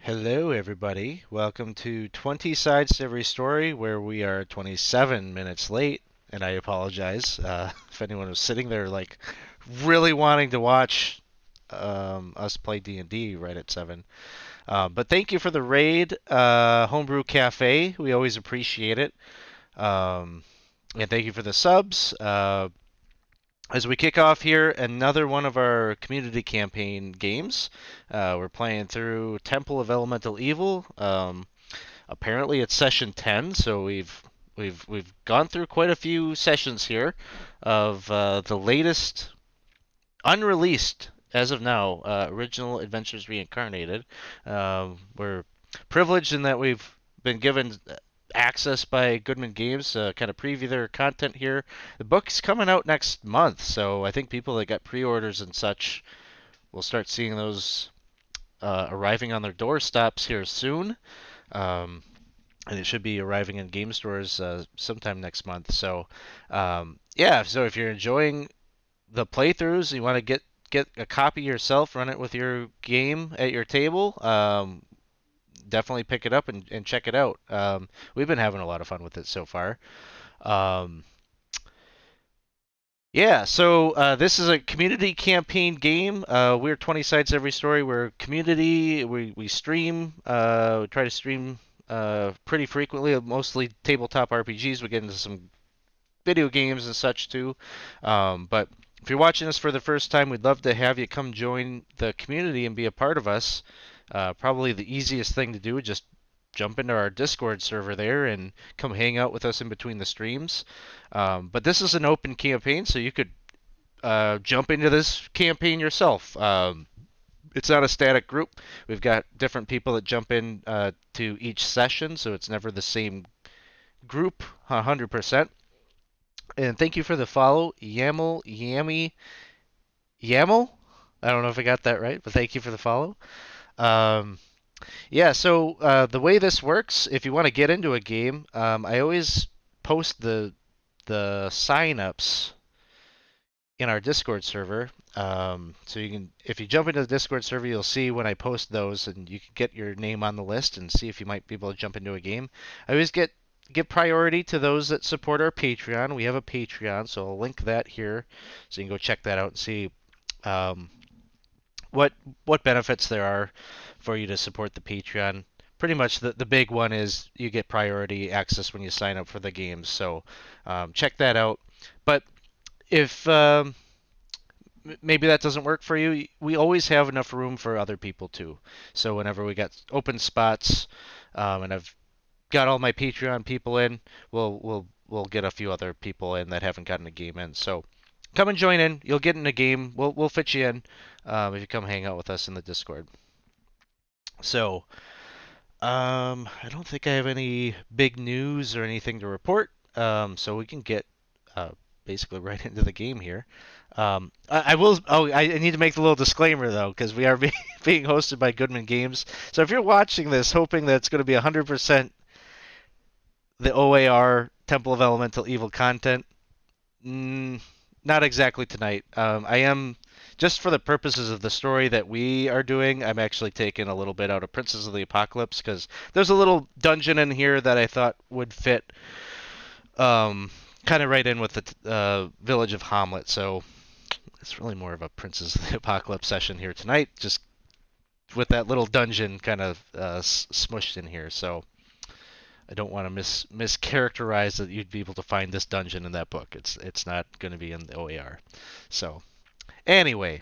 Hello, everybody. Welcome to 20 Sides to Every Story, where we are 27 minutes late. And I apologize if anyone was sitting there, like, really wanting to watch us play D&D right at 7. But thank you for the raid, Homebrew Cafe. We always appreciate it. Um, and thank you for the subs. As we kick off here, another one of our community campaign games. We're playing through Temple of Elemental Evil. Apparently, it's session 10, so we've gone through quite a few sessions here of the latest unreleased as of now original Adventures Reincarnated. We're privileged in that we've been given access by Goodman Games to kind of preview their content here. The book's coming out next month, so I think people that got pre-orders and such will start seeing those arriving on their doorsteps here soon. Um, and it should be arriving in game stores sometime next month. So, yeah, so if you're enjoying the playthroughs, you want to get a copy yourself, run it with your game at your table. Definitely pick it up and check it out. We've been having a lot of fun with it so far. Um, yeah, so this is a community campaign game. We're 20 sites every story. We're community. We stream. We try to stream pretty frequently, mostly tabletop RPGs. We get into some video games and such too. But if you're watching this for the first time, we'd love to have you come join the community and be a part of us. Probably the easiest thing to do is just jump into our Discord server there and come hang out with us in between the streams. But this is an open campaign, so you could jump into this campaign yourself. It's not a static group. We've got different people that jump in to each session, so it's never the same group 100%. And thank you for the follow, Yaml. I don't know if I got that right, but thank you for the follow. Um, yeah, so the way this works, if you want to get into a game, I always post the sign-ups in our Discord server. So you can, if you jump into the Discord server, you'll see when I post those, and you can get your name on the list and see if you might be able to jump into a game. I always give priority to those that support our Patreon. We have a Patreon, so I'll link that here, so you can go check that out and see um, what what benefits there are for you to support the Patreon. Pretty much the big one is you get priority access when you sign up for the games. So check that out. But if maybe that doesn't work for you, we always have enough room for other people too. So whenever we got open spots, and I've got all my Patreon people in, we'll get a few other people in that haven't gotten a game in. So come and join in. You'll get in a game. We'll fit you in if you come hang out with us in the Discord. So I don't think I have any big news or anything to report. So we can get uh, basically right into the game here. I will. Oh, I need to make the little disclaimer though, because we are being hosted by Goodman Games. So if you're watching this, hoping that it's going to be 100% the OAR Temple of Elemental Evil content, mm, not exactly tonight. I am just for the purposes of the story that we are doing. I'm actually taking a little bit out of Princess of the Apocalypse because there's a little dungeon in here that I thought would fit, kind of right in with the village of Hamlet. So it's really more of a Princess of the Apocalypse session here tonight, just with that little dungeon kind of smushed in here. So I don't want to mischaracterize that you'd be able to find this dungeon in that book. It's not going to be in the OAR. So anyway,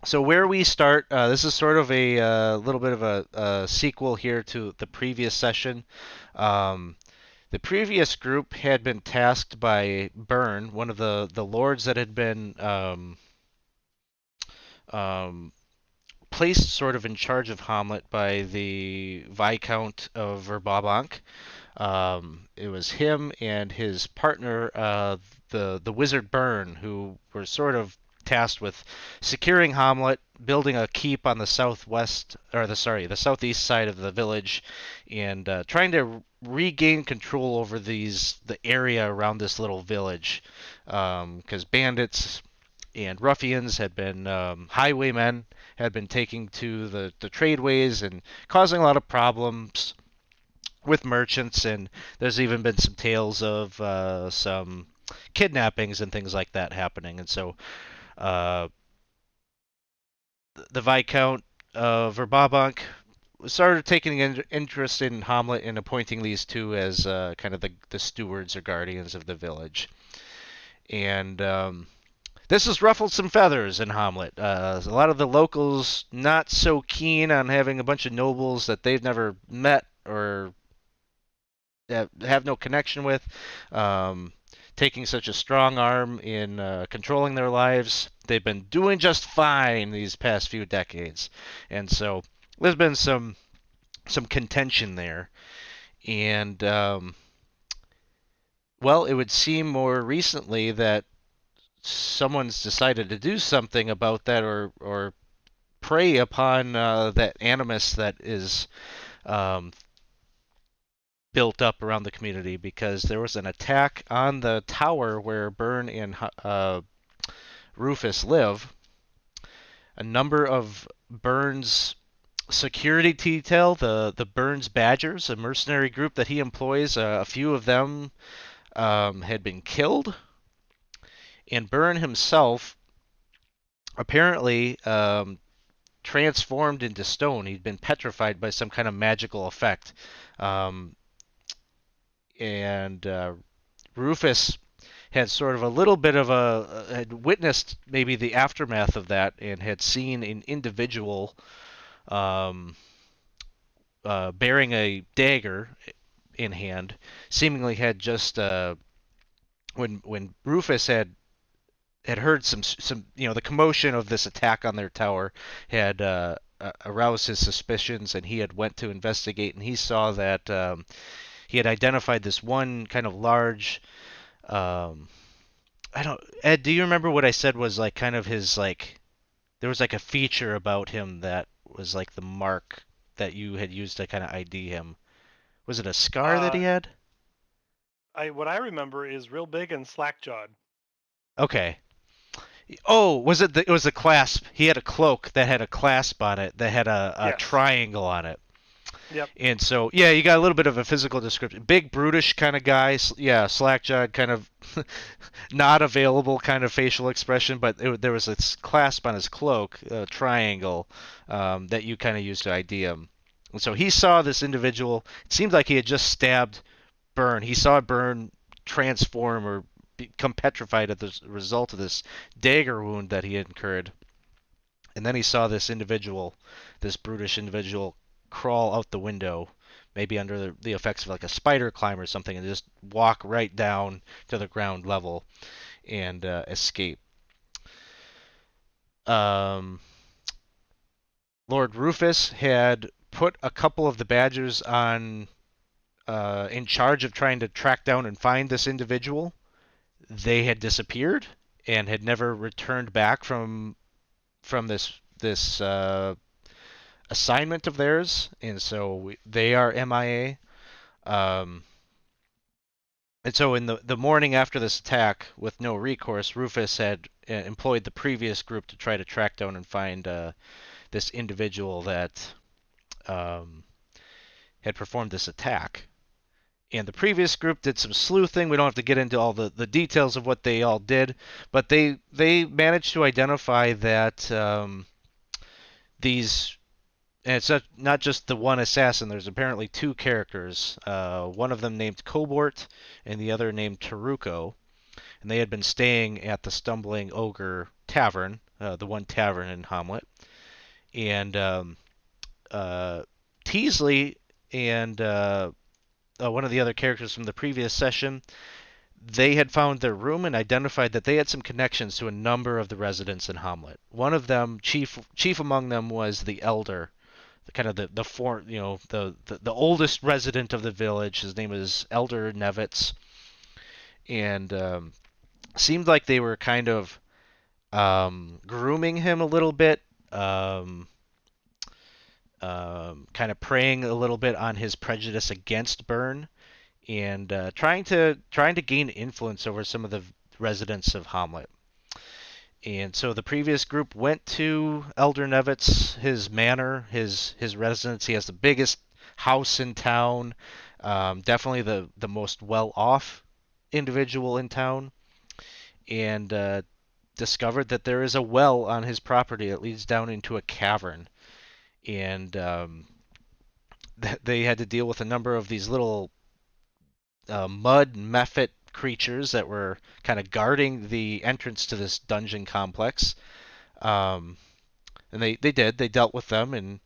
so where we start, this is sort of a little bit of a sequel here to the previous session. The previous group had been tasked by Byrne, one of the lords that had been um, placed sort of in charge of Hamlet by the Viscount of Verbabank. It was him and his partner, the wizard Byrne, who were sort of tasked with securing Hamlet, building a keep on the southwest, or the southeast side of the village, and trying to regain control over the area around this little village, because bandits and ruffians had been highwaymen had been taking to the tradeways and causing a lot of problems with merchants, and there's even been some tales of some kidnappings and things like that happening. And so uh, the Viscount of Verbabank started taking interest in Hamlet and appointing these two as kind of the stewards or guardians of the village. And this has ruffled some feathers in Hamlet. A lot of the locals not so keen on having a bunch of nobles that they've never met or have no connection with, um, taking such a strong arm in controlling their lives. They've been doing just fine these past few decades, and so there's been some contention there. And well, it would seem more recently that someone's decided to do something about that, or prey upon that animus that is um, built up around the community, because there was an attack on the tower where Byrne and Rufus live. A number of Byrne's security detail, the Burns Badgers, a mercenary group that he employs, a few of them had been killed, and Byrne himself apparently transformed into stone. He'd been petrified by some kind of magical effect, um, and Rufus had sort of a little bit of had witnessed maybe the aftermath of that and had seen an individual um, bearing a dagger in hand, seemingly had just when Rufus had heard some the commotion of this attack on their tower had aroused his suspicions, and he had went to investigate, and he saw that he had identified this one kind of large. I don't Ed, do you remember what I said was like kind of his like there was like a feature about him that was like the mark that you had used to kind of ID him? Was it a scar that he Uh, had? what I remember is real big and slack-jawed. Okay. Oh, it was a clasp. He had a cloak that had a clasp on it that had a Yes. triangle on it. Yep. And so, yeah, you got a little bit of a physical description. Big, brutish kind of guy. Yeah, slack-jawed, kind of not available kind of facial expression, but there was this clasp on his cloak, a triangle, that you kind of used to ID him. And so he saw this individual. It seemed like he had just stabbed Byrne. He saw Byrne transform or become petrified at the result of this dagger wound that he had incurred. And then he saw this individual, this brutish individual, crawl out the window, maybe under the effects of like a spider climb or something, and just walk right down to the ground level and escape. Um, Lord Rufus had put a couple of the Badgers on in charge of trying to track down and find this individual. They had disappeared and had never returned back from this assignment of theirs, and so they are MIA. Um, and so in the morning after this attack, with no recourse, Rufus had employed the previous group to try to track down and find this individual that um, had performed this attack. And the previous group did some sleuthing. We don't have to get into all the details of what they all did, but they managed to identify that these and it's not just the one assassin. There's apparently two characters. One of them named Cobort, and the other named Taruko. And they had been staying at the Stumbling Ogre Tavern, the one tavern in Hamlet. And Teasley and one of the other characters from the previous session, they had found their room and identified that they had some connections to a number of the residents in Hamlet. One of them, chief among them, was the elder, the oldest resident of the village. His name is Elder Nevitz, and seemed like they were kind of grooming him a little bit, um, kind of preying a little bit on his prejudice against Byrne, and trying to gain influence over some of the residents of Hamlet. And so the previous group went to Elder Nevitz, his manor, his residence. He has the biggest house in town, definitely the most well off individual in town, and discovered that there is a well on his property that leads down into a cavern. And they had to deal with a number of these little mud mephit creatures that were kind of guarding the entrance to this dungeon complex. Um, and they did. They dealt with them and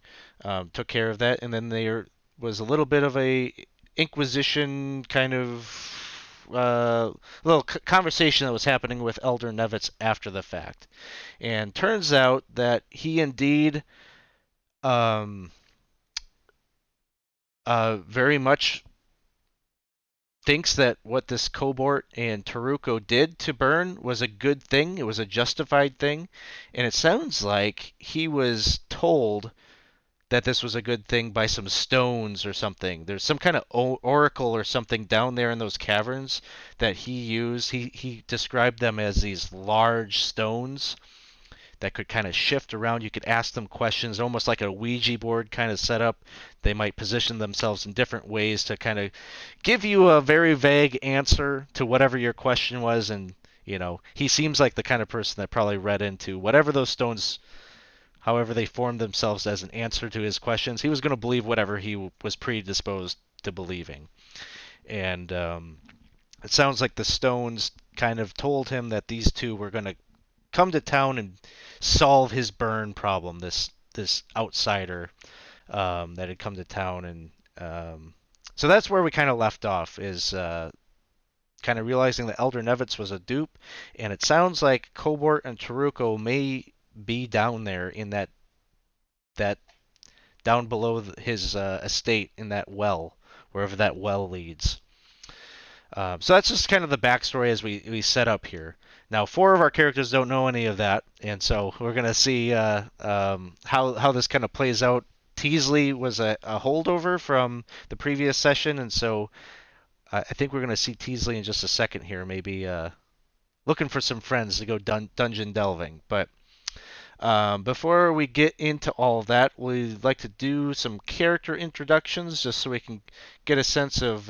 took care of that. And then there was a little bit of a Inquisition kind of little conversation that was happening with Elder Nevitz after the fact. And turns out that he indeed um, very much thinks that what this Cobort and Taruko did to Burn was a good thing. It was a justified thing. And it sounds like he was told that this was a good thing by some stones or something. There's some kind of oracle or something down there in those caverns that he used. He described them as these large stones that could kind of shift around. You could ask them questions, almost like a Ouija board kind of setup. They might position themselves in different ways to kind of give you a very vague answer to whatever your question was. And, he seems like the kind of person that probably read into whatever those stones, however they formed themselves as an answer to his questions. He was going to believe whatever he was predisposed to believing. And it sounds like the stones kind of told him that these two were going to come to town and solve his burn problem. This outsider that had come to town, and so that's where we kind of left off. Is kind of realizing that Elder Nevitz was a dupe, and it sounds like Cobort and Taruko may be down there in that down below his estate in that well, wherever that well leads. So that's just kind of the backstory as we set up here. Now, four of our characters don't know any of that, and so we're gonna see how this kind of plays out. Teasley was a holdover from the previous session, and so I think we're gonna see Teasley in just a second here, maybe looking for some friends to go dungeon delving. But before we get into all of that, we'd like to do some character introductions, just so we can get a sense of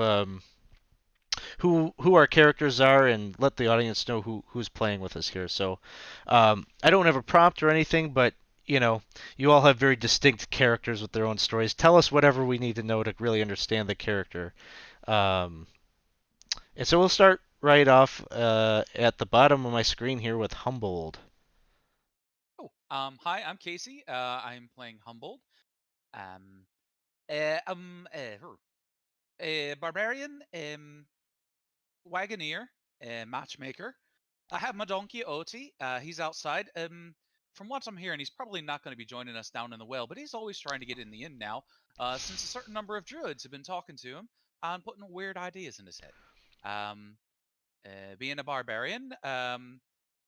who our characters are and let the audience know who's playing with us here. So I don't have a prompt or anything, but you all have very distinct characters with their own stories. Tell us whatever we need to know to really understand the character. Um, and so we'll start right off at the bottom of my screen here with Humboldt. Hi, I'm Casey. I'm playing Humboldt. Um, I'm a barbarian, wagoneer, matchmaker. I have my donkey Oti. He's outside. From what I'm hearing, he's probably not going to be joining us down in the well, but he's always trying to get in the inn now. Since a certain number of druids have been talking to him and putting weird ideas in his head. Um, being a barbarian,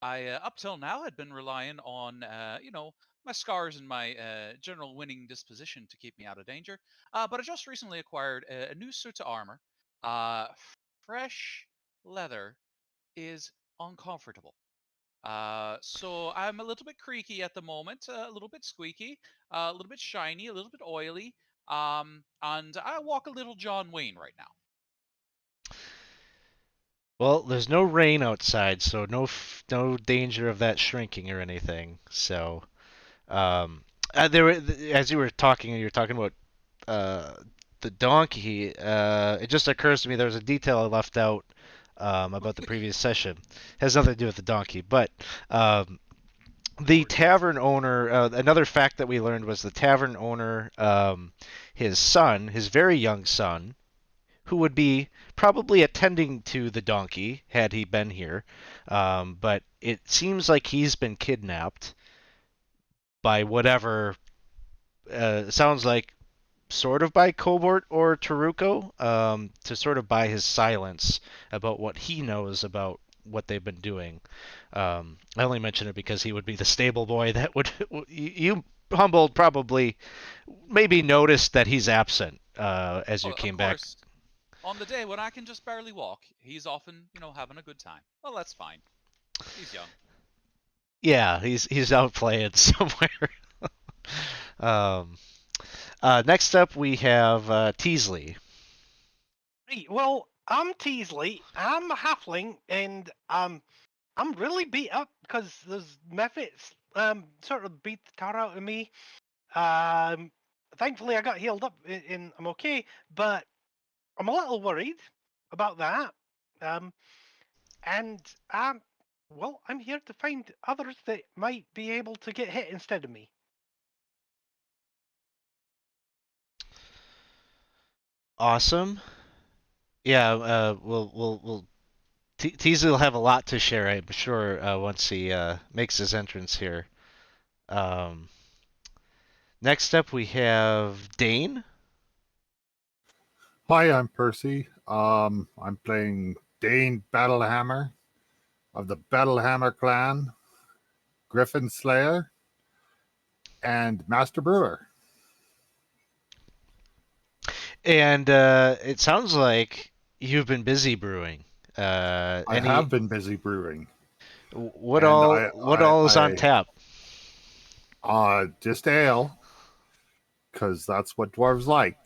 I up till now had been relying on my scars and my general winning disposition to keep me out of danger. But I just recently acquired a new suit of armor. Uh, Fresh leather is uncomfortable. So I'm a little bit creaky at the moment, a little bit squeaky, a little bit shiny, a little bit oily, and I walk a little John Wayne right now. Well, there's no rain outside, so no danger of that shrinking or anything. So as you were talking about uh, the donkey. It just occurs to me there was a detail I left out about the previous session. It has nothing to do with the donkey, but the Lord knows. tavern owner. Another fact that we learned was the tavern owner, his son, his very young son, who would be probably attending to the donkey had he been here. But it seems like he's been kidnapped by whatever. Sounds like sort of by Cobort or Taruko, to sort of buy his silence about what he knows about what they've been doing. I only mention it because he would be the stable boy that would you Humboldt probably maybe noticed that he's absent as you Oh, of came back. course. On the day when I can just barely walk, he's often, having a good time. Well, that's fine. He's young. Yeah, he's out playing somewhere. um, Next up we have Teasley. Right, well, I'm Teasley. I'm a halfling, and I'm really beat up because those methods sort of beat the tar out of me. Um, Thankfully, I got healed up, and I'm okay. But I'm a little worried about that. Um, and well, I'm here to find others that might be able to get hit instead of me. Awesome. Yeah, we'll Teasley will have a lot to share, I'm sure, once he makes his entrance here. Um, Next up we have Dane. Hi, I'm Percy. I'm playing Dane Battlehammer of the Battlehammer clan, Griffin Slayer, and Master Brewer. And it sounds like you've been busy brewing. I have been busy brewing, What and all is on tap? just ale, because that's what dwarves like.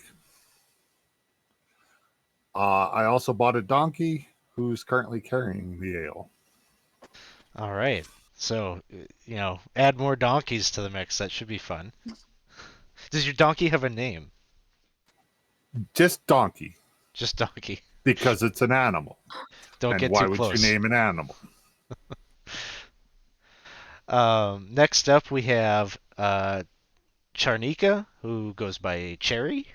I also bought a donkey who's currently carrying the ale. All right. So, add more donkeys to the mix. That should be fun. Does your donkey have a name? Just donkey, Just donkey. because it's an animal. Don't And get why too would you close. name an animal? Next up, we have Charnika, who goes by Cherry.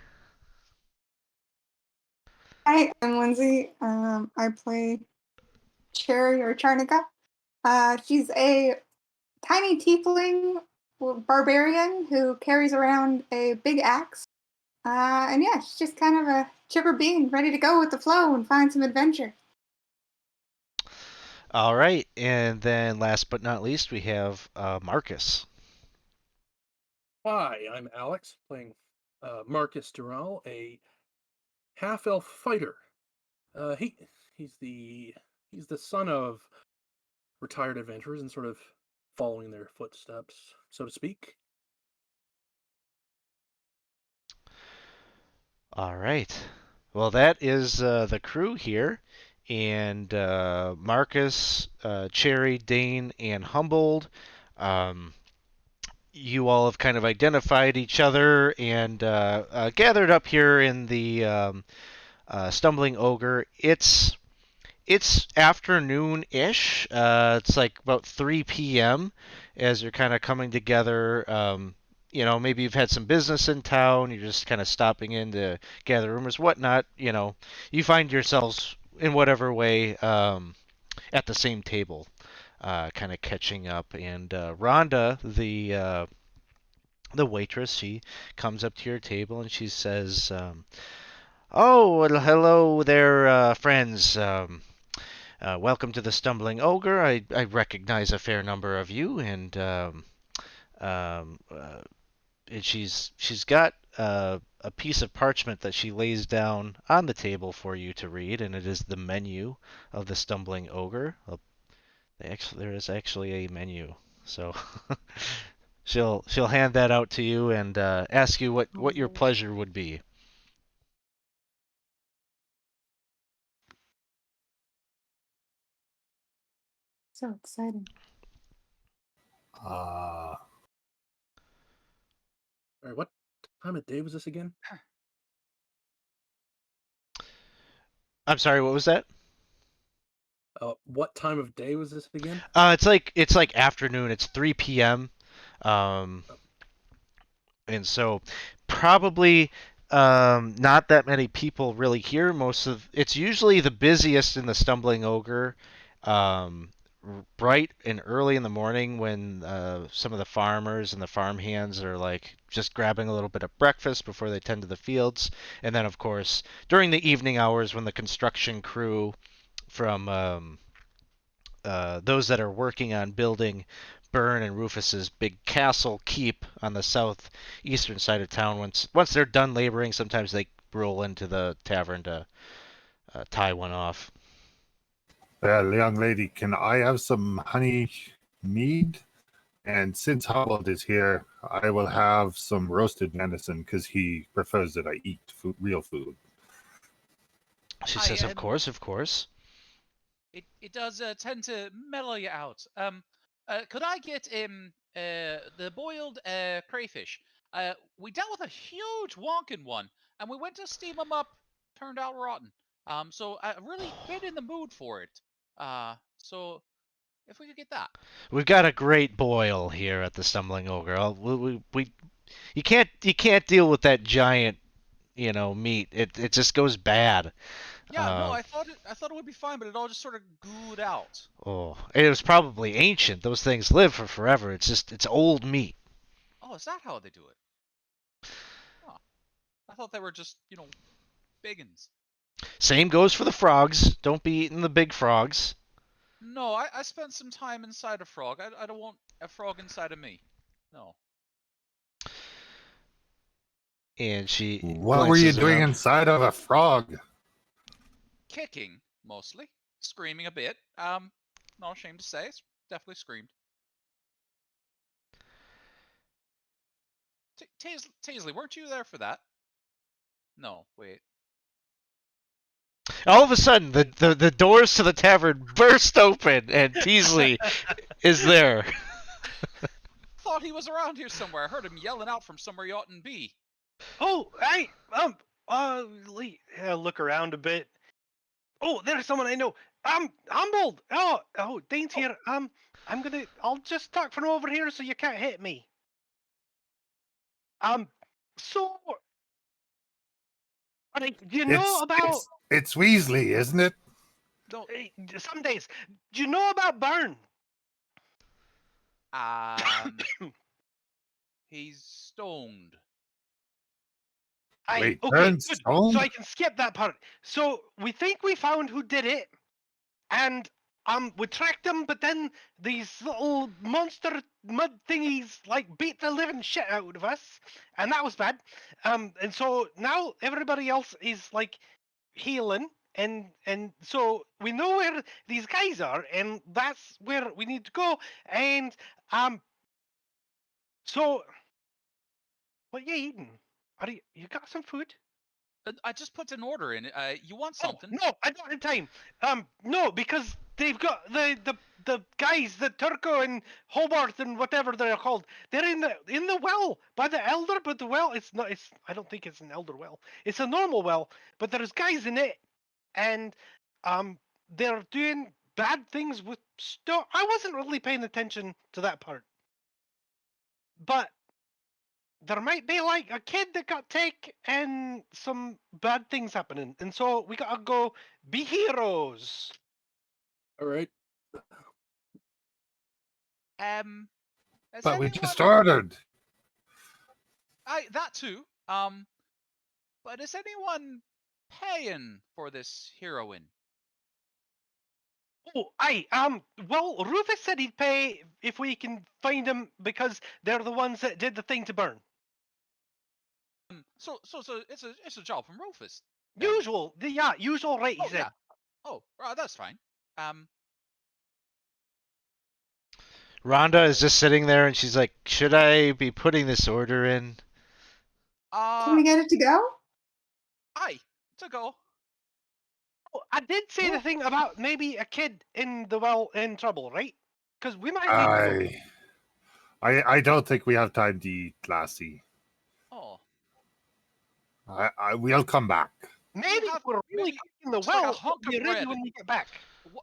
Hi, I'm Lindsay. I play Cherry or Charnika. She's a tiny tiefling barbarian who carries around a big axe. And yeah, she's just kind of a chipper bean, ready to go with the flow and find some adventure. All right, and then last but not least, we have Marcus. Hi, I'm Alex, playing Marcus Dural, a half-elf fighter. He's the son of retired adventurers and sort of following their footsteps, so to speak. All right. Well, that is the crew here. And Marcus, Cherry, Dane, and Humboldt. Um, you all have kind of identified each other and gathered up here in the Stumbling Ogre. It's afternoon-ish. It's like about 3 p.m. as you're kind of coming together. Maybe you've had some business in town. You're just kind of stopping in to gather rumors, whatnot. You find yourselves in whatever way at the same table, kind of catching up. And Rhonda, the waitress, she comes up to your table and she says, "Oh, well, hello there, friends. Welcome to the Stumbling Ogre. I recognize a fair number of you, um, uh, and she's got a piece of parchment that she lays down on the table for you to read, and it is the menu of the Stumbling Ogre. There is actually a menu, so she'll hand that out to you and ask you what your pleasure would be. So exciting. Uh, All right, what time of day was this again? I'm sorry, what was that? What time of day was this again? It's like afternoon. It's 3 p.m. Um, and so probably not that many people really here. It's usually the busiest in the Stumbling Ogre, um, bright and early in the morning when some of the farmers and the farm hands are like just grabbing a little bit of breakfast before they tend to the fields, and then of course during the evening hours when the construction crew from those that are working on building Byrne and Rufus's big castle keep on the southeastern side of town. Once they're done laboring, sometimes they roll into the tavern to tie one off. well, young lady, can I have some honey mead? And since Hobbled is here, I will have some roasted venison because he prefers that I eat real food. She I says, "Of course, of course." It does tend to mellow you out. Could I get the boiled crayfish? We dealt with a huge wonkin one, and we went to steam them up. Turned out rotten. So I really been in the mood for it. So if we could get that. We've got a great boil here at the Stumbling Ogre. You can't deal with that giant, meat. It just goes bad. Yeah, no, Uh, I thought it would be fine, but it all just sort of gooed out. oh, it was probably ancient. Those things live for forever. It's old meat. Oh, is that how they do it? Oh, I thought they were just biggins. Same goes for the frogs. Don't be eating the big frogs. No, I spent some time inside a frog. I don't want a frog inside of me. No. And she What were you glances doing around. inside of a frog? Kicking, mostly. Screaming a bit. Not ashamed to say, it's definitely screamed. Teasley, weren't you there for that? No, wait. All of a sudden, the doors to the tavern burst open, and Teasley is there. Thought he was around here somewhere. I heard him yelling out from somewhere he oughtn't be. Oh, hey, look around a bit. Oh, there's someone I know. Humbled. Oh, Dane's here. I'll just talk from over here so you can't hit me. So, do you know about It's Weasley, isn't it? No, some days? Do you know about Burn? he's stoned. Wait, Okay, Burn good. stoned? So I can skip that part. So we think we found who did it, and we tracked them, but then these little monster mud thingies beat the living shit out of us, and that was bad. And so now everybody else is healing, and so we know where these guys are, and that's where we need to go. And so what are you eating? You got some food? I just put an order in. You want Oh, something? no, I don't have time. No, because they've got the guys, the Turco and Hobart and whatever they're called. They're in the well by the elder, but the well it's not. I don't think it's an elder well. It's a normal well, but there's guys in it, and they're doing bad things with stuff. I wasn't really paying attention to that part, but there might be a kid that got take and some bad things happening, and so we gotta go be heroes. All right. Has But we anyone... just ordered. That too. But is anyone paying for this heroine? Oh, well, Rufus said he'd pay if we can find him because they're the ones that did the thing to Burn. So it's a job from Rufus. then. Usual rate, he Oh said. yeah. Oh, right, that's fine. Rhonda is just sitting there, and she's like, "Should I be putting this order in?" Can we get it to go? Aye, to go. Oh, I did say the thing about maybe a kid in the well in trouble, right? Because we might need to go. I don't think we have time to eat, Lassie. Oh, We'll come back. Maybe have- we're really maybe in the just like a well. hunk of Be ready bread. when we get back.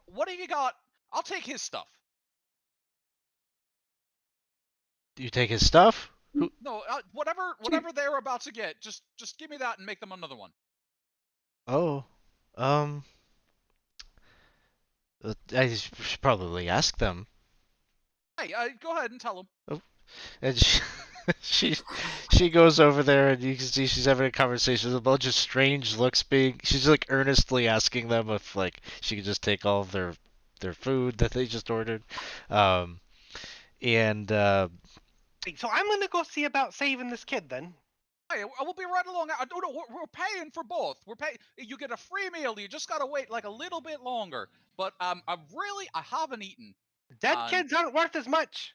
what have you got? I'll take his stuff. You take his stuff? No, whatever they're about to get, just give me that and make them another one. Oh, um, I should probably ask them. Hey, go ahead and tell them. And she she goes over there, and you can see she's having a conversation with a bunch of strange looks. She's earnestly asking them if she could just take all of their food that they just ordered, and Right, so I'm gonna go see about saving this kid then. Hey, I will be right along. I don't know. We're paying for both. You get a free meal. You just gotta wait a little bit longer. But I haven't eaten. Dead kids aren't worth as much.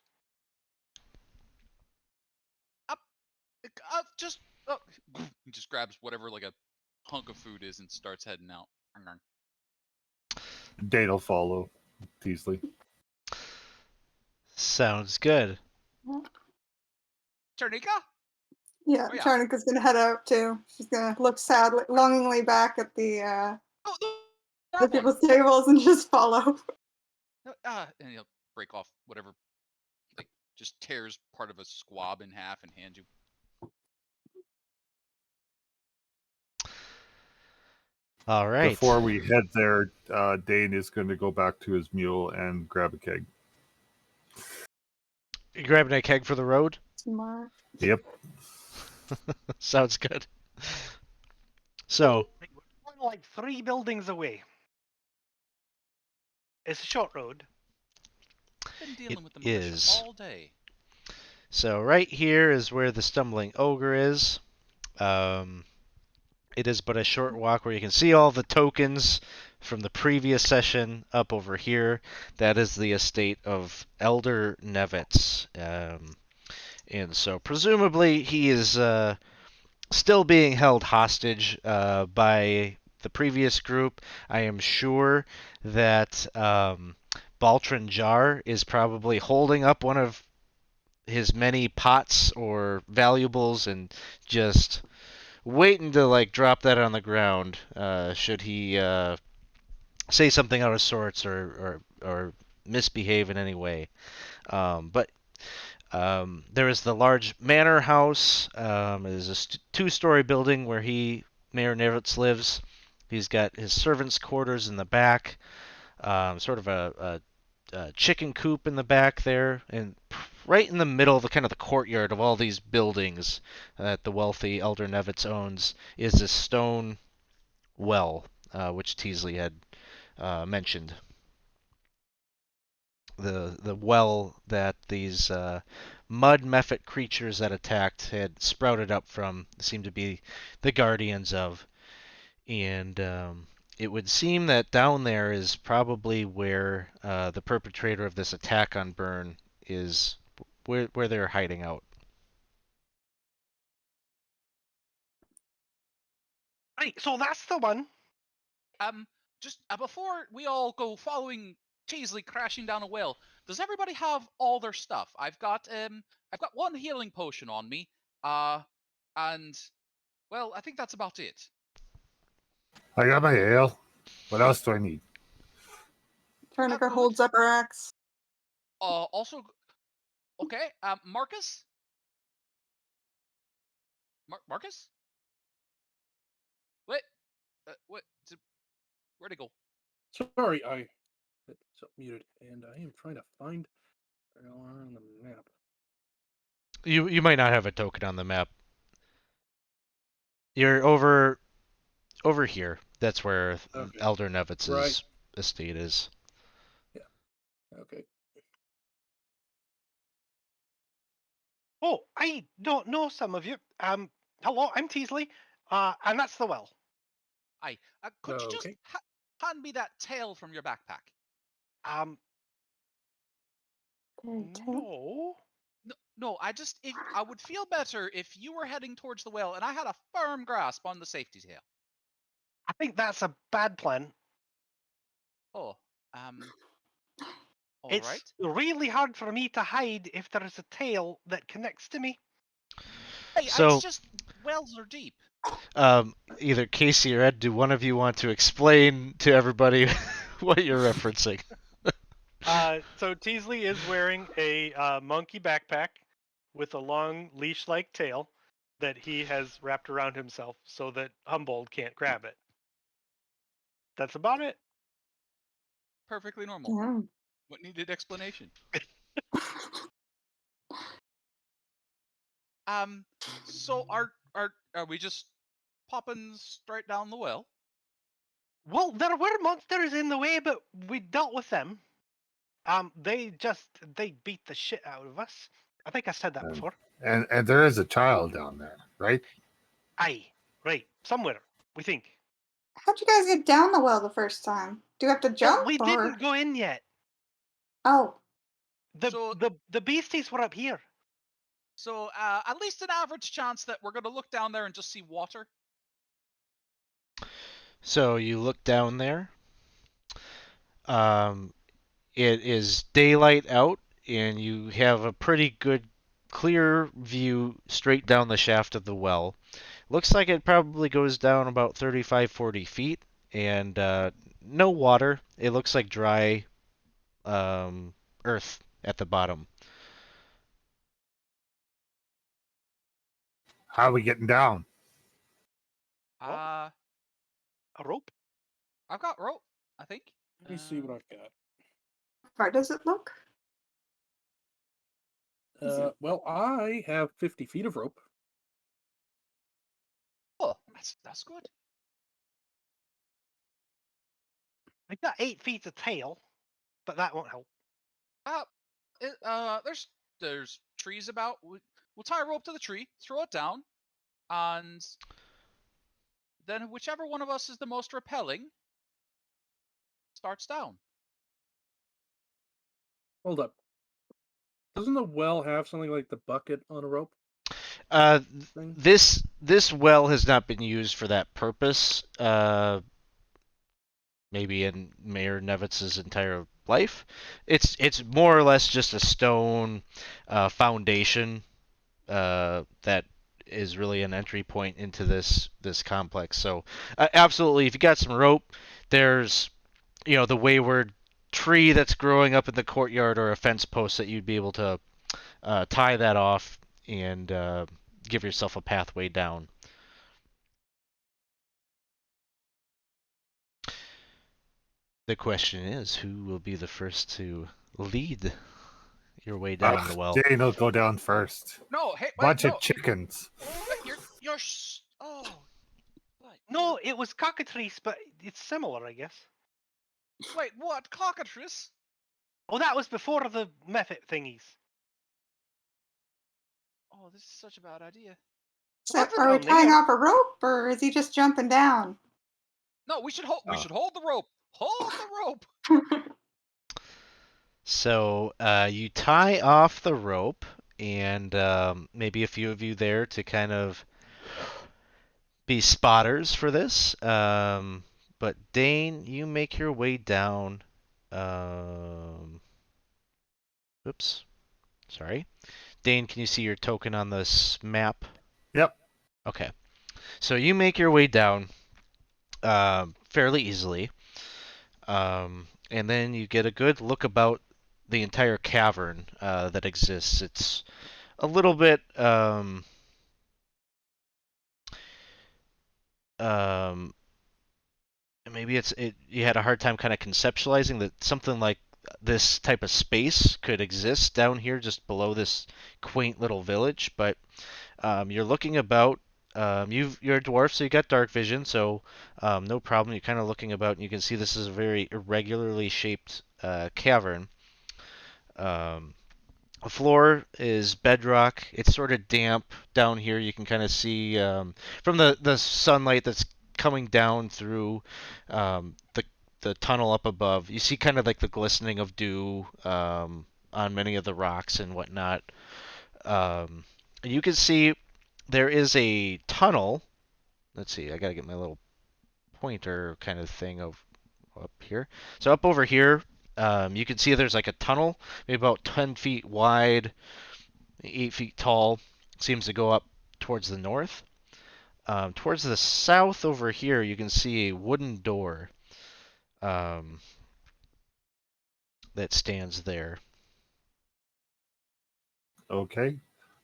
Just he just grabs whatever like a hunk of food is and starts heading out. Date'll follow Teasley. Sounds good. Charnika? Yeah, Oh, yeah. Charnika's gonna head out too. She's gonna look sadly, longingly back at the Oh, the that one. people's tables and just follow. And he'll break off whatever, like just tears part of a squab in half and hand you. All right. Before we head there, Dane is going to go back to his mule and grab a keg. You grabbing a keg for the road? Smart. Yep. Sounds good. So, We're like 3 buildings away. It's a short road. Been dealing It with the militia is. all day. so right here is where the Stumbling Ogre is. It is but a short walk where you can see all the tokens from the previous session up over here. That is the estate of Elder Nevitz. And so presumably he is still being held hostage by the previous group. I am sure that Baltrin Jar is probably holding up one of his many pots or valuables and just waiting to like drop that on the ground should he say something out of sorts or misbehave in any way. But there is the large manor house. It is a two-story building where Mayor Nevitz, lives. He's got his servants' quarters in the back, sort of a chicken coop in the back there, and right in the middle of the courtyard of all these buildings that the wealthy Elder Nevitz owns is this stone well, which Teasley had mentioned. The well that these mud mephit creatures that attacked had sprouted up from seemed to be the guardians of, and it would seem that down there is probably where the perpetrator of this attack on Byrne is, where they're hiding out. Right, so that's the one. Just before we all go following Teasley crashing down a well, does everybody have all their stuff? I've got one healing potion on me, and well, I think that's about it. I got my ale. What else do I need? Charnika good. holds up her axe. Also, okay, Marcus? Marcus? Wait, what? Where'd it go? Sorry, I it's muted, and I am trying to find where they are on the map. You might not have a token on the map. You're over here. That's where Okay. Elder Nevitz's Right. estate is. Okay. Oh, I don't know some of you. Hello, I'm Teasley. And that's the well. Aye. Could you just Okay. hand me that tail from your backpack? No. No, I would feel better if you were heading towards the well and I had a firm grasp on the safety tail. I think that's a bad plan. Oh, all It's right. really hard for me to hide if there is a tail that connects to me. Hey, So- it's just wells are deep. Either Casey or Ed, do one of you want to explain to everybody what you're referencing? So Teasley is wearing a monkey backpack with a long leash-like tail that he has wrapped around himself so that Humboldt can't grab it. That's about it. Perfectly normal. Yeah. What needed explanation? So are we just popping straight down the well? Well, there were monsters in the way, but we dealt with them. They beat the shit out of us. I think I said that before. And there is a child down there, right? Aye, right, somewhere, we think. How'd you guys get down the well the first time? Do you have to jump? Well, we or... didn't go in yet. Oh, The beasties were up here. So at least an average chance that we're going to look down there and just see water. So you look down there. It is daylight out, and you have a pretty good, clear view straight down the shaft of the well. Looks like it probably goes down about 35, 40 feet, and no water. It looks like dry earth at the bottom. How are we getting down? What? Uh, A rope? I've got rope, I think. Let me see what I've got. How far does it look? Well, I have 50 feet of rope. Oh, that's good. I've got 8 feet of tail, but that won't help. There's trees about. We'll tie a rope to the tree, throw it down, and then whichever one of us is the most repelling starts down. Hold up. Doesn't the well have something like the bucket on a rope thing? This well has not been used for that purpose. Maybe in Mayor Nevitz's entire life. It's more or less just a stone foundation that is really an entry point into this complex. So absolutely, if you got some rope, there's the wayward tree that's growing up in the courtyard or a fence post that you'd be able to tie that off and give yourself a pathway down. The question is, who will be the first to lead your way down the well? Dane will go down first. No, hey, wait, Bunch no. of chickens. Oh. No, it was cockatrice, but it's similar, I guess. Wait, what? Cockatrice? Oh, that was before the method thingies. Oh, this is such a bad idea. So, Look are we down tying there. off a rope, or is he just jumping down? No, we should hold. We Uh. should hold the rope. Hold the rope. So you tie off the rope, and maybe a few of you there to kind of be spotters for this. But Dane, you make your way down. Oops, sorry. Dane, can you see your token on this map? Yep. Okay. So you make your way down fairly easily. And then you get a good look about the entire cavern that exists. It's a little bit um, maybe you had a hard time kind of conceptualizing that something like this type of space could exist down here just below this quaint little village, but you're looking about. You're a dwarf, so you got dark vision, so no problem. You're kind of looking about, and you can see this is a very irregularly shaped cavern. The floor is bedrock. It's sort of damp down here. You can kind of see from the sunlight that's coming down through the tunnel up above. You see kind of like the glistening of dew on many of the rocks and whatnot. You can see there is a tunnel. Let's see. I gotta get my little pointer kind of thing of up here. So up over here, you can see there's like a tunnel, maybe about 10 feet wide, 8 feet tall. Seems to go up towards the north. Towards the south over here, you can see a wooden door um, that stands there. Okay.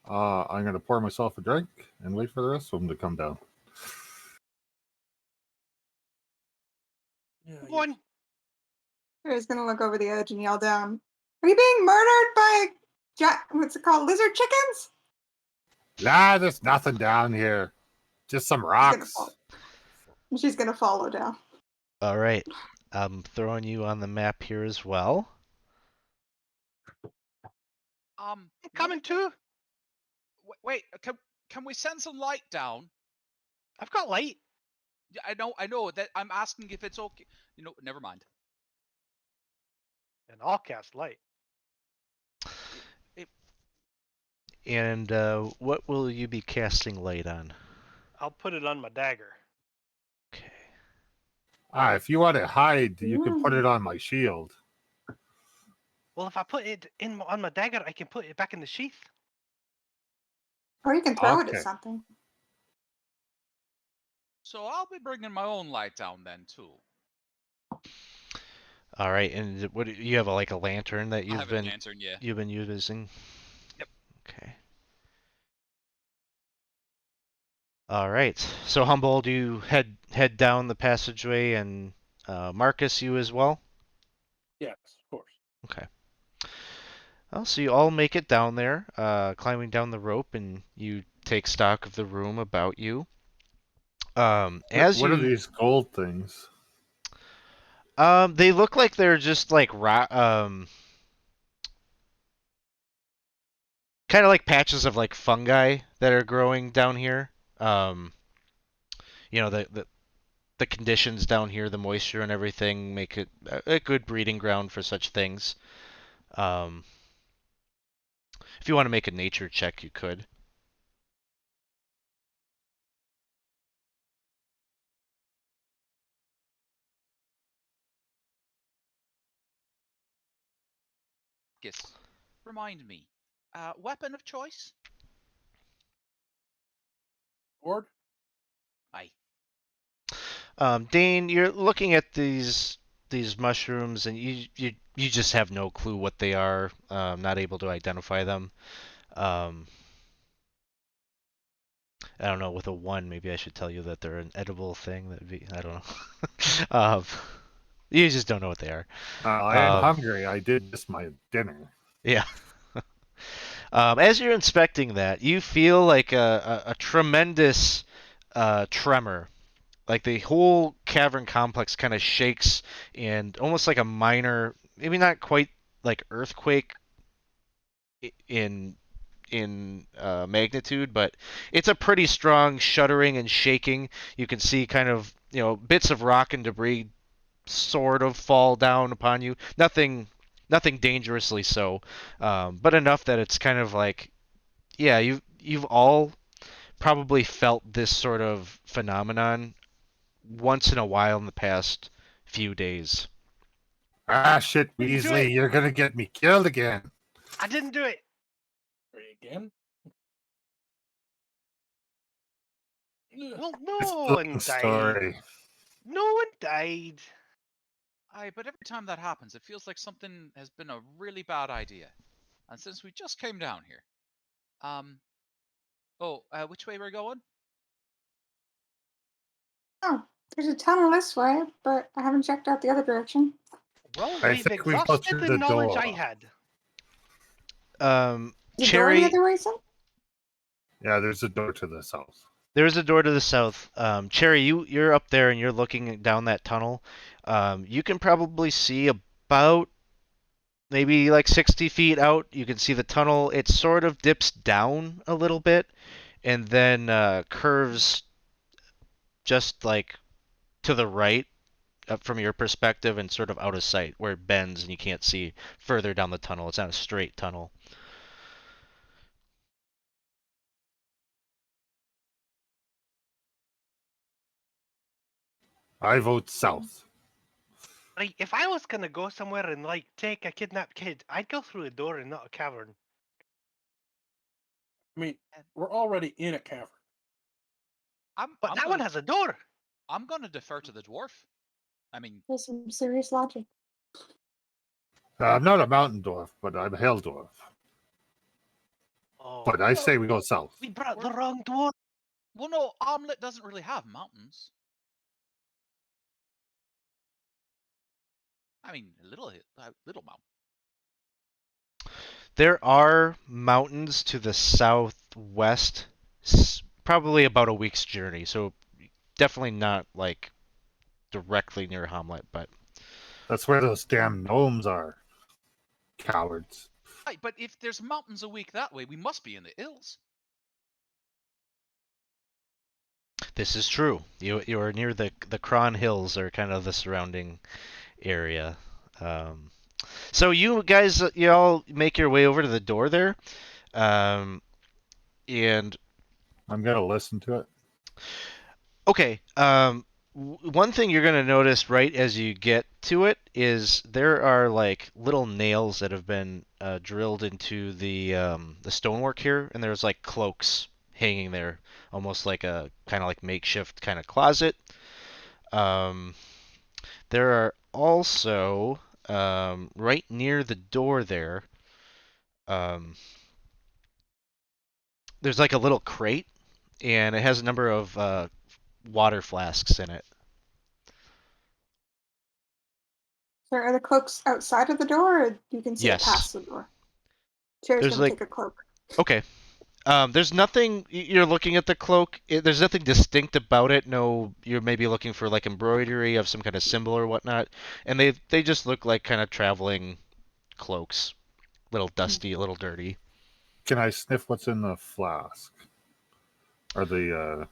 I'm going to pour myself a drink and wait for the rest of them to come down. Yeah, One. He's gonna look over the edge and yell down, "Are you being murdered by what's it called? Lizard chickens?" Nah, there's nothing down here. Just some rocks. She's gonna follow down. All right. I'm throwing you on the map here as well. Coming too. Wait. Can we send some light down? I've got light. Yeah, I know that. I'm asking if it's okay. Never mind. And I'll cast light. And what will you be casting light on? I'll put it on my dagger. Okay. If you want to hide, you can put Mm. it on my shield. Well, if I put it on my dagger, I can put it back in the sheath. Or you can throw it at Okay. something. So I'll be bringing my own light down then too. All right. And what you have like a lantern that I you've have been a lantern, yeah. using? Yep. Okay. All right. So Humboldt, do you head down the passageway, and Marcus, you as well? Yes, of course. Okay. Well, so you all make it down there, climbing down the rope, and you take stock of the room about you. As What are you, these gold things? they look like they're just like kind of like patches of like fungi that are growing down here. Um, you know, the conditions down here, the moisture and everything, make it a good breeding ground for such things. Um, if you want to make a nature check, you could. Yes. Remind me. Weapon of choice? Ord? Aye. Dane, you're looking at these mushrooms, and you just have no clue what they are. Not able to identify them. Um, I don't know. With a one, maybe I should tell you that they're an edible thing. That'd be I don't know. You just don't know what they are. I am Um, hungry. I did miss my dinner. yeah. As you're inspecting that, you feel like a tremendous tremor. Like the whole cavern complex kind of shakes, and almost like a minor, maybe not quite like earthquake in magnitude, but it's a pretty strong shuddering and shaking. You can see kind of bits of rock and debris sort of fall down upon you. Nothing dangerously so, but enough that it's kind of like, yeah, you've all probably felt this sort of phenomenon once in a while in the past few days. Ah, shit, Didn't do Weasley, it. you're gonna get me killed again. I didn't do it. Again? Well, It's no a long one died. story. No one died. Aye, but every time that happens, it feels like something has been a really bad idea. And since we just came down here, which way we're going? Oh, there's a tunnel this way, but I haven't checked out the other direction. Well, I we've think we go exhausted through the the knowledge door. I had. Is the door the Cherry, other way, son? Yeah, there's a door to the south. there's a door to the south. Cherry, you're up there and you're looking down that tunnel. You can probably see about maybe like 60 feet out. You can see the tunnel. It sort of dips down a little bit and then curves just like to the right from your perspective and sort of out of sight where it bends and you can't see further down the tunnel. It's not a straight tunnel. I vote south. Right, if I was gonna go somewhere and like take a kidnapped kid, I'd go through a door and not a cavern. I mean, we're already in a cavern. But that one has a door. I'm gonna defer to the dwarf. I mean, There's some serious logic. I'm not a mountain dwarf, but I'm a hill dwarf. Oh, But I say we go south. we brought the wrong dwarf. well, no, Armlet doesn't really have mountains. I mean, a little mountain. There are mountains to the southwest, probably about a week's journey. So definitely not like directly near Hamlet, but That's where those damn gnomes are. Cowards. Right, but if there's mountains a week that way, we must be in the hills. this is true. You're near the Cron Hills, or kind of the surrounding area. So you guys, you all make your way over to the door there. Um, and I'm gonna listen to it. okay. One thing you're gonna notice right as you get to it is there are like little nails that have been drilled into the stonework here, and there's like cloaks hanging there, almost like a kind of like makeshift kind of closet. Um, there are also right near the door there. Um, there's like a little crate, and it has a number of water flasks in it. So are the cloaks outside of the door, or you can see it Yes. past the door? Chair's There's gonna like take a cloak. okay. There's nothing. You're looking at the cloak. There's nothing distinct about it. No, you're maybe looking for like embroidery of some kind of symbol or whatnot, and they just look like kind of traveling cloaks, little dusty, a little dirty. Can I sniff what's in the flask or the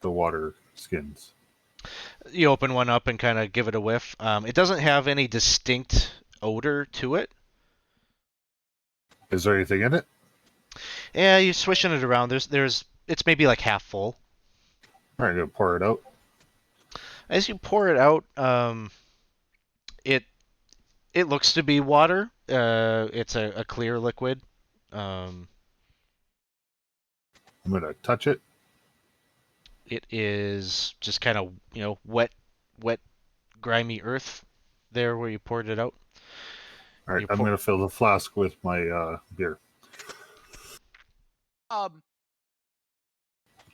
water skins? You open one up and kind of give it a whiff. It doesn't have any distinct odor to it. Is there anything in it? Yeah, you're swishing it around. It's maybe like half full. All right, gonna pour it out. As you pour it out, it it looks to be water. It's a clear liquid. Um, I'm gonna touch it. it is just kind of wet, grimy earth there where you poured it out. All right, You I'm pour- gonna fill the flask with my beer. Um.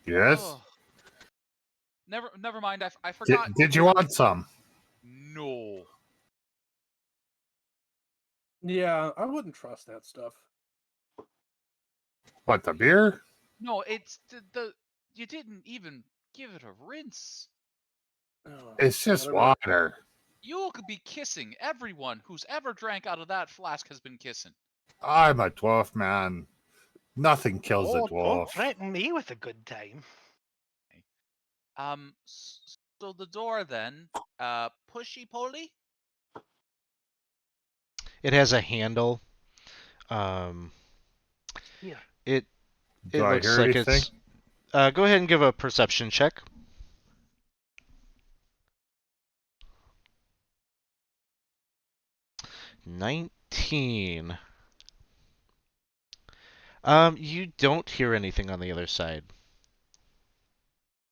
Yes. Oh, never mind. I Did, forgot. did you want some? No. Yeah, I wouldn't trust that stuff. What, the beer? No, it's the you didn't even give it a rinse. Oh, It's just whatever. water. You could be kissing. Everyone who's ever drank out of that flask has been kissing. I'm a dwarf, man. Nothing kills a Oh, don't dwarf. threaten me with a good time. So the door then, pushy poly. It has a handle. Um, Here. it Do I looks hear like anything? it's. Go ahead and give a perception check. 19. You don't hear anything on the other side.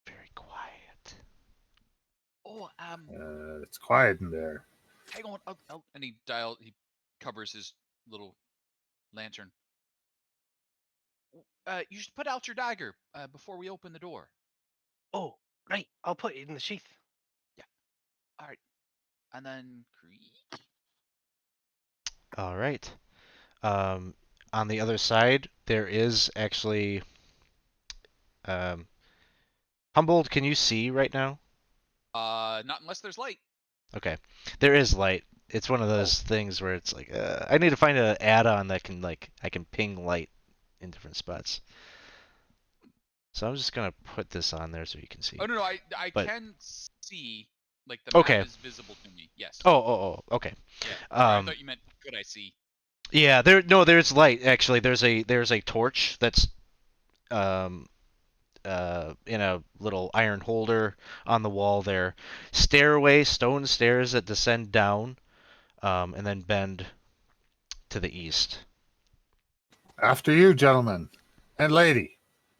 Very quiet. Oh, It's quiet in there. hang on. And he covers his little lantern. You should put out your dagger before we open the door. Oh, right. I'll put it in the sheath. All right, and then creak. All right. On the other side, there is actually. Humboldt, can you see right now? Not unless there's light. Okay. There is light. It's one of those things where it's like, I need to find an add-on that can I can ping light in different spots. So I'm just gonna put this on there so you can see. Oh no, I But- can see like the Okay. map is visible to me. Yes. Oh, okay. Yeah. Sorry, I Um, thought you meant could I see? Yeah, there's light actually. There's a torch that's um in a little iron holder on the wall there. Stairway, stone stairs that descend down, and then bend to the east. After you, gentlemen. And lady.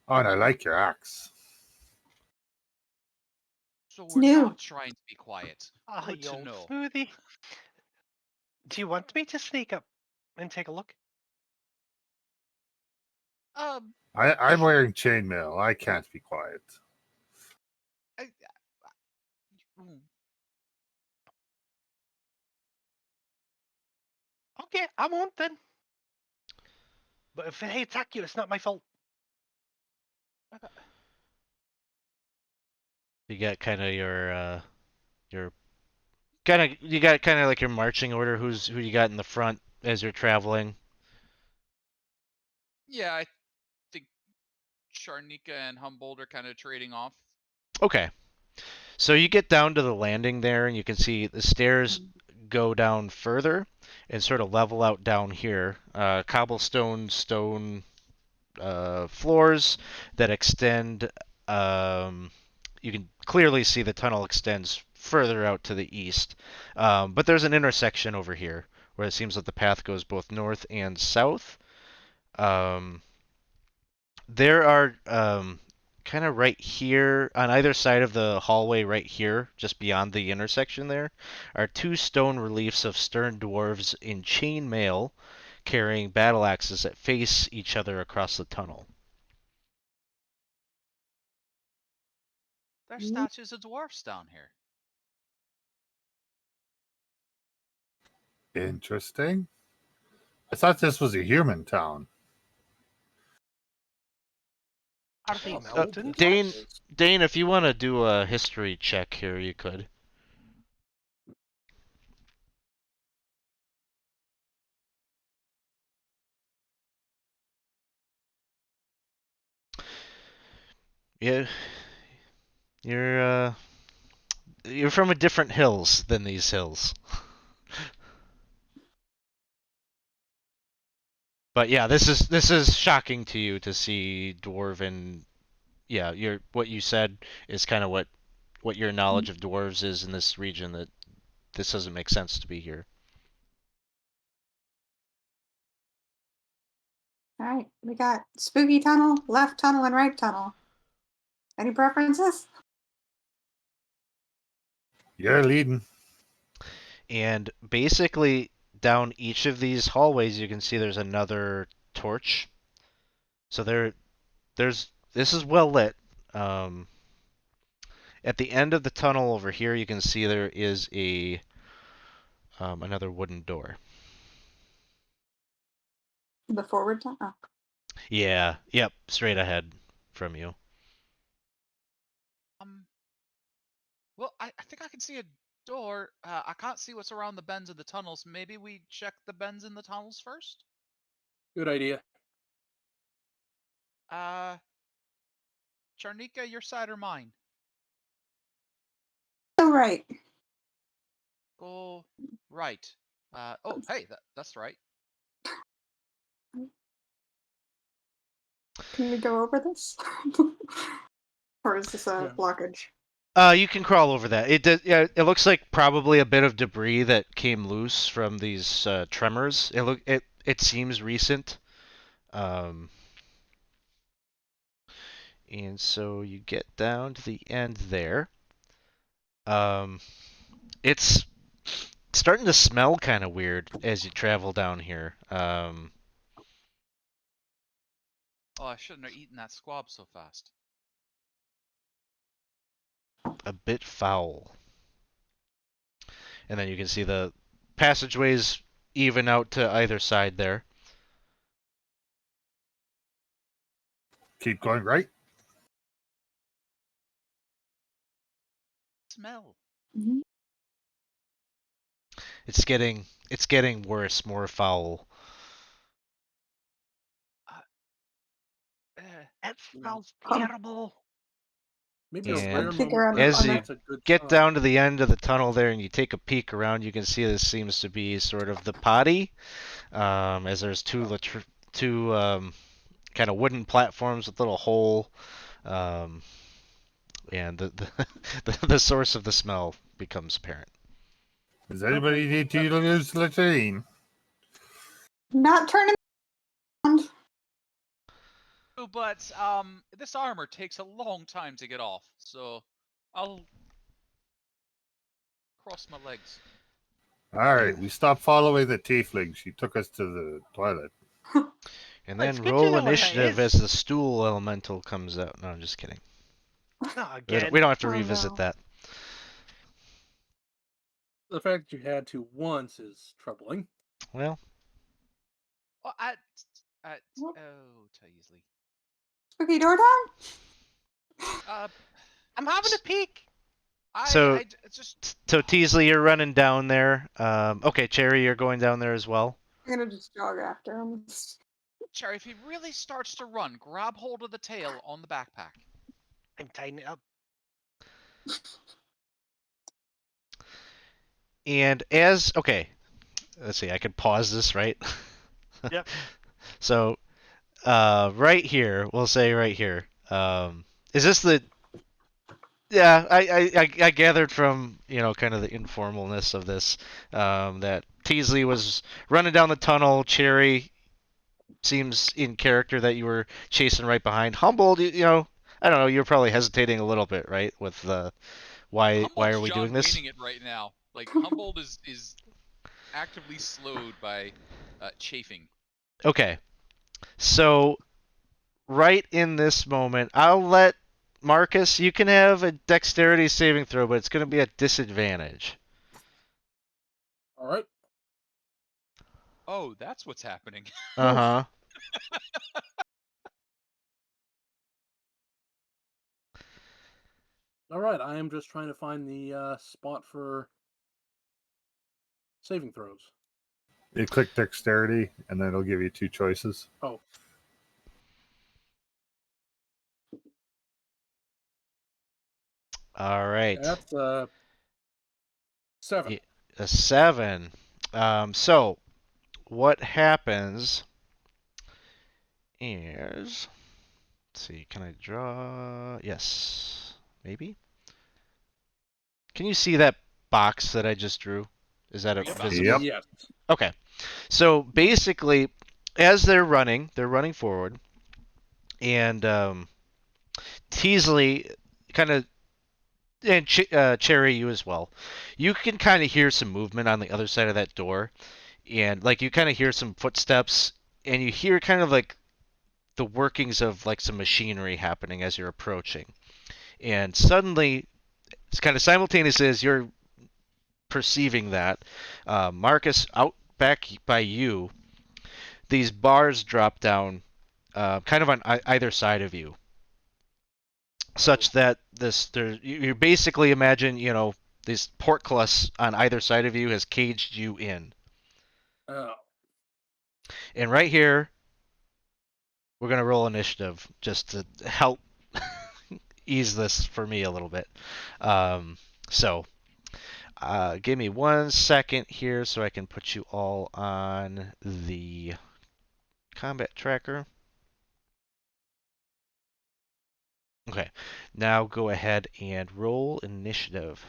Oh, and I like your axe. So we're new. not trying to be quiet. Ah, Good you to old know. smoothie. Do you want me to sneak up and take a look? I'm wearing chainmail. I can't be quiet. Mm, Okay, I won't then. But if they attack you, it's not my fault. You got kind of your kind of you got kind of like your marching order. Who you got in the front as you're traveling? yeah, I think Charnika and Humboldt are kind of trading off. Okay. So you get down to the landing there, and you can see the stairs go down further and sort of level out down here. Cobblestone, stone floors that extend. You can clearly see the tunnel extends further out to the east, but there's an intersection over here where it seems that the path goes both north and south. Um, there are kind of right here on either side of the hallway, right here, just beyond the intersection, there are two stone reliefs of stern dwarves in chainmail carrying battle axes that face each other across the tunnel. There's statues of dwarfs down here. Interesting. I thought this was a human town. Are they Oh, mountain Dane, dwarfs? Dane, if you want to do a history check here, you could. Yeah, you're you're from a different hills than these hills. But yeah, this is shocking to you to see dwarven. Yeah, what you said is kind of what your knowledge of dwarves is in this region. That this doesn't make sense to be here. All right, we got spooky tunnel, left tunnel, and right tunnel. Any preferences? You're leading. And basically, down each of these hallways, you can see there's another torch. So there's this is well lit. Um, at the end of the tunnel over here, you can see there is a another wooden door. The forward tunnel. Oh. Yeah, yep, straight ahead from you. Well, I think I can see a door. I can't see what's around the bends of the tunnels. Maybe we check the bends in the tunnels first? Good idea. Charnika, your side or mine? So right. Go right. Oh, hey, that's right. Can we go over this? Or is this a Yeah. blockage? You can crawl over that. Yeah, it looks like probably a bit of debris that came loose from these tremors. It seems recent. Um, and so you get down to the end there. Um, it's starting to smell kind of weird as you travel down here. Oh, I shouldn't have eaten that squab so fast. A bit foul. And then you can see the passageways even out to either side there. Keep going right. Smell. Mm-hmm. It's getting worse, more foul. It smells Oh. terrible. Maybe a And rare Peek moment. around as the you That's a good get sign. down to the end of the tunnel there and you take a peek around, you can see this seems to be sort of the potty, as there's two kind of wooden platforms with little hole, um, and the source of the smell becomes apparent. Does anybody need to use latrine? Not turning around. Oh, but this armor takes a long time to get off, so I'll cross my legs. All right, we stopped following the tiefling. She took us to the toilet. And Well, it's then good to roll know where that initiative as is. the stool elemental comes out. No, I'm just kidding. Not We again. don't have to Oh, revisit no. that. The fact that you had to once is troubling. Well, Oh, What? oh, Teasley. Spooky door down? I'm having a peek. So- Just so Teasley, you're running down there. Okay, Cherry, you're going down there as well. I'm gonna just jog after him. Cherry, if he really starts to run, grab hold of the tail on the backpack. I'm tying it up. And okay, let's see. I could pause this, right? Yep. So, right here, we'll say right here. Is this the? Yeah, I gathered from kind of the informalness of this that Teasley was running down the tunnel. Cherry seems in character that you were chasing right behind. Humbled, I don't know. You're probably hesitating a little bit, right? With the why Humboldt's are we doing John this? Wayning it right now. Like Humboldt is actively slowed by chafing. Okay, so right in this moment, I'll let Marcus. You can have a dexterity saving throw, but it's going to be at disadvantage. All right. Oh, that's what's happening. Uh huh. All right. I am just trying to find the spot for saving throws. You click dexterity, and then it'll give you two choices. Oh, All right. that's 7. Yeah, a 7. So what happens is, let's see, can I draw? Yes, maybe. Can you see that box that I just drew? Is that Yep. visible? Yep. Yes. Okay. So basically, as they're running forward, and Teasley kind of, and Cherry, you as well. You can kind of hear some movement on the other side of that door, and like you kind of hear some footsteps, and you hear kind of like the workings of like some machinery happening as you're approaching. And suddenly, it's kind of simultaneous as you're perceiving that, Marcus, out back by you, these bars drop down, kind of on either side of you, such that you basically imagine, this portcullis on either side of you has caged you in. Oh. And right here, we're gonna roll initiative just to help ease this for me a little bit. So, give me 1 second here so I can put you all on the combat tracker. Okay, now go ahead and roll initiative.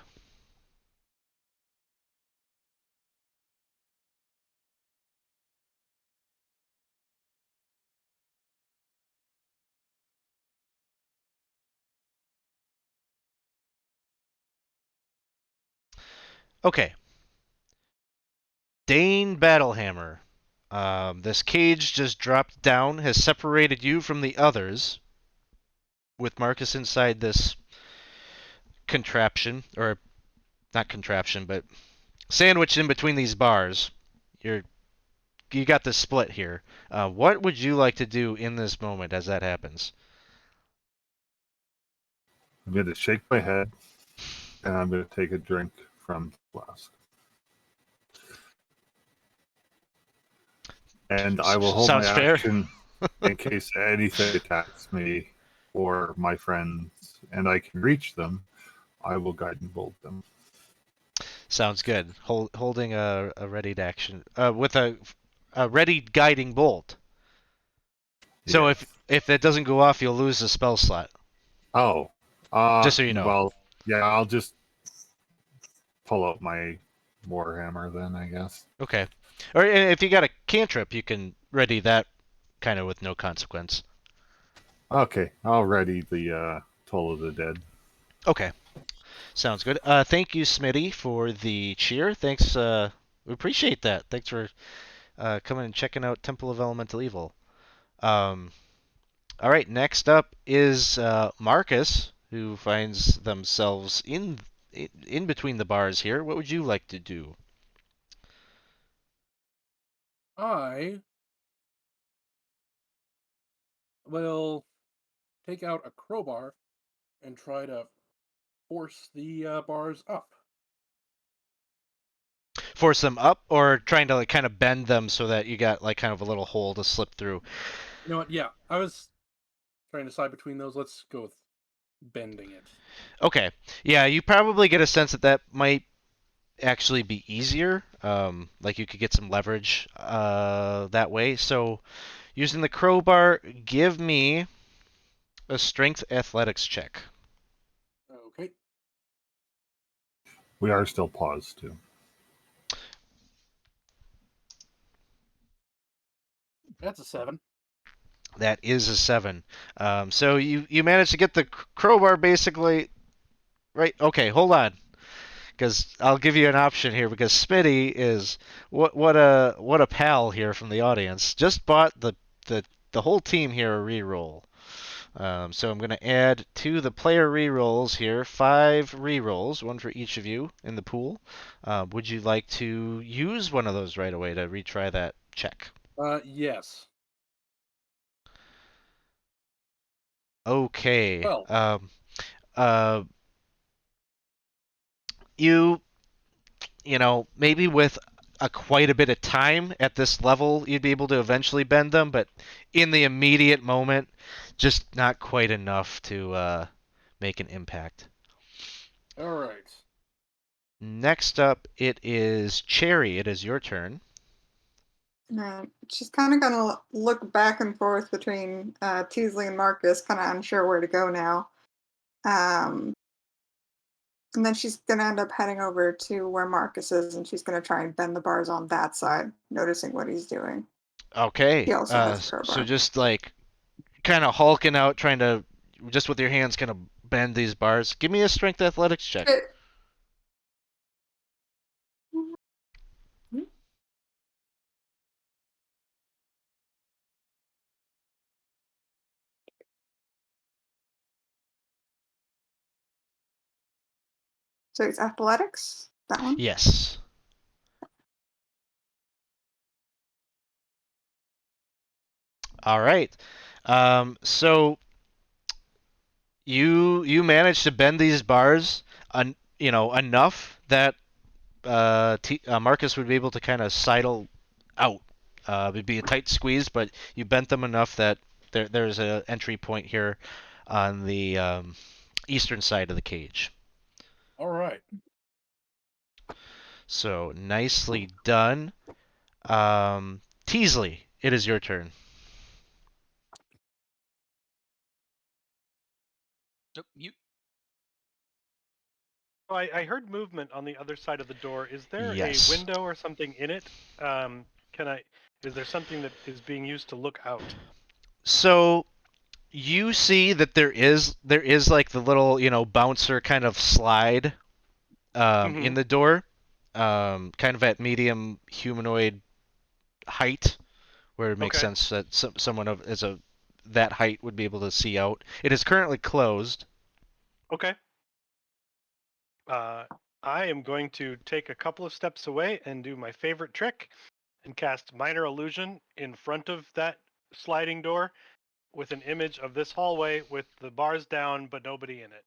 Okay. Dane Battlehammer. This cage just dropped down, has separated you from the others, with Marcus inside this contraption, or not contraption, but sandwiched in between these bars. You got this split here. What would you like to do in this moment as that happens? I'm going to shake my head, and I'm going to take a drink from the flask. And I will hold my Sounds fair. action in case anything attacks me or my friends, and I can reach them. I will guide and bolt them. Sounds good. Holding a readied action with a ready guiding bolt. So Yes. if that doesn't go off, you'll lose the spell slot. Oh, Just so you know. Well, yeah, I'll just pull out my warhammer then, I guess. Okay. Or if you got a cantrip, you can ready that kind of with no consequence. Okay, I'll ready the Toll of the Dead. Okay. Sounds good. Thank you, Smitty, for the cheer. Thanks. We appreciate that. Thanks for coming and checking out Temple of Elemental Evil. All right. Next up is Marcus, who finds themselves in between the bars here. What would you like to do? I will take out a crowbar and try to force the bars up. Force them up, or trying to like kind of bend them so that you got like kind of a little hole to slip through? You know what? Yeah, I was trying to decide between those. Let's go with bending it. Okay. Yeah, you probably get a sense that that might actually be easier. Like you could get some leverage that way. So Using the crowbar, give me a strength athletics check. Okay. We are still paused too. That's a 7. That is a 7. So you managed to get the crowbar basically right. Okay, hold on, because I'll give you an option here. Because Smitty is what a pal here from the audience. Just bought the whole team here a reroll. So I'm going to add to the player rerolls here 5 rerolls, one for each of you in the pool. Would you like to use one of those right away to retry that check? Yes. Okay. Well, Uh, you maybe with quite a bit of time at this level, you'd be able to eventually bend them, but in the immediate moment, just not quite enough to make an impact. all right. Next up, it is Cherry. It is your turn. She's kind of gonna look back and forth between Teasley and Marcus, kind of unsure where to go now. And then she's gonna end up heading over to where Marcus is, and she's gonna try and bend the bars on that side, noticing what he's doing. Okay. He also has a So crowbar. just like kind of hulking out, trying to just with your hands kind of bend these bars. Give me a strength athletics check. So it's athletics, that one? Yes. All right. So you managed to bend these bars, enough that Marcus would be able to kind of sidle out. It'd be a tight squeeze, but you bent them enough that there's an entry point here on the eastern side of the cage. All right. So nicely done. Teasley, it is your turn. Nope, you. So I heard movement on the other side of the door. Is there Yes. a window or something in it? Is there something that is being used to look out? So you see that there is like the little bouncer kind of slide in the door, kind of at medium humanoid height, where it makes Okay. sense that someone of as a that height would be able to see out. It is currently closed. Okay. I am going to take a couple of steps away and do my favorite trick and cast Minor Illusion in front of that sliding door with an image of this hallway with the bars down but nobody in it.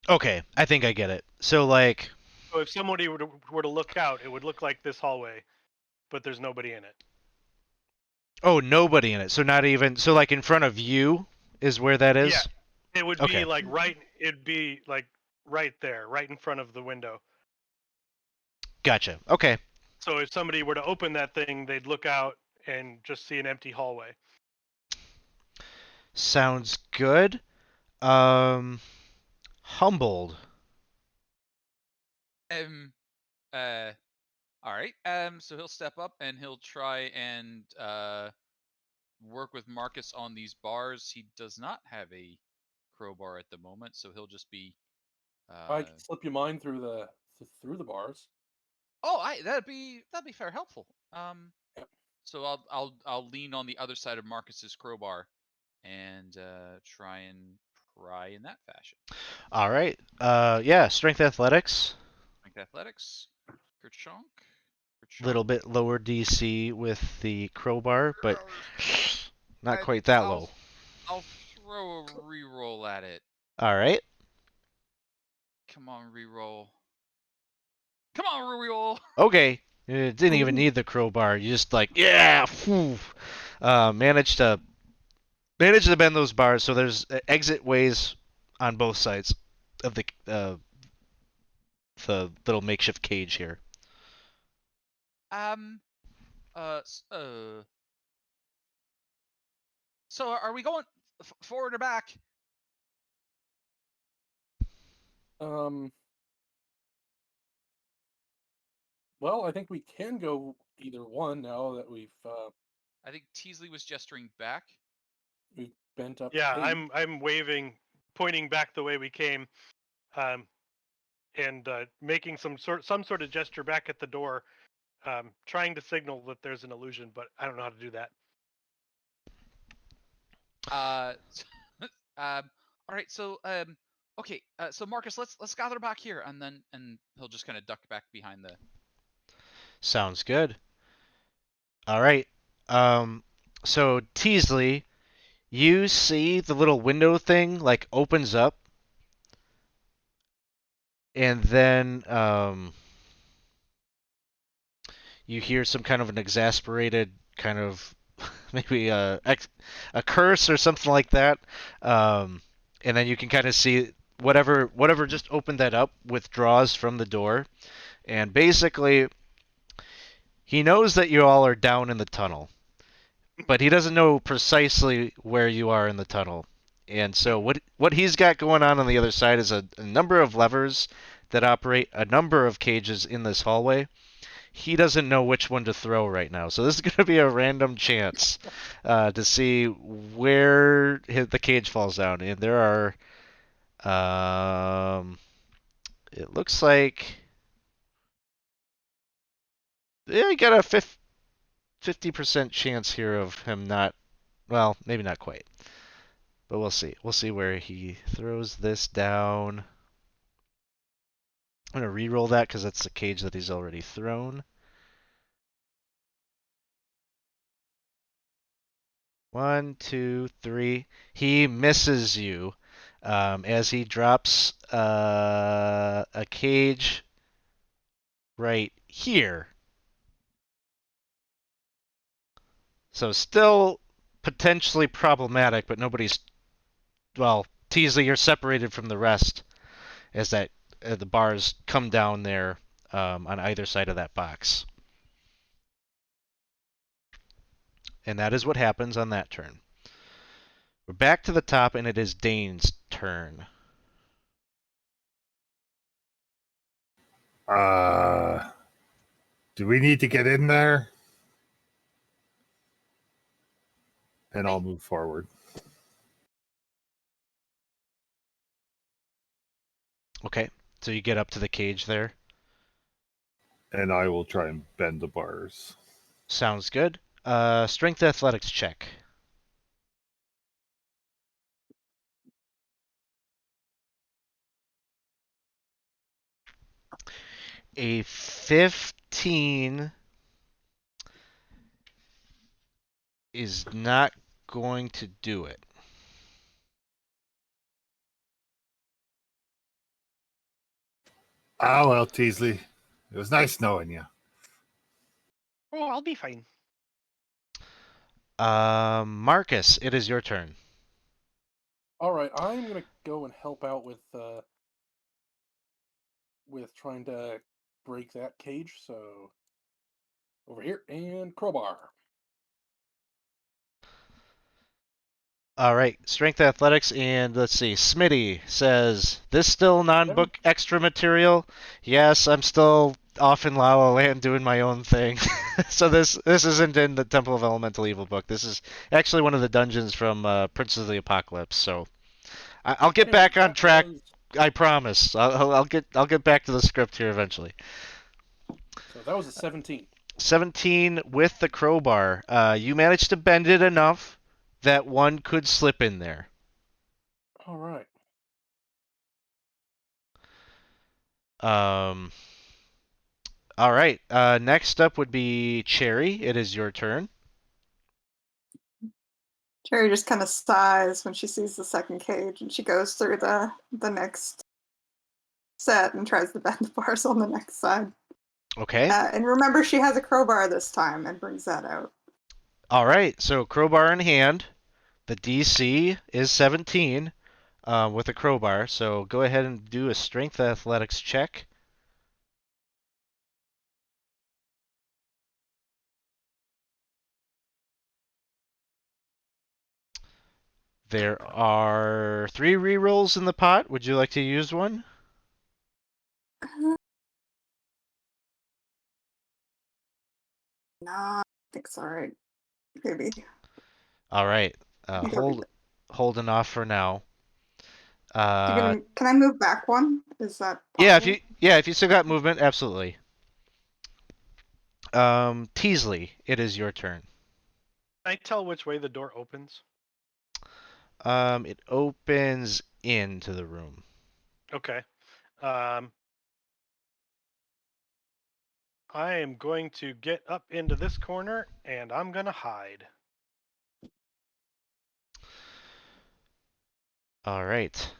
Okay, I think I get it. So like, So if somebody were to look out, it would look like this hallway, but there's nobody in it. oh, nobody in it. So not even so like in front of you is where that is. Yeah. It would Okay. be like it'd be like right there, right in front of the window. Gotcha. Okay. So if somebody were to open that thing, they'd look out and just see an empty hallway. Sounds good. Humbled. Um. All right. So he'll step up and he'll try and work with Marcus on these bars. He does not have a crowbar at the moment, so he'll just be. I can slip you mine through the bars. Oh, that'd be fair helpful. Yep. So I'll lean on the other side of Marcus's crowbar, and try and pry in that fashion. All right. Yeah. Strength athletics. Strength athletics, Kerchonk. Little bit lower DC with the crowbar, but not quite that low. I'll throw a reroll at it. All right. Come on, reroll. Come on, reroll. Okay. It didn't even need the crowbar. You just like, yeah, phew. Managed to bend those bars. So there's exit ways on both sides of the little makeshift cage here. Um. Uh. s- Uh. So are we going forward or back? Um. Well, I think we can go either one now that I think Teasley was gesturing back. we've bent up. Yeah, the cage. I'm waving, pointing back the way we came, and making some sort of gesture back at the door, trying to signal that there's an illusion, but I don't know how to do that. All right. So okay. So Marcus, let's gather back here, and he'll just kind of duck back behind the. Sounds good. All right. So Teasley, you see the little window thing like opens up, and then you hear some kind of an exasperated kind of maybe a curse or something like that, and then you can kind of see whatever just opened that up withdraws from the door, and basically he knows that you all are down in the tunnel, but he doesn't know precisely where you are in the tunnel. And so what he's got going on the other side is a number of levers that operate a number of cages in this hallway. He doesn't know which one to throw right now. So this is going to be a random chance to see where the cage falls down. And there are, it looks like, yeah, you got a 50% chance here of him not, well, maybe not quite. But we'll see. We'll see where he throws this down. I'm going to re-roll that because that's the cage that he's already thrown. 1, 2, 3. He misses you as he drops a cage right here. So still potentially problematic, but nobody's. Well, Teasley, you're separated from the rest as that the bars come down there on either side of that box. And that is what happens on that turn. We're back to the top, and it is Dane's turn. Do we need to get in there? And I'll move forward. Okay, so you get up to the cage there. And I will try and bend the bars. Sounds good. Strength athletics check. A 15 is not going to do it. Ah, well, Teasley. It was nice knowing you. Oh, I'll be fine. Marcus, it is your turn. All right, I'm gonna go and help out with trying to break that cage. So over here and crowbar. All right, strength athletics, and let's see. Smitty says, "This still non-book extra material?" Yes, I'm still off in La La Land doing my own thing. So this isn't in the Temple of Elemental Evil book. This is actually one of the dungeons from Prince of the Apocalypse. So I'll get Anyway, back on that track. was- I promise. I'll get back to the script here eventually. So that was a 17. 17 with the crowbar. You managed to bend it enough that one could slip in there. All right. Um, all right. Next up would be Cherry. It is your turn. Cherry just kind of sighs when she sees the second cage, and she goes through the next set and tries to bend the bars on the next side. Okay. And remember, she has a crowbar this time and brings that out. All right. So crowbar in hand. The DC is 17 with a crowbar. So go ahead and do a strength athletics check. There are 3 rerolls in the pot. Would you like to use one? No, I think it's alright. Maybe. All right. I think it'll be Holding off for now. can I move back one? Is that Yeah, possible? if you still got movement, absolutely. Teasley, it is your turn. Can I tell which way the door opens? It opens into the room. Okay. I am going to get up into this corner and I'm gonna hide. All right.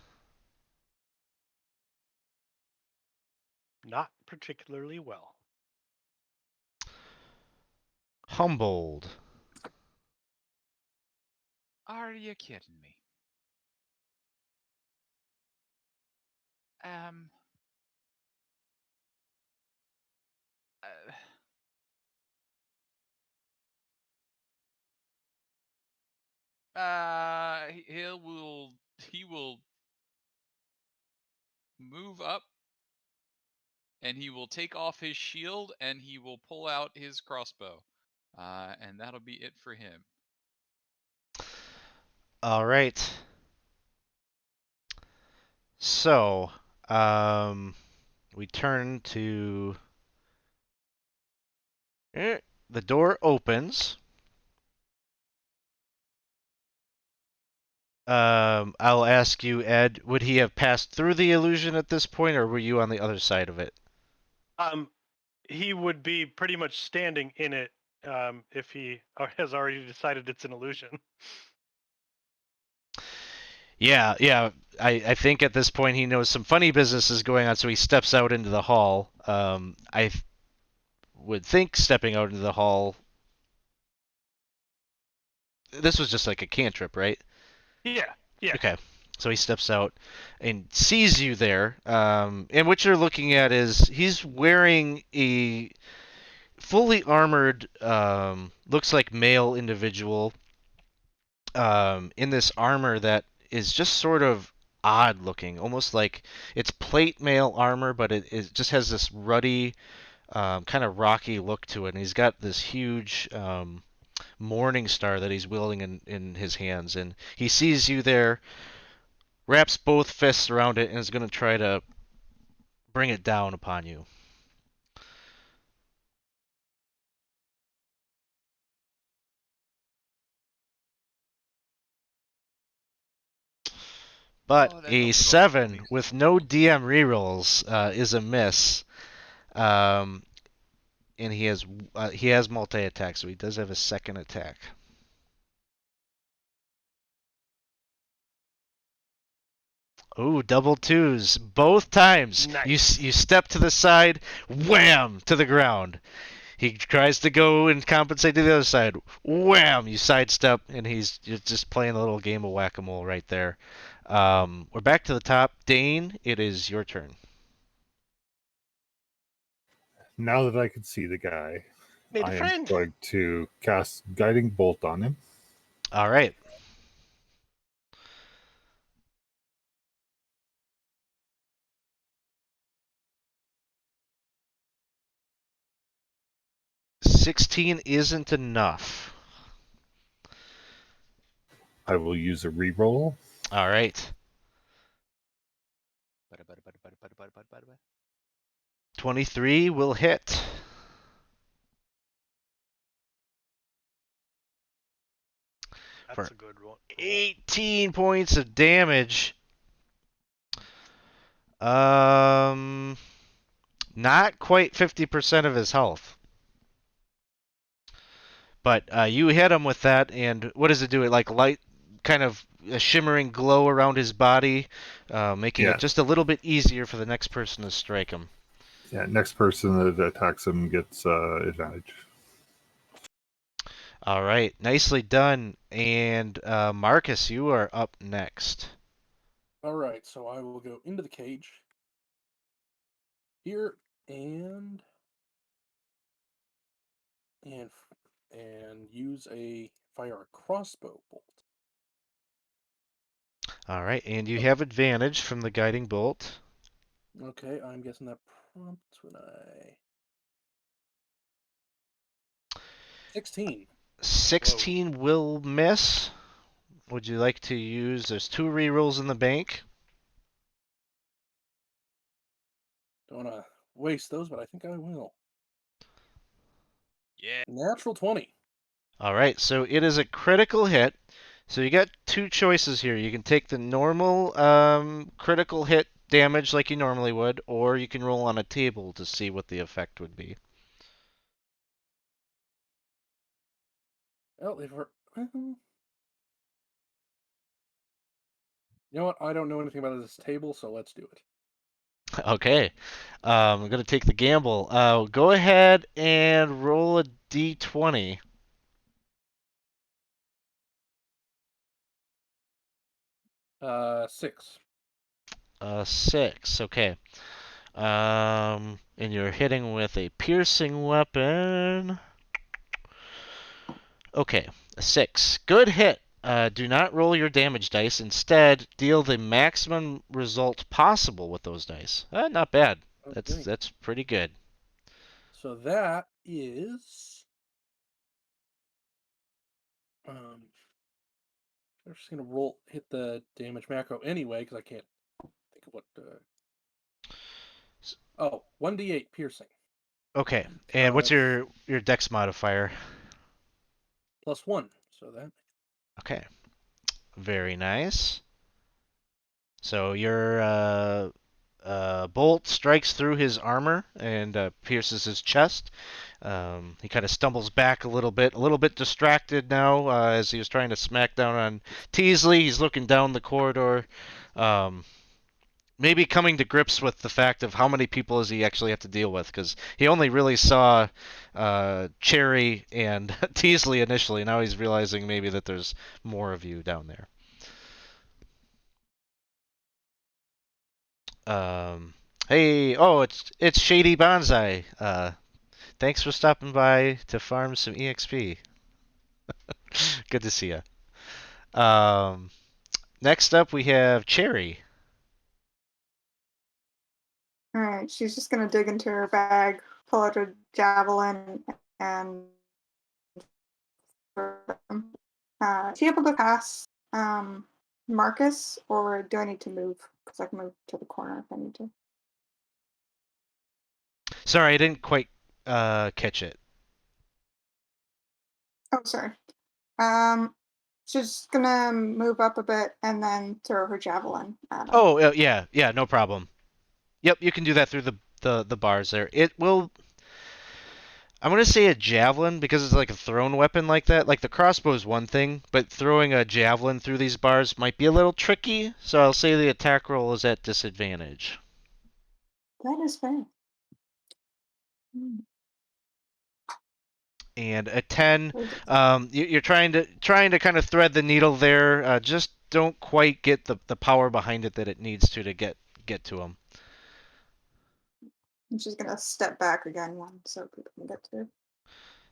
Not particularly well. Humboldt. Are you kidding me? Um. Uh, he will move up, and he will take off his shield, and he will pull out his crossbow, and that'll be it for him. All right. So, we turn to the door opens. I'll ask you, Ed, would he have passed through the illusion at this point, or were you on the other side of it? He would be pretty much standing in it if he has already decided it's an illusion. Yeah. I think at this point he knows some funny business is going on, so he steps out into the hall. Would think stepping out into the hall. This was just like a cantrip, right? Yeah. Okay. So he steps out and sees you there. And what you're looking at is he's wearing a fully armored, looks like male individual, in this armor that is just sort of odd looking, almost like it's plate mail armor, but it just has this ruddy, kind of rocky look to it. And he's got this huge morning star that he's wielding in his hands. And he sees you there, wraps both fists around it, and is going to try to bring it down upon you. But Oh, that a helps about 7 20. with no DM rerolls is a miss. And he has multi attack, so he does have a second attack. Ooh, double twos both times. Nice. You step to the side, wham, to the ground. He tries to go and compensate to the other side. Wham! You sidestep, and he's just playing a little game of whack-a-mole right there. We're back to the top. Dane, it is your turn. Now that I can see the guy, Made a I am friend. going to cast Guiding Bolt on him. All right. $16 isn't enough. I will use a reroll. All right. 23 will hit. That's a good one. 18 points of damage. Not quite 50% of his health. But you hit him with that, and what does it do? It like light, kind of a shimmering glow around his body, making it just a little bit easier for the next person to strike him. Yeah, next person that attacks him gets advantage. All right, nicely done. And Marcus, you are up next. All right, so I will go into the cage here and use a crossbow bolt. All right, and you have advantage from the guiding bolt. Okay, I'm guessing that prompts when I 16. 16 will miss. Would you like to use? There's 2 rerolls in the bank. Don't want to waste those, but I think I will. Yeah. Natural 20. All right, so it is a critical hit. So you got 2 choices here. You can take the normal critical hit damage like you normally would, or you can roll on a table to see what the effect would be. Oh, they've heard. You know what? I don't know anything about this table, so let's do it. Okay, I'm going to take the gamble. Go ahead and roll a d20. 6. 6. Okay. And you're hitting with a piercing weapon. Okay, a 6. Good hit. Do not roll your damage dice. Instead, deal the maximum result possible with those dice. Not bad. Okay. That's pretty good. So that is. I'm just gonna hit the damage macro anyway because I can't think of what. Oh, 1d8 piercing Okay, and what's your dex modifier? +1. So that. Okay, very nice. So your bolt strikes through his armor and pierces his chest. He kind of stumbles back a little bit distracted now as he was trying to smack down on Teasley. He's looking down the corridor, um, maybe coming to grips with the fact of how many people does he actually have to deal with, because he only really saw Cherry and Teasley initially. Now he's realizing maybe that there's more of you down there. Hey, oh, it's Shady Bonsai. Thanks for stopping by to farm some EXP. Good to see you. Next up we have Cherry. All right, she's just gonna dig into her bag, pull out a javelin, and is he able to pass Marcus, or do I need to move? Because I can move to the corner if I need to. Sorry, I didn't quite catch it. Oh, sorry. Um, she's gonna move up a bit and then throw her javelin at him. Oh, yeah, no problem. Yep, you can do that through the bars there. It will. I'm gonna say a javelin because it's like a thrown weapon like that. Like the crossbow is one thing, but throwing a javelin through these bars might be a little tricky. So I'll say the attack roll is at disadvantage. That is fair. And a 10, Very good. you're trying to kind of thread the needle there. Just don't quite get the power behind it that it needs to get to him. And she's gonna step back again one so people can get to her.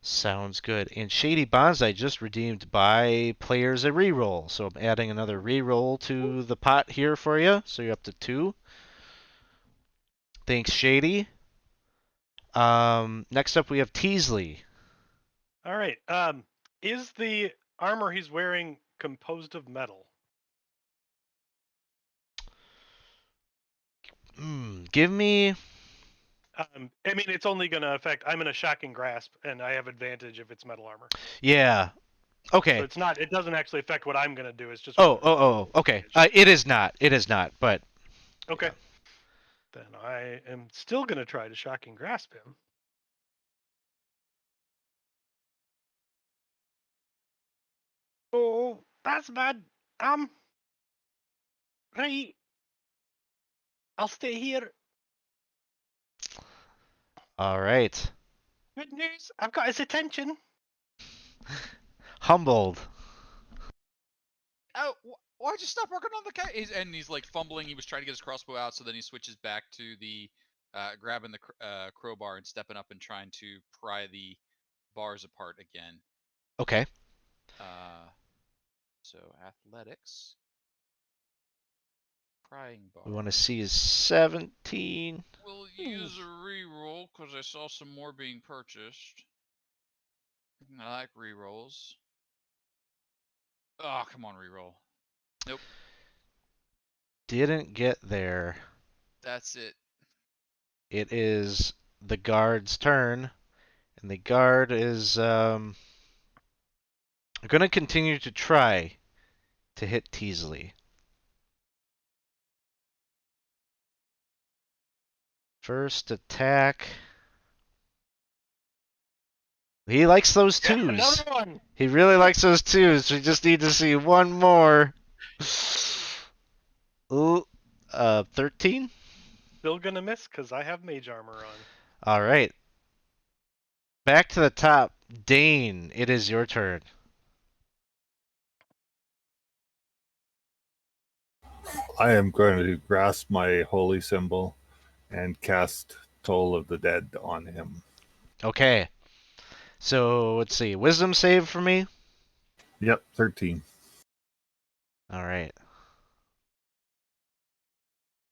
Sounds good. And Shady Bonsai just redeemed by players a reroll. So I'm adding another reroll to the pot here for you. So you're up to 2. Thanks, Shady. Next up we have Teasley. All right. Is the armor he's wearing composed of metal? Give me. I mean, it's only going to affect. I'm in a shocking grasp, and I have advantage if it's metal armor. Yeah. So Okay. it's not. It doesn't actually affect what I'm going to do. It's just. Oh. Okay. It is not. It is not. But. Okay. Then I am still going to try to shocking grasp him. Oh, that's bad. Right. I'll stay here. All right. Good news. I've got his attention. Humbled. Oh, why'd you stop working on the cat? And he's like fumbling. He was trying to get his crossbow out, so then he switches back to the grabbing the crowbar and stepping up and trying to pry the bars apart again. Okay. So athletics. Prying bar. We want to see is 17. We'll use a reroll because I saw some more being purchased. I like rerolls. Oh, come on, reroll. Nope. Didn't get there. That's it. It is the guard's turn, and the guard is going to continue to try to hit Teasley. First attack. He likes those Yeah, twos. another one. He really likes those twos. We just need to see one more. Ooh, 13? Still gonna miss because I have mage armor on. All right. Back to the top. Dane, it is your turn. I am going to grasp my holy symbol and cast Toll of the Dead on him. Okay. So, let's see. Wisdom save for me? Yep, 13. All right.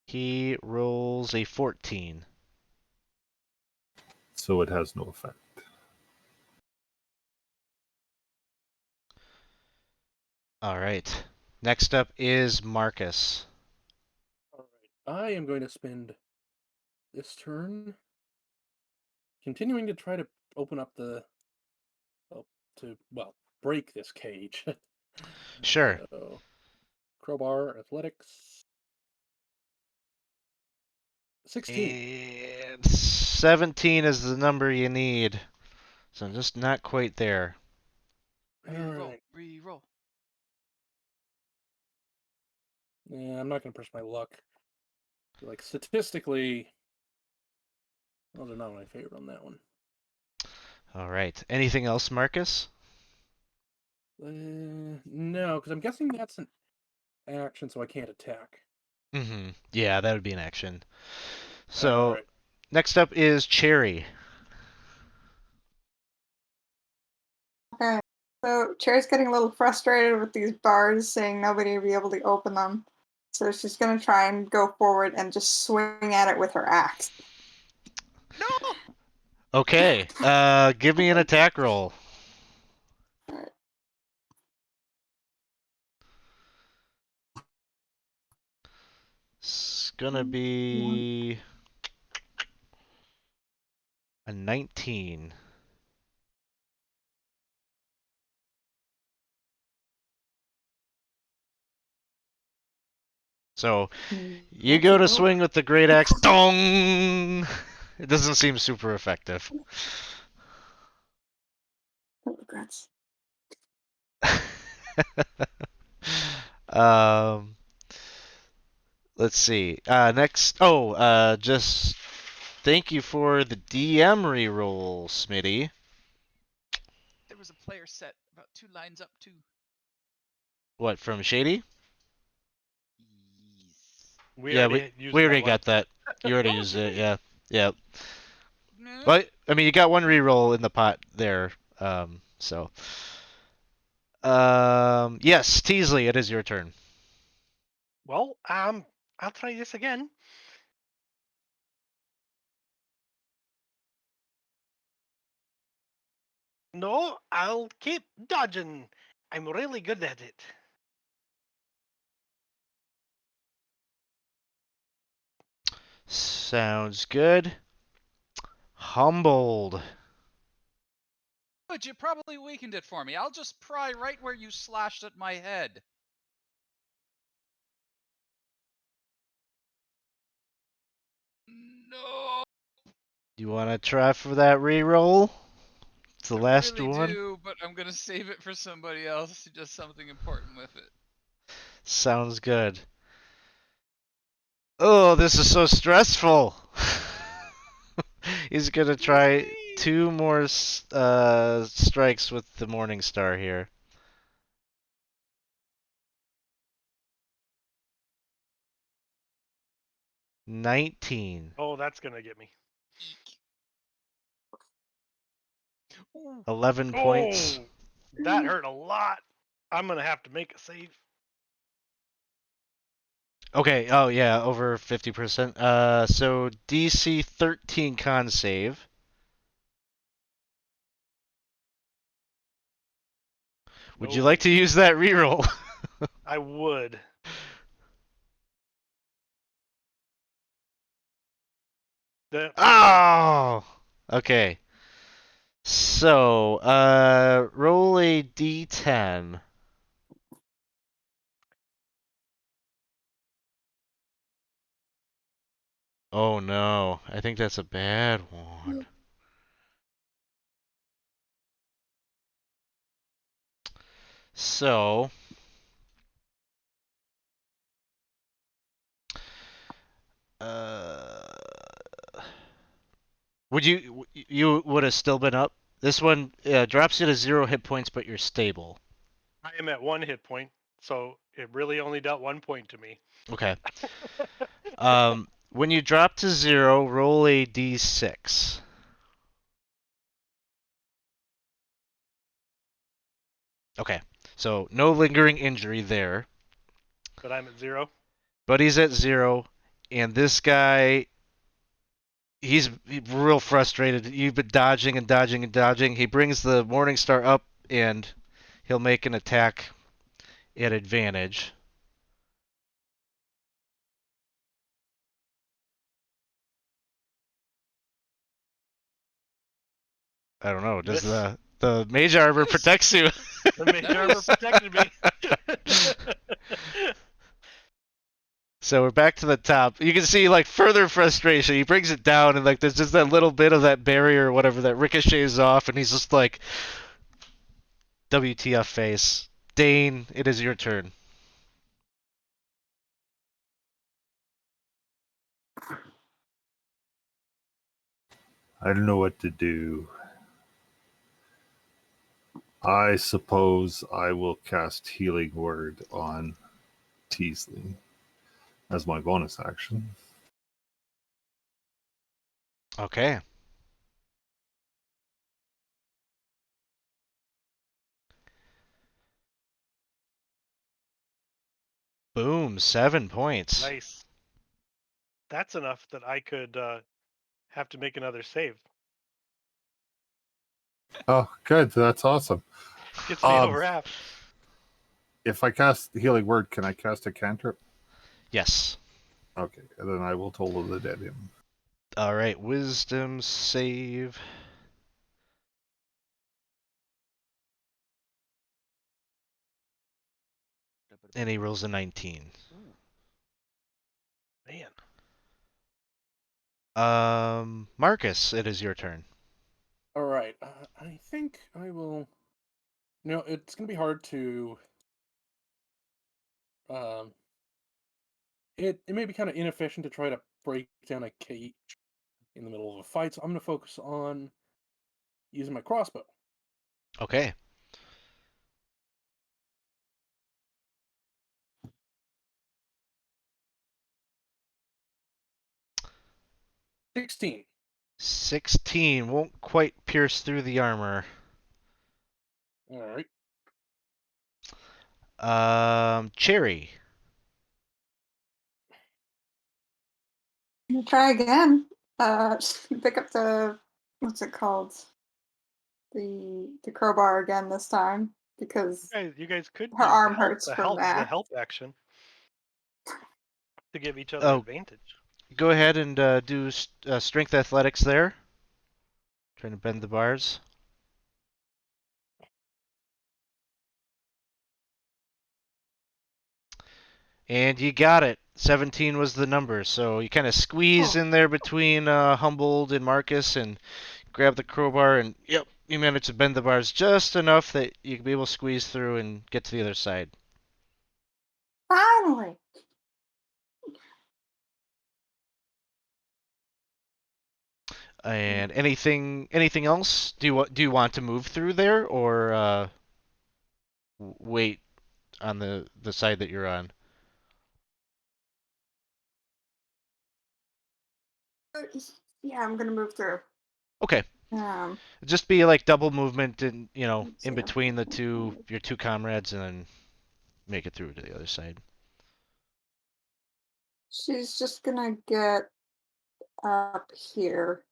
He rolls a 14. So it has no effect. All right. Next up is Marcus. All right. I am going to spend this turn continuing to try to open up break this cage. Sure. So, crowbar, athletics. 16. And 17 is the number you need. So just not quite there. Reroll. Alright. Reroll. Yeah, I'm not going to push my luck. Like, statistically, those are not my favorite on that one. All right. Anything else, Marcus? No, because I'm guessing that's an action, so I can't attack. Mm-hmm. Yeah, that would be an action. So, Alright. next up is Cherry. Okay. So Chair's getting a little frustrated with these bars, saying nobody will be able to open them. So she's gonna try and go forward and just swing at it with her axe. No. Okay. Give me an attack roll. It's gonna be a 19. So you go to swing with the great axe. Dong! It doesn't seem super effective. Regrets. um, let's see. Next. Oh, just thank you for the DM reroll, Smitty. There was a player set about 2 lines up too. What, from Shady? Yes. We Yeah, already used we that already one. got that. You already used it. Yeah, yeah. No. But I mean, you got one reroll in the pot there. So. Yes, Teasley, it is your turn. Well, I'll try this again. No, I'll keep dodging. I'm really good at it. Sounds good. Humbled. But you probably weakened it for me. I'll just pry right where you slashed at my head. No. You want to try for that reroll? It's the I last really one. do, but I'm gonna save it for somebody else. Do something important with it. Sounds good. Oh, this is so stressful. He's gonna try 2 more strikes with the Morning Star here. $19. Oh, that's gonna get me. Ooh. 11 points. Oh, that hurt a lot. I'm gonna have to make a save. Okay. Oh yeah, over 50%. So DC 13 con save. Would you No, like to use that reroll? I would. The Oh. Okay. So, roll a d10. Oh no, I think that's a bad one. So, would you would have still been up? This one drops you to 0 hit points, but you're stable. I am at 1 hit point, so it really only dealt 1 point to me. Okay. When you drop to 0, roll a d6. Okay. So no lingering injury there. But I'm at 0. But he's at 0, and this guy, he's real frustrated. You've been dodging and dodging and dodging. He brings the Morning Star up, and he'll make an attack at advantage. I don't know. Does Miss. the mage armor protects you? The mage armor protected me. So we're back to the top. You can see like further frustration. He brings it down, and like there's just that little bit of that barrier or whatever that ricochets off, and he's just like, WTF face. Dane, it is your turn. I don't know what to do. I suppose I will cast Healing Word on Teasley as my bonus action. Okay. Boom, 7 points. Nice. That's enough that I could have to make another save. Oh, good. That's awesome. Gets me over half. If I cast Healing Word, can I cast a cantrip? Yes. Okay, and then I will toll the dead him. All right, wisdom save. And he rolls a 19. Man. Marcus, it is your turn. All right. I think I will. It's gonna be hard to. It may be kind of inefficient to try to break down a cage in the middle of a fight, so I'm gonna focus on using my crossbow. Okay. $16. 16 won't quite pierce through the armor. All right. Cherry. I'm gonna try again. Pick up the what's it called? The crowbar again this time because You guys could her use arm hurts from the that. help action to give each other Oh. advantage. Go ahead and do strength athletics there. Trying to bend the bars. And you got it. 17 was the number. So you kind of squeeze Oh. in there between Humboldt and Marcus and grab the crowbar, and yep, you managed to bend the bars just enough that you can be able to squeeze through and get to the other side. Finally. And anything else? Do you want to move through there, or wait on the side that you're on? Yeah, I'm gonna move through. Okay. Just be like double movement in in between your two comrades, and then make it through to the other side. She's just gonna get up here.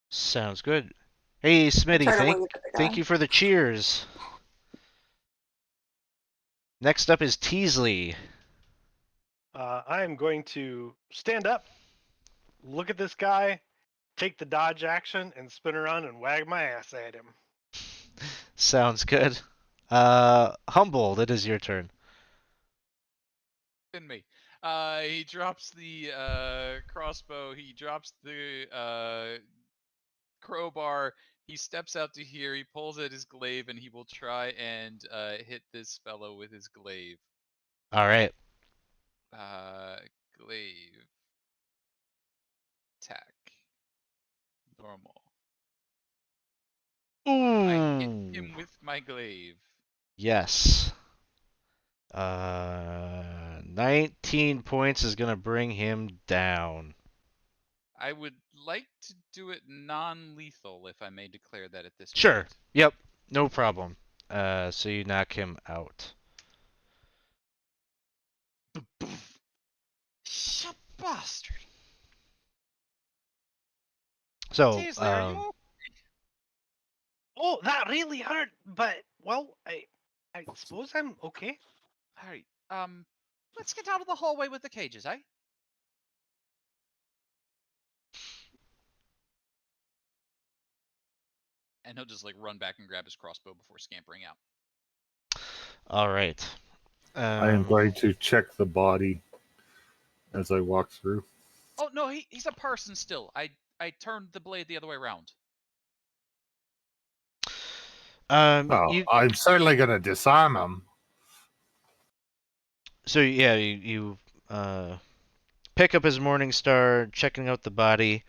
Sounds good. Hey, I Smitty, try to thank wave at the thank guy. you for the cheers. Next up is Teasley. I am going to stand up, look at this guy, take the dodge action, and spin around and wag my ass at him. Sounds good. Humbled, it is your turn. In me. He drops the crossbow. He drops the crowbar. He steps out to here. He pulls at his glaive, and he will try and hit this fellow with his glaive. All right. Glaive. Attack. Normal. I hit Ooh. him with my glaive. Yes. 19 points is gonna bring him down. I would like to do it non-lethal, if I may declare that at this Sure. point. Yep. No problem. So you knock him out. Shut bastard. So, Teasley, are you Oh, that really hurt, but well, I suppose I'm okay. Alright, let's get out of the hallway with the cages, eh? And he'll just like run back and grab his crossbow before scampering out. all right. I am going to check the body as I walk through. Oh no, he's a person still. I turned the blade the other way around. Oh, You I'm certainly going to disarm him. so yeah, you pick up his morning star, checking out the body.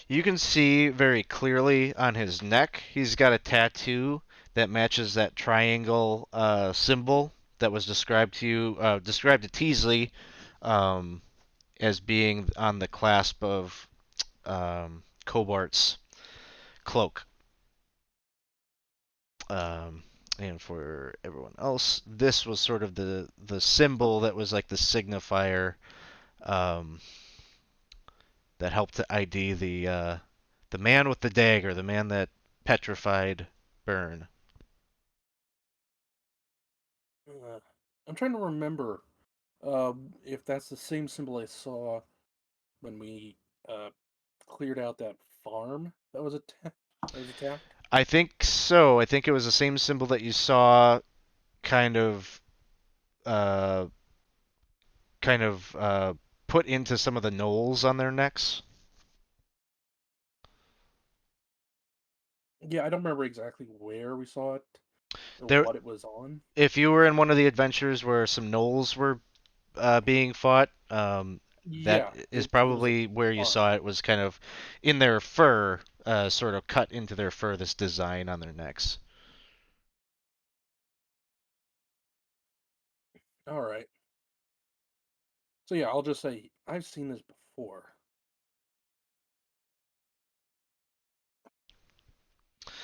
You can see very clearly on his neck, he's got a tattoo that matches that triangle symbol that was described to you, described to Teasley as being on the clasp of Cobart's cloak. And for everyone else, this was sort of the symbol that was like the signifier um, that helped to ID the man with the dagger, the man that petrified Burn. I'm trying to remember if that's the same symbol I saw when we cleared out that farm that was attacked. I think so. I think it was the same symbol that you saw, kind of, uh, kind of put into some of the knolls on their necks. Yeah, I don't remember exactly where we saw it or There, what it was on. if you were in one of the adventures where some knolls were being fought, that Yeah, is it was a probably where you farm. saw it. Was kind of in their fur, sort of cut into their fur. This design on their necks. All right. So yeah, I'll just say I've seen this before.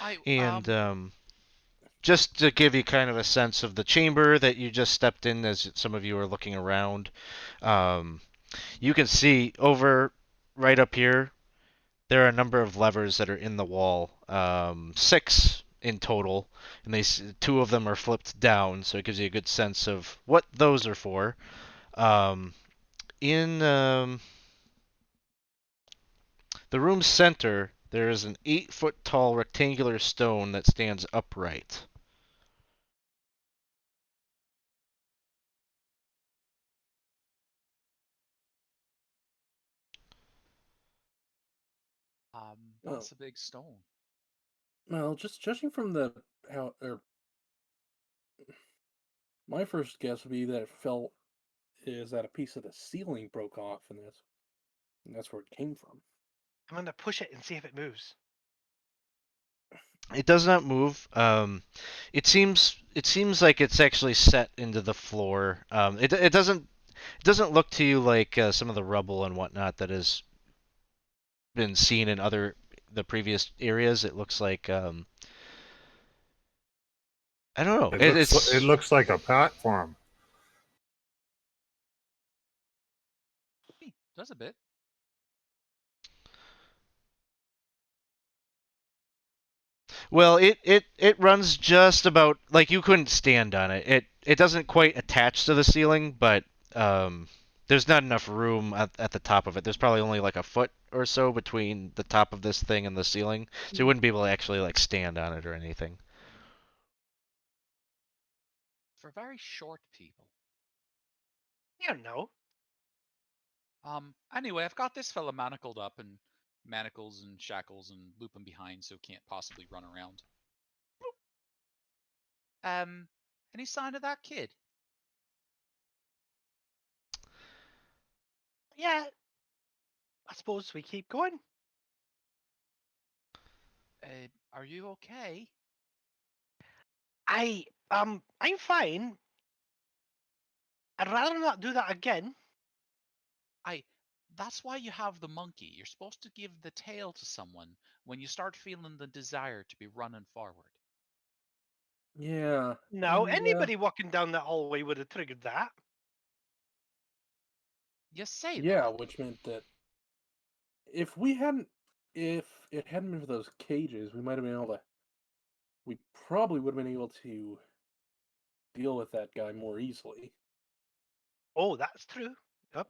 I And just to give you kind of a sense of the chamber that you just stepped in, as some of you are looking around, you can see over right up here, there are a number of levers that are in the wall, 6 in total, and two of them are flipped down, so it gives you a good sense of what those are for. In the room's center, there is an 8-foot tall rectangular stone that stands upright. Oh, what's a big stone? well, just judging from the how or my first guess would be that it fell is that a piece of the ceiling broke off and that's where it came from. I'm gonna push it and see if it moves. It does not move. It seems like it's actually set into the floor. It doesn't look to you like some of the rubble and whatnot that has been seen in the previous areas. It looks like I don't know. It looks like a platform. Does a bit. Well, it runs just about like you couldn't stand on it. It doesn't quite attach to the ceiling, but there's not enough room at the top of it. There's probably only like a foot or so between the top of this thing and the ceiling, so you wouldn't be able to actually like stand on it or anything. For very short people. You know. Anyway, I've got this fella manacled up in manacles and shackles and looping behind, so can't possibly run around. Any sign of that kid? Yeah. I suppose we keep going. Are you okay? I'm fine. I'd rather not do that again. That's why you have the monkey. You're supposed to give the tail to someone when you start feeling the desire to be running forward. Yeah. No, and, anybody walking down that hallway would have triggered that. You say yeah, that. which meant that if it hadn't been for those cages, we might have been able to. We probably would have been able to deal with that guy more easily. Oh, that's true. Yep.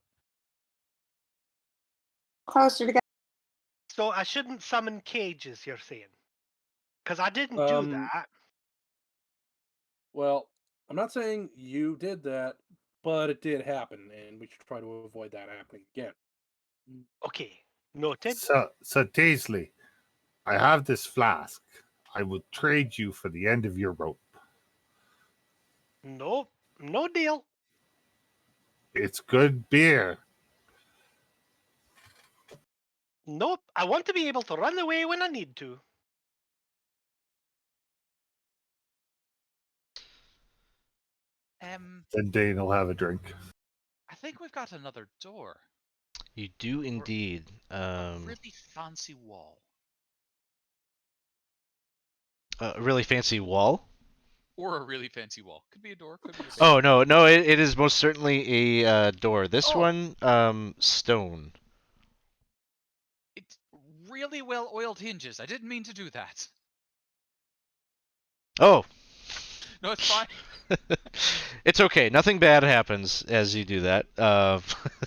Closer together. So I shouldn't summon cages, you're saying? Because I didn't do Um, that. Well, I'm not saying you did that, but it did happen, and we should try to avoid that happening again. Okay, noted. So Teasley, I have this flask. I will trade you for the end of your rope. No, no deal. It's good beer. Nope. I want to be able to run away when I need to. Then Dane will have a drink. I think we've got another door. You do indeed. A really fancy wall. A really fancy wall. Or a really fancy wall. Could be a door, could be a big Oh no, it is most certainly a door. This Oh. one, stone. It's really well-oiled hinges. I didn't mean to do that. Oh. No, it's fine. It's okay. Nothing bad happens as you do that.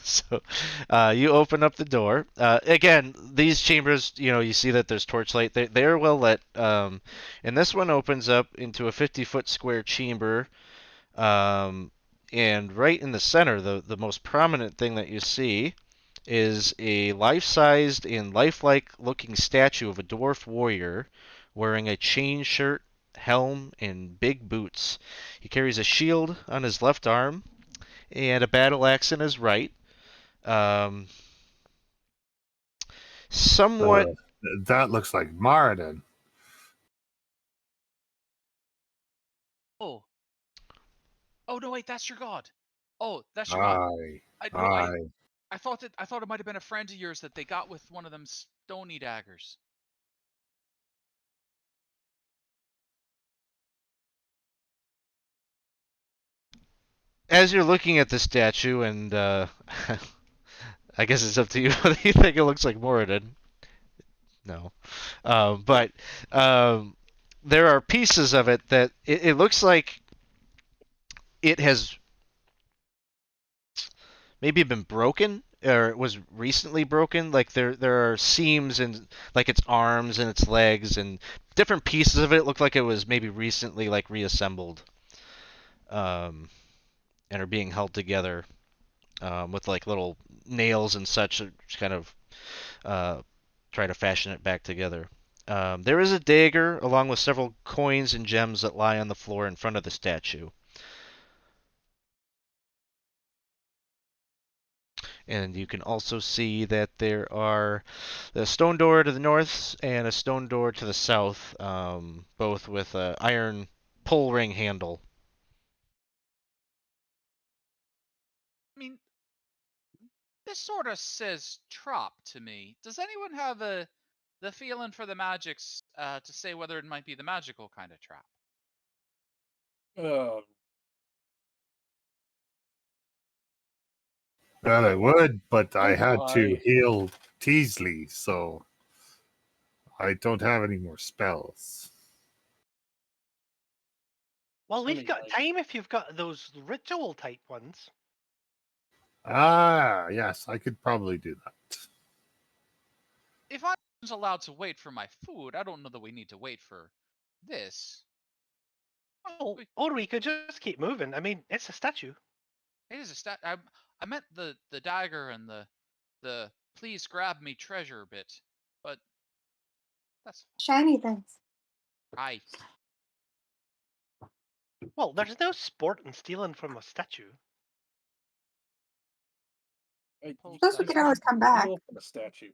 So you open up the door. Again, these chambers, you see that there's torchlight. They're well lit. And this one opens up into a 50-foot square chamber. And right in the center, the most prominent thing that you see is a life-sized and lifelike-looking statue of a dwarf warrior wearing a chain shirt, helm, and big boots. He carries a shield on his left arm and a battle axe in his right. Um, somewhat. That looks like Maradin. Oh. Oh no, wait, that's your god. Oh, that's your god. Aye. I thought it might have been a friend of yours that they got with one of them stony daggers. As you're looking at the statue, and I guess it's up to you whether you think it looks like Moradin. No. But there are pieces of it that it looks like it has maybe been broken or it was recently broken. Like there are seams in like its arms and its legs and different pieces of it look like it was maybe recently like reassembled, and are being held together with like little nails and such to kind of try to fashion it back together. There is a dagger along with several coins and gems that lie on the floor in front of the statue. And you can also see that there are the stone door to the north and a stone door to the south, both with an iron pull ring handle. I mean, this sort of says trap to me. Does anyone have the feeling for the magics to say whether it might be the magical kind of trap? Uh, Well, I would, but I Oh, had to why? heal Teasley, so I don't have any more spells. Well, I we've mean, got like, time if you've got those ritual type ones. Ah, yes, I could probably do that. If I was allowed to wait for my food, I don't know that we need to wait for this. Oh, or we could just keep moving. I mean, it's a statue. It is a stat. I meant the dagger and the please grab me treasure bit, but that's Shiny things. I. Well, there's no sport in stealing from a statue. you Post Those we that. can always come back. steal from a statue.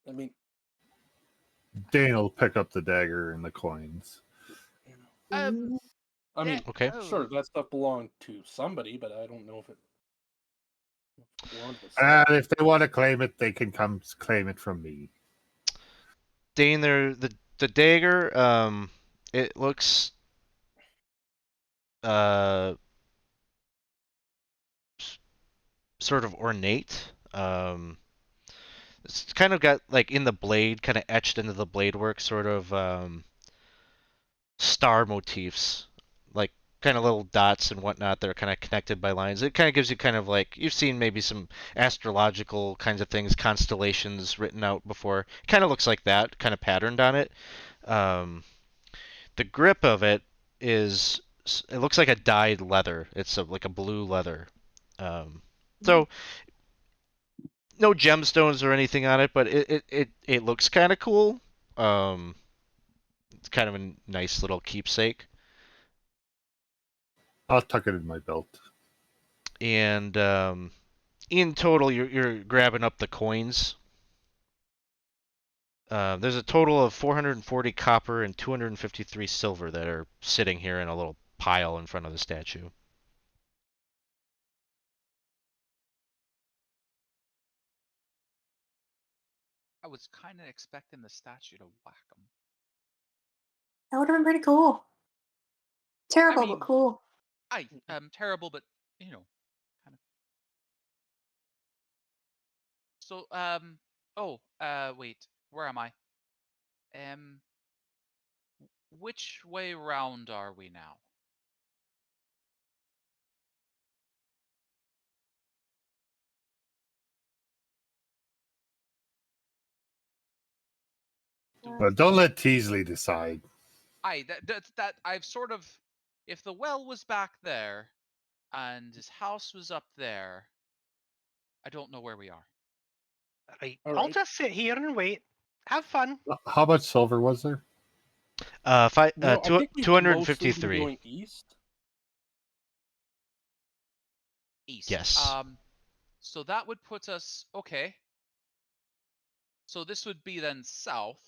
I mean, Dane will pick up the dagger and the coins. Um. I mean, Okay. sure, that stuff belonged to somebody, but I don't know if it belonged to the And statue. if they want to claim it, they can come claim it from me. Dane, the dagger. It looks uh sort of ornate. It's kind of got like in the blade, kind of etched into the blade work, sort of star motifs, like kind of little dots and whatnot that are kind of connected by lines. It kind of gives you kind of like you've seen maybe some astrological kinds of things, constellations written out before. It kind of looks like that, kind of patterned on it. Um, the grip of it is it looks like a dyed leather. It's like a blue leather. So no gemstones or anything on it, but it looks kind of cool. Um, it's kind of a nice little keepsake. I'll tuck it in my belt. And in total, you're grabbing up the coins. There's a total of 440 copper and 253 silver that are sitting here in a little pile in front of the statue. I was kind of expecting the statue to whack him. That would have been pretty cool. Terrible, mean- but cool. Terrible, but you know, kind of. So wait, where am I? Which way round are we now? But don't let Teasley decide. That I've sort of, if the well was back there, and his house was up there, I don't know where we are. Right. All I'll right. just sit here and wait. Have fun. How much silver was there? I think we've mostly been 253. going east. East. Yes. So that would put us okay. So this would be then south.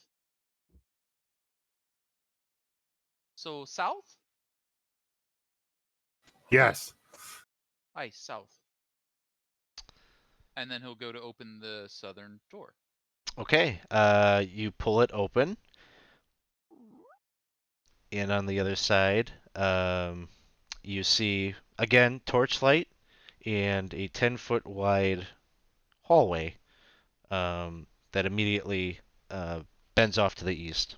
So south? Yes. Aye, south. And then he'll go to open the southern door. Okay. You pull it open, and on the other side, you see again torchlight and a 10-foot wide hallway that immediately bends off to the east.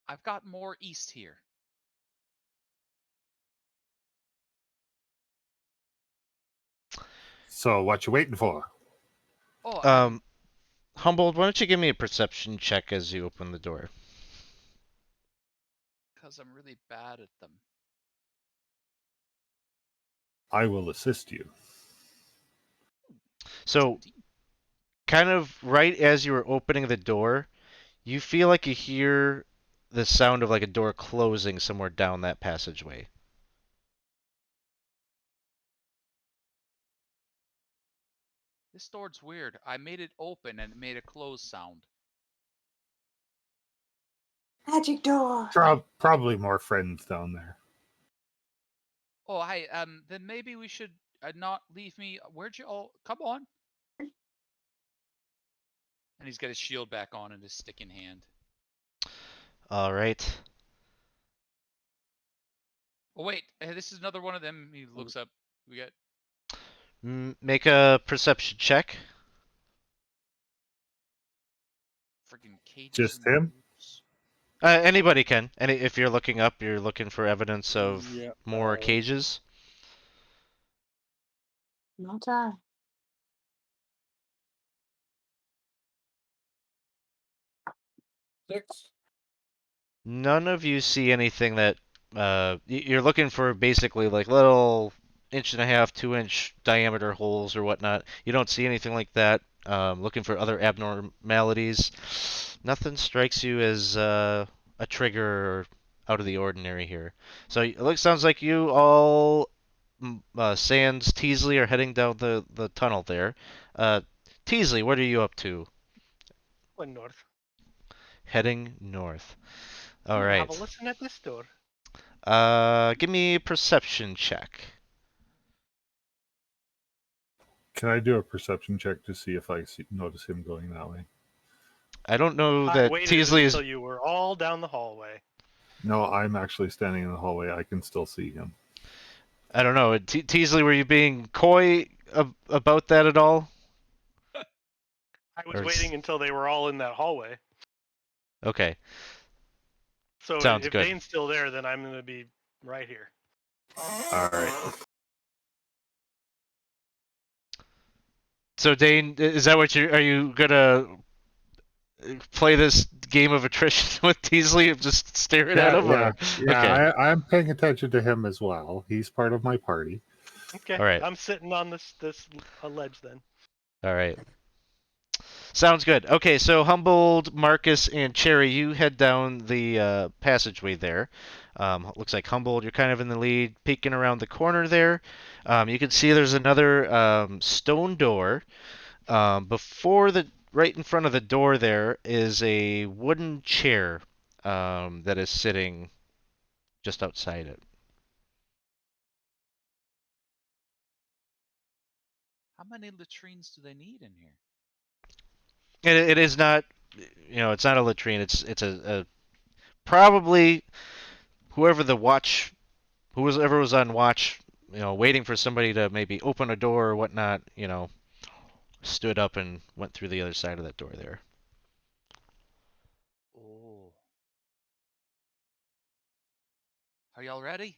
I've got more east here. So what you waiting for? Oh, Humboldt, why don't you give me a perception check as you open the door? because I'm really bad at them. I will assist you. So, kind of right as you were opening the door, you feel like you hear the sound of like a door closing somewhere down that passageway. This door's weird. I made it open and it made a close sound. Magic door. Probably more friends down there. Oh, hi. Then maybe we should not leave me. Where'd you all come on? And he's got his shield back on and his stick in hand. All right. Oh wait, this is another one of them. He looks up. We got Make a perception check. freaking cages Just and him? wolves. Anybody can. If you're looking up, you're looking for evidence of Yeah, more cages. No try. 6. None of you see anything that you're looking for basically like little inch and a half, 2-inch diameter holes or whatnot. You don't see anything like that. Looking for other abnormalities. Nothing strikes you as a trigger or out of the ordinary here. So sounds like you all, Sans, Teasley, are heading down the tunnel there. Teasley, what are you up to? Going north. Heading north. All Have right. a listen at this door. Give me a perception check. Can I do a perception check to see if I notice him going that way? I don't know I that waited Teasley is. until you were all down the hallway. No, I'm actually standing in the hallway. I can still see him. I don't know. Teasley, were you being coy about that at all? I was Or waiting until they were all in that hallway. Okay, So sounds if good. Dane's still there, then I'm gonna be right here. All right. So Dane, is that what you are you gonna play this game of attrition with Teasley of just staring at Yeah, him? Or okay, I'm paying attention to him as well. He's part of my party. Okay, all right, I'm sitting on this ledge then. all right. Sounds good. Okay, so Humboldt, Marcus, and Cherry, you head down the passageway there. Looks like Humboldt, you're kind of in the lead, peeking around the corner there. You can see there's another stone door. Right in front of the door there is a wooden chair that is sitting just outside it. How many latrines do they need in here? It is not, it's not a latrine. It's a probably whoever the watch whoever was on watch, waiting for somebody to maybe open a door or whatnot, stood up and went through the other side of that door there. Oh. Are y'all ready?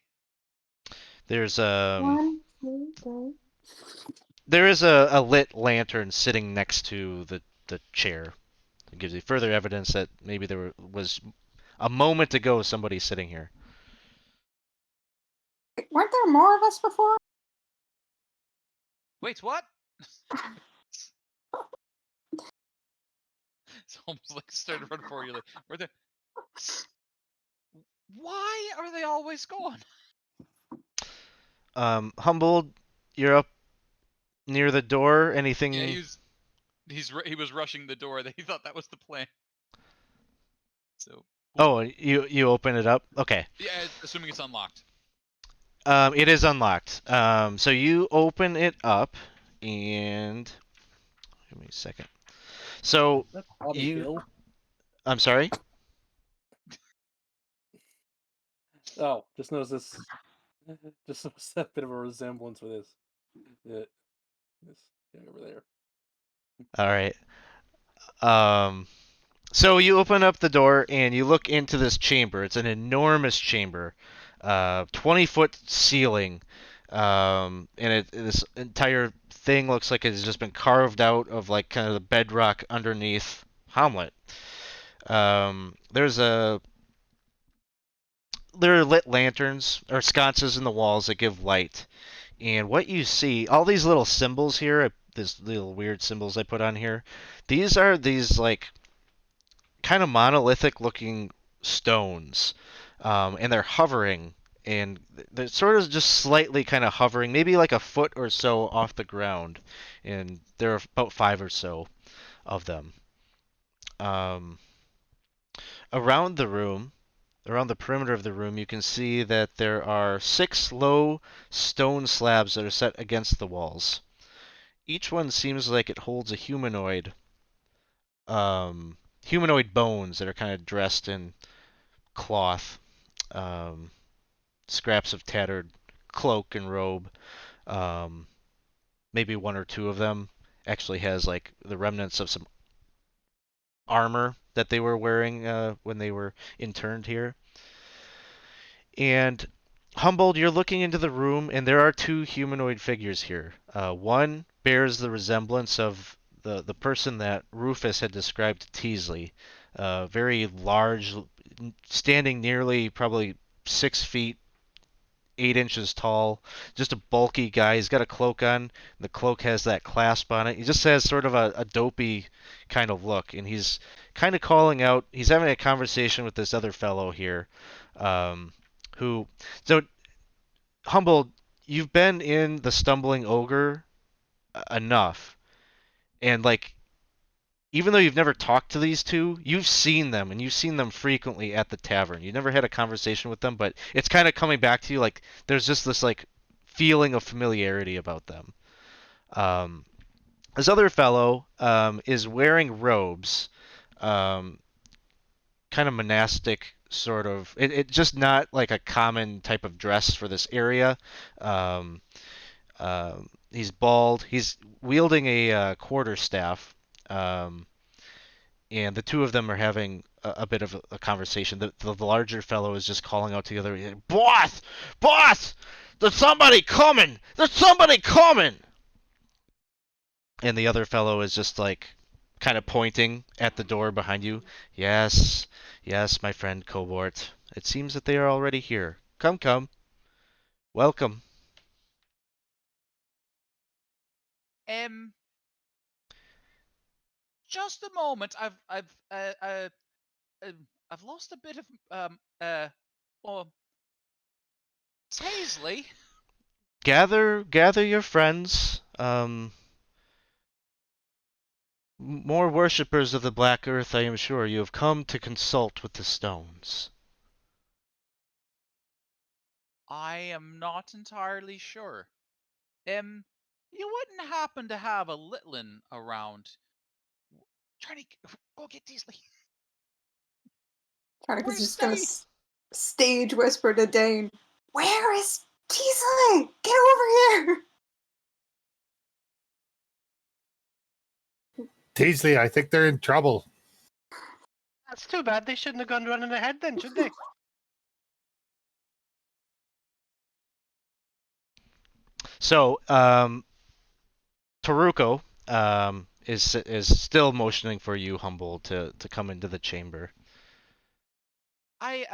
There's 1, 2, 3. there is a lit lantern sitting next to the chair. It gives you further evidence that maybe there was a moment ago somebody sitting here. Weren't there more of us before? Wait, what? It's almost like starting to run for you. Like, were there? Why are they always gone? Humboldt, you're up near the door. Anything? Yeah, he was rushing the door. He thought that was the plan. So. Oh, you open it up. Okay. Yeah, assuming it's unlocked. It is unlocked. So you open it up, and give me a second. So That's Bobby you, Hill. I'm sorry. Oh, just notice this. Just notice that bit of a resemblance with this guy over there. All right. So you open up the door and you look into this chamber. It's an enormous chamber, 20-foot ceiling, and this entire thing looks like it's just been carved out of like kind of the bedrock underneath Hamlet. There's a There are lit lanterns or sconces in the walls that give light. And what you see, all these little symbols here, these little weird symbols I put on here, these are these like kind of monolithic looking stones. And they're hovering, and they're sort of just slightly kind of hovering, maybe like a foot or so off the ground. And there are about 5 or so of them. Um, Around the room, around the perimeter of the room, you can see that there are 6 low stone slabs that are set against the walls. Each one seems like it holds a humanoid bones that are kind of dressed in cloth. Um, scraps of tattered cloak and robe. Maybe one or two of them actually has like the remnants of some armor that they were wearing when they were interned here. And Humboldt, you're looking into the room, and there are two humanoid figures here. One bears the resemblance of the person that Rufus had described to Teasley. Very large, standing nearly probably 6 feet, 8 inches tall. Just a bulky guy. He's got a cloak on. The cloak has that clasp on it. He just has sort of a dopey kind of look, and he's kind of calling out. He's having a conversation with this other fellow here, who. So Humble, you've been in the Stumbling Ogre enough, and like even though you've never talked to these two, you've seen them, and you've seen them frequently at the tavern. You never had a conversation with them, but it's kind of coming back to you. Like there's just this like feeling of familiarity about them. Um, this other fellow is wearing robes, um, kind of monastic sort of. It just not like a common type of dress for this area. Um, he's bald. He's wielding a quarterstaff. Um, and the two of them are having a bit of a conversation. The larger fellow is just calling out to the other, "Boss! Boss! There's somebody coming! There's somebody coming!" And the other fellow is just like kind of pointing at the door behind you. "Yes, yes, my friend Cobort. It seems that they are already here. Come, come. Welcome." Um, just a moment. I've lost a bit of well, Teasley. Gather your friends. More worshippers of the Black Earth, I am sure. You have come to consult with the stones. I am not entirely sure. You wouldn't happen to have a Litlin around? Charnika, go get Teasley. Charnika's Where's just gonna Dane? stage whisper to Dane, "Where is Teasley? Get over here!" Teasley, I think they're in trouble. That's too bad. They shouldn't have gone running ahead then, should they? So, Taruko is still motioning for you, Humble, to come into the chamber. I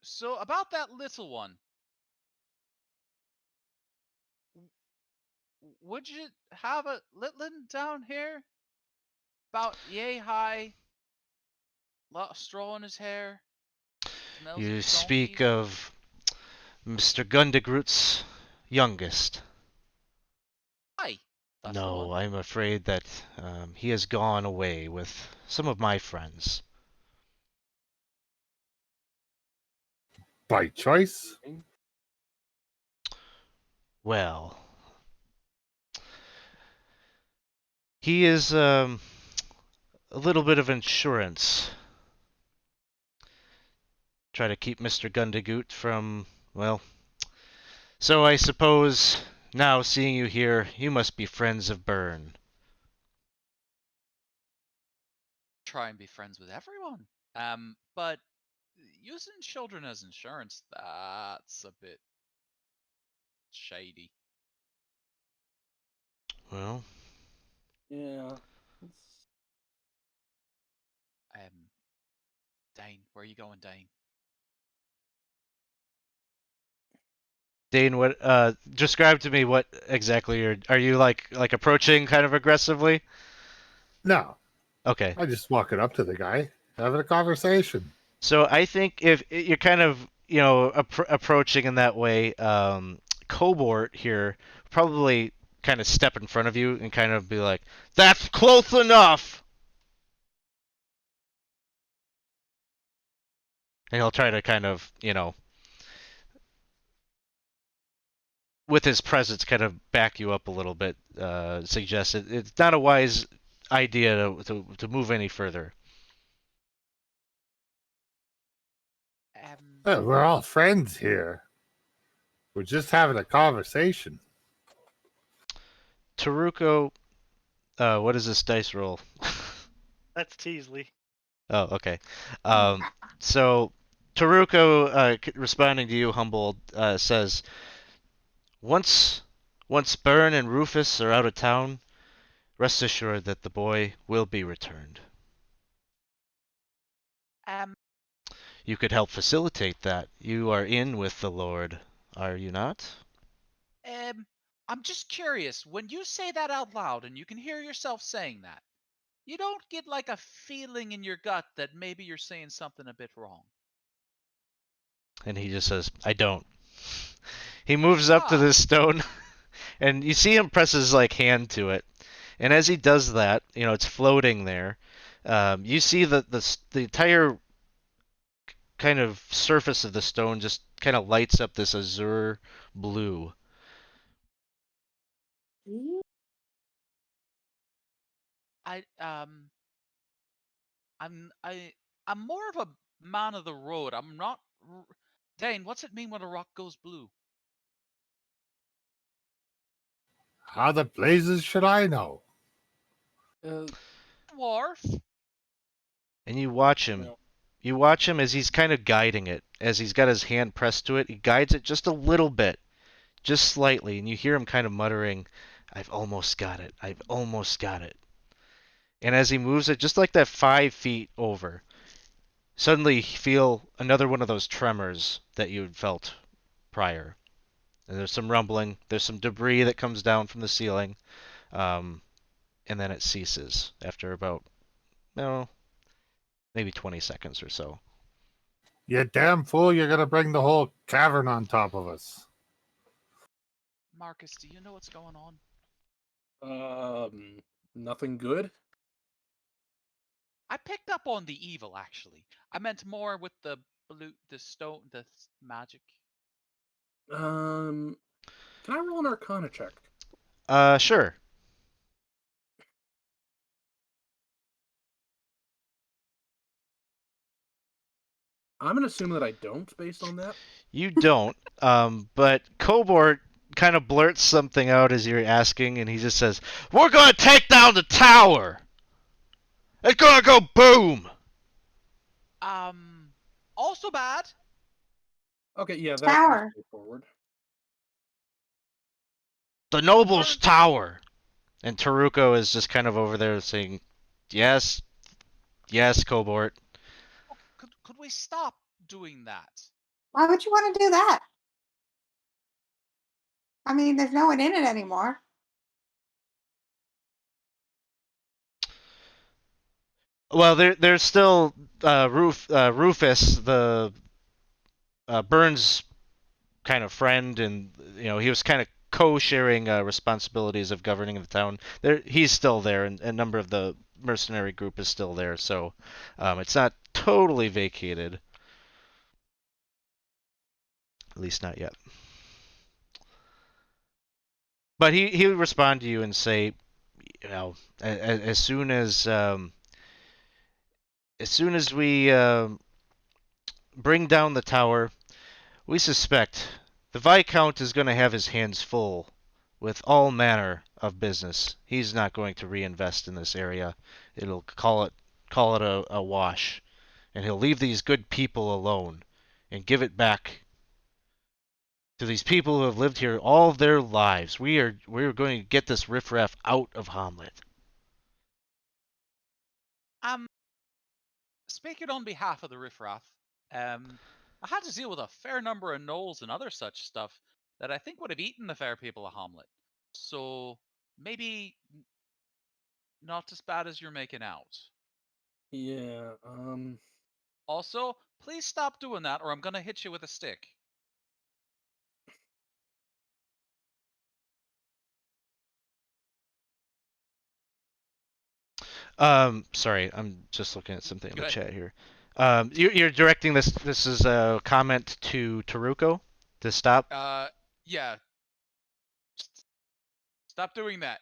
So about that little one. Would you have a Litlin down here? About yay high, lot of straw in his hair. Smells You of speak donkey. of Mr. Gundegroot's youngest. Aye, that's the No, one. I'm afraid that he has gone away with some of my friends. By choice? Well, he is a little bit of insurance. Try to keep Mr. Gundegoot from, well, so I suppose now seeing you here, you must be friends of Byrne. Try and be friends with everyone. But using children as insurance, that's a bit shady. Well, Yeah. Dane, where are you going, Dane? Dane, what describe to me what exactly are you like approaching kind of aggressively? No. Okay. I just walking up to the guy, having a conversation. So I think if you're kind of, approaching in that way, Cobort here probably kind of step in front of you and kind of be like, "That's close enough." And he'll try to kind of, with his presence, kind of back you up a little bit. Suggest it's not a wise idea to move any further. We're all friends here. We're just having a conversation. Taruko, what is this dice roll? That's Teasley. Oh, okay. So Taruko, responding to you, humbled, says, once Byrne and Rufus are out of town, rest assured that the boy will be returned. You could help facilitate that. You are in with the Lord, are you not? I'm just curious. When you say that out loud, and you can hear yourself saying that, you don't get like a feeling in your gut that maybe you're saying something a bit wrong. And he just says, I don't. He moves up to this stone, and you see him press his hand to it. And as he does that, it's floating there. You see the entire kind of surface of the stone just kind of lights up this azure blue. I'm more of a man of the road. I'm not. Dane, what's it mean when a rock goes blue? How the blazes should I know? Dwarf. And you watch him. Well, You watch him as he's kind of guiding it. As he's got his hand pressed to it, he guides it just a little bit, just slightly, and you hear him kind of muttering, I've almost got it. I've almost got it. And as he moves it just like that 5 feet over, suddenly you feel another one of those tremors that you had felt prior. And there's some rumbling, there's some debris that comes down from the ceiling, and then it ceases after about, maybe 20 seconds or so. You damn fool, you're going to bring the whole cavern on top of us. Marcus, do you know what's going on? Nothing good. I picked up on the evil, actually. I meant more with the blue, the stone, the magic. Can I roll an Arcana check? Sure. I'm gonna assume that I don't, based on that. You don't, but Cobort kind of blurts something out as you're asking, and he just says, we're going to take down the tower! It's going to go boom! Also bad. Okay, yeah, that's Tower. straightforward. The Noble's Tower! And Taruko is just kind of over there saying, yes, Cobort. Could we stop doing that? Why would you want to do that? I mean, there's no one in it anymore. Well, there's still Rufus, the Burns kind of friend, and he was kind of co-sharing responsibilities of governing the town. He's still there, and a number of the mercenary group is still there, so it's not totally vacated. At least not yet. But he would respond to you and say, as soon as we bring down the tower, we suspect the Viscount is going to have his hands full with all manner of business. He's not going to reinvest in this area. It'll call it a wash, and he'll leave these good people alone and give it back to these people who have lived here all their lives. We're going to get this riffraff out of Hamlet. Speaking on behalf of the riffraff, I had to deal with a fair number of gnolls and other such stuff that I think would have eaten the fair people of Hamlet. So maybe not as bad as you're making out. Yeah. Also, please stop doing that, or I'm gonna hit you with a stick. Sorry, I'm just looking at something in the Good. chat here. You're directing this. This is a comment to Taruko to stop. Yeah. Stop doing that.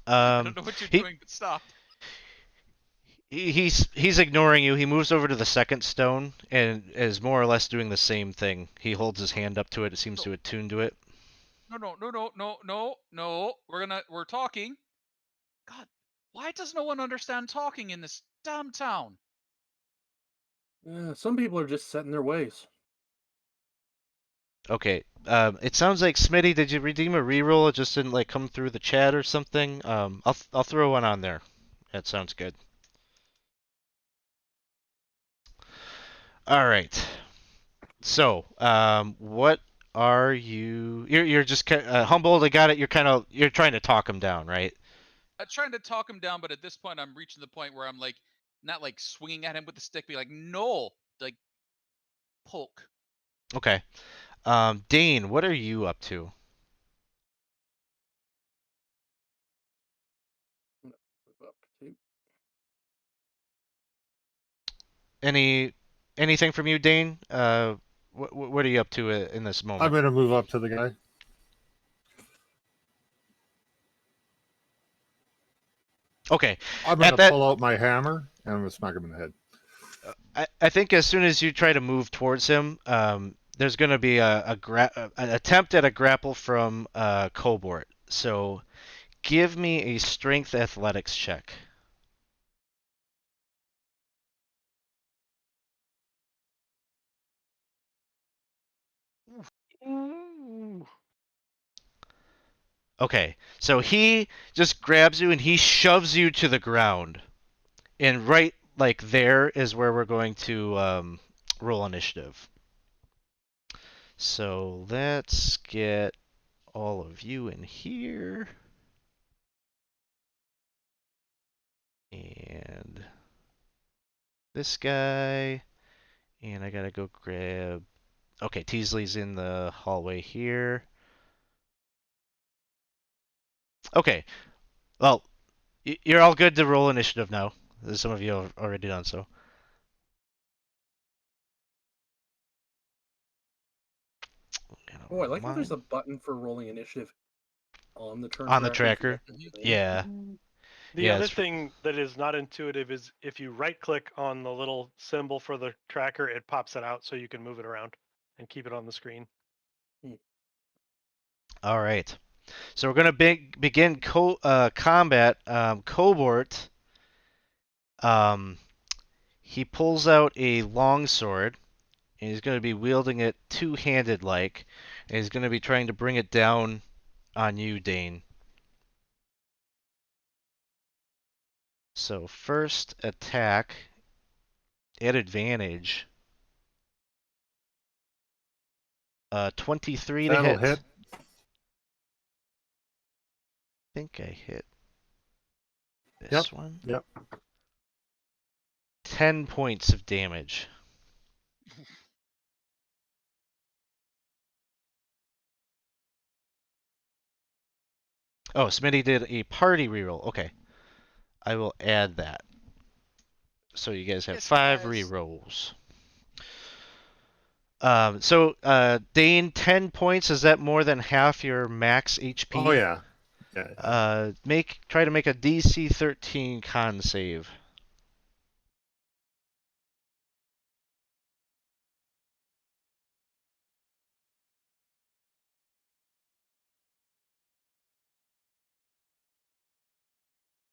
I don't know what you're doing, but stop. He's ignoring you. He moves over to the second stone and is more or less doing the same thing. He holds his hand up to it. It seems to attune to it. No. We're talking. God, why does no one understand talking in this damn town? Some people are just set in their ways. Okay. It sounds like Smitty. Did you redeem a reroll? It just didn't like come through the chat or something. I'll throw one on there. That sounds good. All right. So, what are you? You're just humbled. I got it. You're trying to talk him down, right? I'm trying to talk him down, but at this point, I'm reaching the point where I'm like, not like swinging at him with the stick, be like, no, like poke. Okay. Dane, what are you up to? Move up to- Anything from you, Dane? What are you up to in this I'm moment? going to move up to the guy. Okay. I'm going At to that, pull out my hammer and I'm going to smack him in the head. I think as soon as you try to move towards him, there's going to be an attempt at a grapple from Cobort. So give me a strength athletics check. Ooh. Okay, so he just grabs you and he shoves you to the ground. And right like there is where we're going to roll initiative. So let's get all of you in here. And this guy. And I gotta go grab. Okay, Teasley's in the hallway here. Okay, well, you're all good to roll initiative now. Some of you have already done so. Oh, I like how there's a button for rolling initiative on the turn On the tracker. tracker. Yeah. The Yeah, other it's thing that is not intuitive is if you right click on the little symbol for the tracker, it pops it out so you can move it around and keep it on the screen. all right. So we're gonna begin combat. Cobort. Um, he pulls out a longsword, and he's gonna be wielding it two-handed like, and he's gonna be trying to bring it down on you, Dane. So first attack at advantage. 23 to That'll hit. hit. I think I hit this one. Yep. 10 points of damage. Oh, Smitty did a party reroll. Okay. I will add that. So you guys have Yes, 5 guys. rerolls. Dane, 10 points. Is that more than half your max HP? Oh, yeah. Yeah. Try to make a DC 13 con save.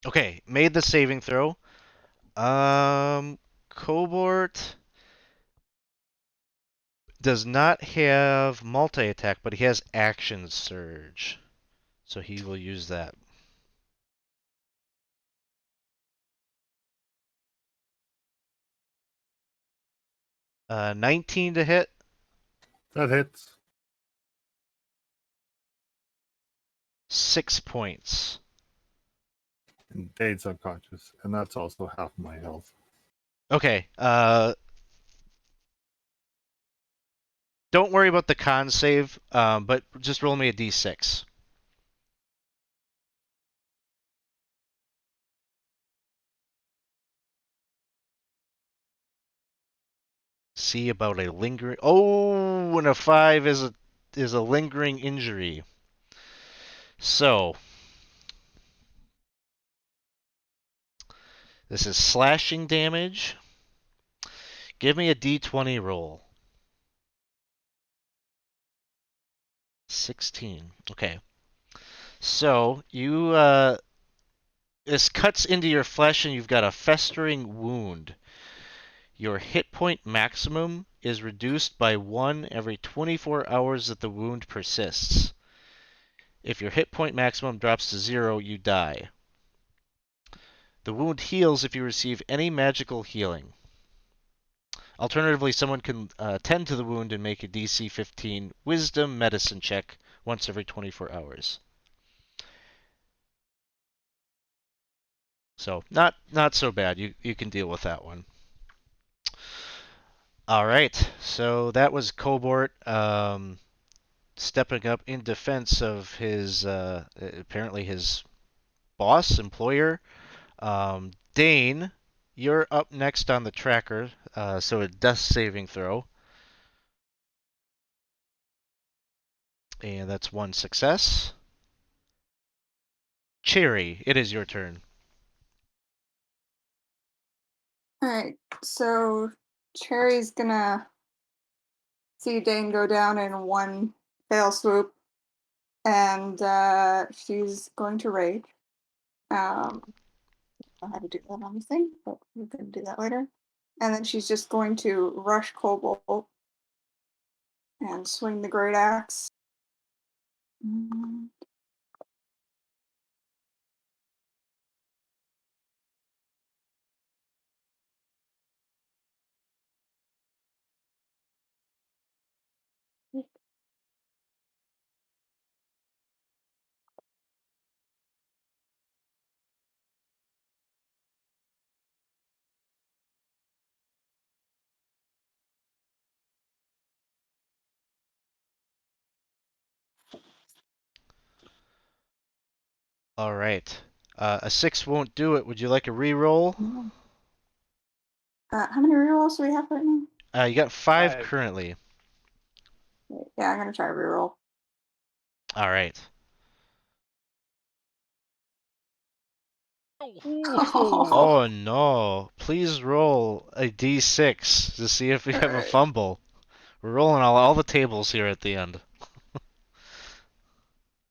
Okay, made the saving throw. Cobort does not have multi-attack, but he has action surge. So he will use that. Uh, 19 to hit. That hits. 6 points. And Dade's unconscious. And that's also half my health. Okay. Don't worry about the con save, but just roll me a d6. See about a lingering. Oh, and a 5 is a lingering injury. So This is slashing damage. Give me a d20 roll. 16. Okay. So you this cuts into your flesh and you've got a festering wound. Your hit point maximum is reduced by 1 every 24 hours that the wound persists. If your hit point maximum drops to 0, you die. The wound heals if you receive any magical healing. Alternatively, someone can tend to the wound and make a DC 15 Wisdom Medicine check once every 24 hours. So not so bad. You can deal with that one. All right. So that was Cobort stepping up in defense of his apparently his boss, employer. Dane, you're up next on the tracker. So a death saving throw. And that's 1 success. Cherry, it is your turn. Alright, so Cherry's gonna see Dane go down in one fail swoop, and she's going to rage. I don't know how to do that on this thing, but we're going to do that later. And then she's just going to rush Cobalt and swing the great axe. All right. A 6 won't do it. Would you like a reroll? How many rerolls do we have right now? You got 5 5. currently. Yeah, I'm gonna try a reroll. All right. Oh no. Please roll a d6 to see if we have a Alright. fumble. We're rolling all the tables here at the end.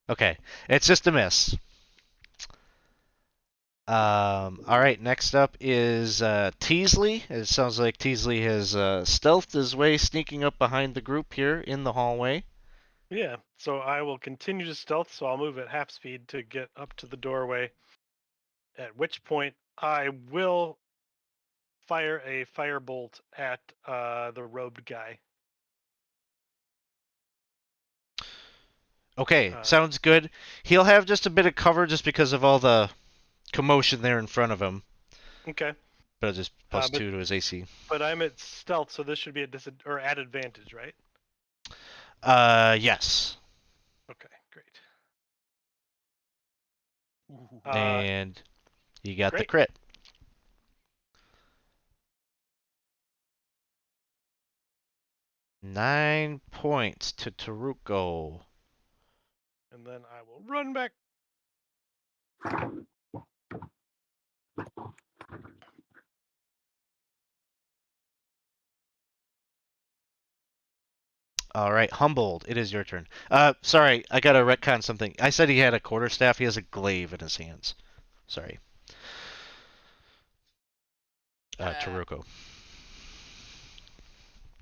Okay. It's just a miss. All right, next up is Teasley. It sounds like Teasley has stealthed his way, sneaking up behind the group here in the hallway. Yeah, so I will continue to stealth, so I'll move at half speed to get up to the doorway. At which point I will fire a firebolt at the robed guy. Okay, sounds good. He'll have just a bit of cover just because of all the commotion there in front of him. Okay. But just plus 2 to his AC. But I'm at stealth, so this should be at advantage, right? Yes. Okay, great. And you got the great. crit. Nine points to Taruko. And then I will run back. All right, Humboldt, it is your turn. Sorry, I gotta retcon something. I said he had a quarterstaff. He has a glaive in his hands. Sorry. Taruko.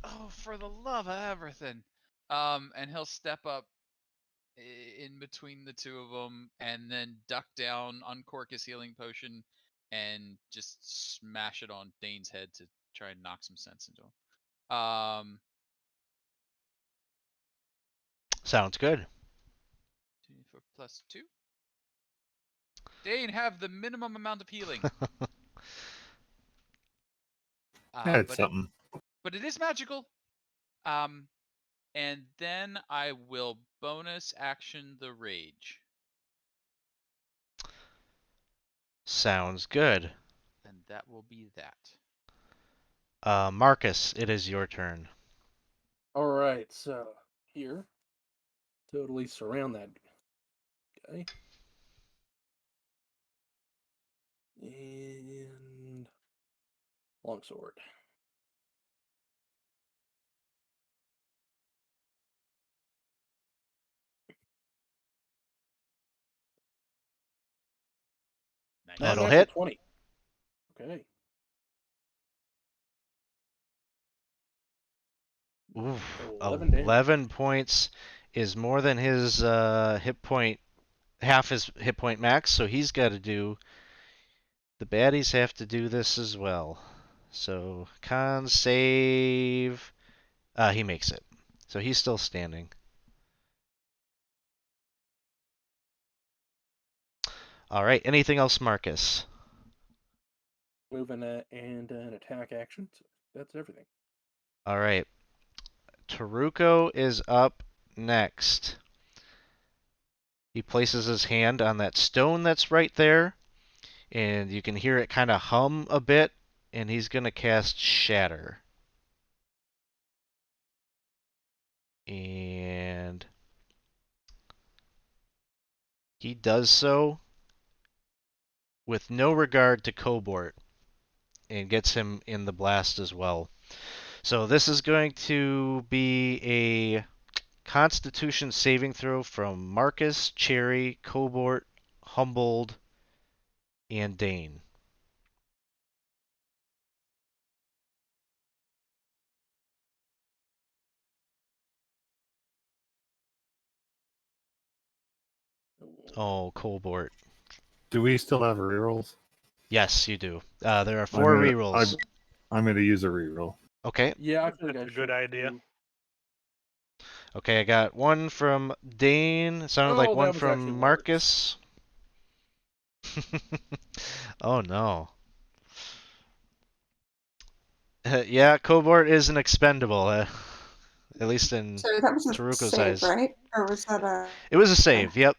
Oh, for the love of everything. And he'll step up in between the two of them and then duck down, uncork his healing potion, and just smash it on Dane's head to try and knock some sense into him. Sounds good. 24 plus 2. Dane, have the minimum amount of healing. That's something. But it is magical. And then I will bonus action the rage. Sounds good. And that will be that. Marcus, it is your turn. Alright, so here. Totally surround that guy. And longsword. Nice. That'll Unnatural hit. 20. Okay. Oof, 11 damage. 11 points is more than his hit point, half his hit point max, so he's got to do. The baddies have to do this as well. So con save. He makes it. So he's still standing. All right. Anything else, Marcus? Move and an attack action. So that's everything. All right. Taruko is up next. He places his hand on that stone that's right there, and you can hear it kind of hum a bit, and he's going to cast Shatter. And he does so with no regard to Cobort and gets him in the blast as well. So this is going to be a Constitution saving throw from Marcus, Cherry, Cobort, Humboldt, and Dane. Oh, Cobort. Do we still have rerolls? Yes, you do. There are 4 rerolls. I'm going to use a reroll. Okay. Yeah, I think That's I a good should idea. too. Okay, I got one from Dane. It sounded like Oh, one that was actually from worse. Marcus. Oh no. Yeah, Cobort is an expendable, at least in So that was a Taruko's save, eyes. right? Or was that a It was a save, yep.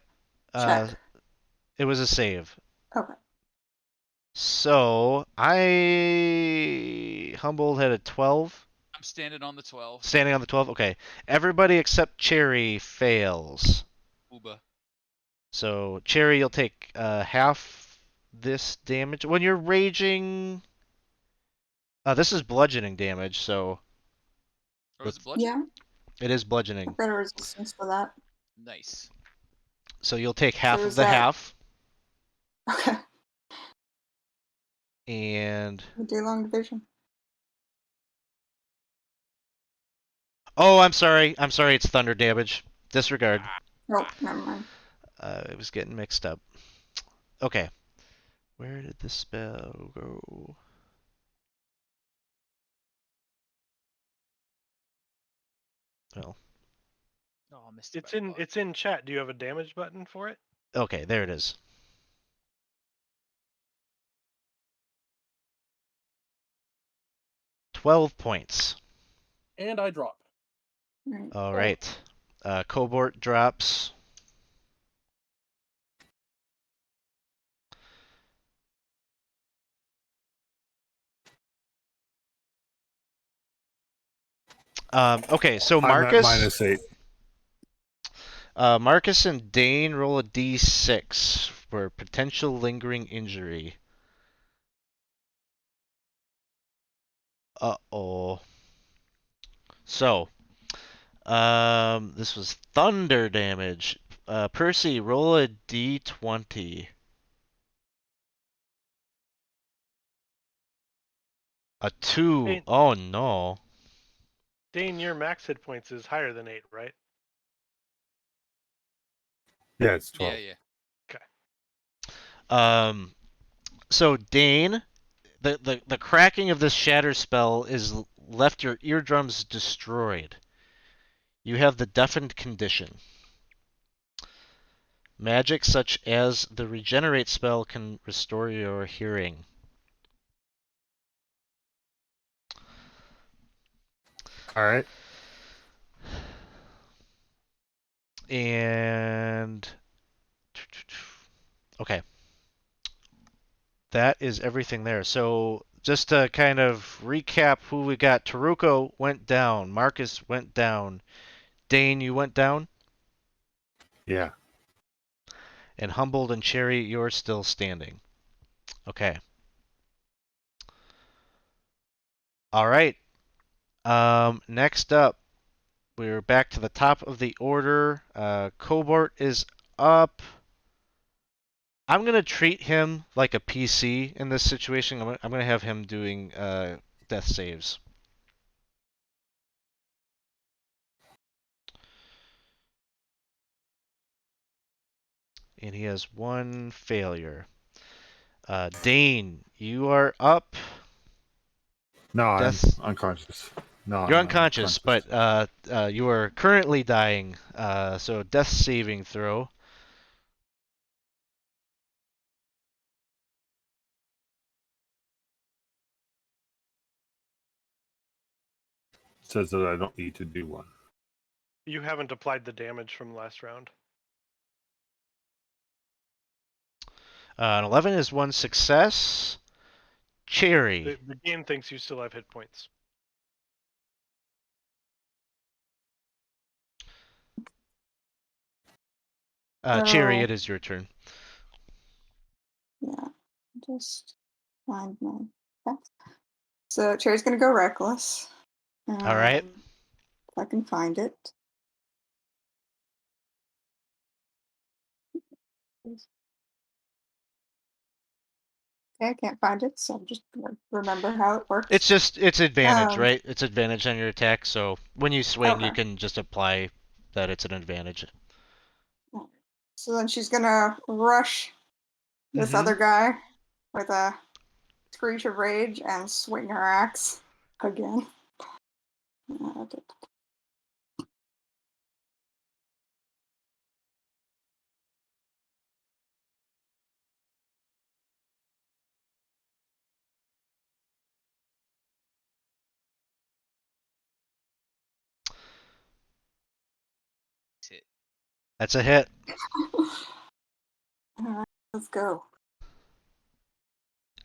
check? It was a save. Okay. So, Humboldt had a 12. I'm standing on the 12. Standing on the 12? Okay. Everybody except Cherry fails. Uba. So, Cherry, you'll take half this damage. When you're raging... this is bludgeoning damage, so Or was it bludgeon? Yeah, it is I've bludgeoning. got a resistance for that. Nice. So you'll take half So of is the that- half, Okay. and... We do long division. Oh, I'm sorry. I'm sorry, it's thunder damage. Disregard. Nope, never mind. It was getting mixed up. Okay. Where did the spell go? Well, Oh, I missed it. by a lot. It's in chat. Do you have a damage button for it? okay, there it is. $12 points. And I drop. Right. All right. Cobort drops. Okay, so I'm at Marcus, -8. Marcus and Dane roll a d6 for potential lingering injury. Uh-oh. So, this was thunder damage. Percy, roll a d20. A 2. Dane, Oh no. Dane, your max hit points is higher than 8, right? Yeah, it's 12. Yeah, yeah. So Dane, the cracking of this shatter spell is left your eardrums destroyed. You have the deafened condition. Magic such as the regenerate spell can restore your hearing. All right. And okay. That is everything there. So just to kind of recap who we got, Taruko went down, Marcus went down, Dane, you went down, Yeah. and Humboldt and Cherry, you're still standing. Okay. All right. Next up, we're back to the top of the order. Cobart is up. I'm gonna treat him like a PC in this situation. I'm gonna have him doing death saves. And he has one failure. Dane, you are up. No, I'm Death. unconscious. No, You're I'm unconscious, unconscious. but you are currently dying. So death saving throw. Says that I don't need to do one. You haven't applied the damage from last round. An 11 is one success. Cherry. The game thinks you still have hit points. Cherry, So, it is your turn. yeah, just find my. Okay. So Cherry's gonna go reckless. All right. If I can find it. Okay, I can't find it, so I'm just gonna remember how it works. It's advantage, Um, right? It's advantage on your attack. So when you swing, you okay. can just apply that it's an advantage. So then she's gonna rush this Mm-hmm. other guy with a screech of rage and swing her axe again. Uh, Hit. That's a hit. Alright, let's go.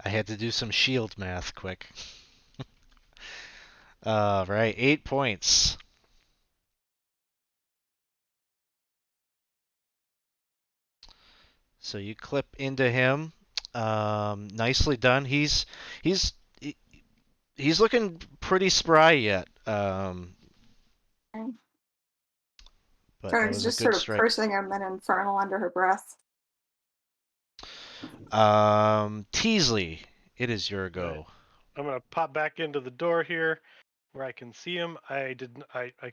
I had to do some shield math quick. All right, 8 points. So you clip into him. Nicely done. He's he- he's looking pretty spry yet. But that Tony's was a just good sort of strike. cursing him in infernal under her breath. Teasley, it is your All right. go. I'm gonna pop back into the door here, where I can see him. I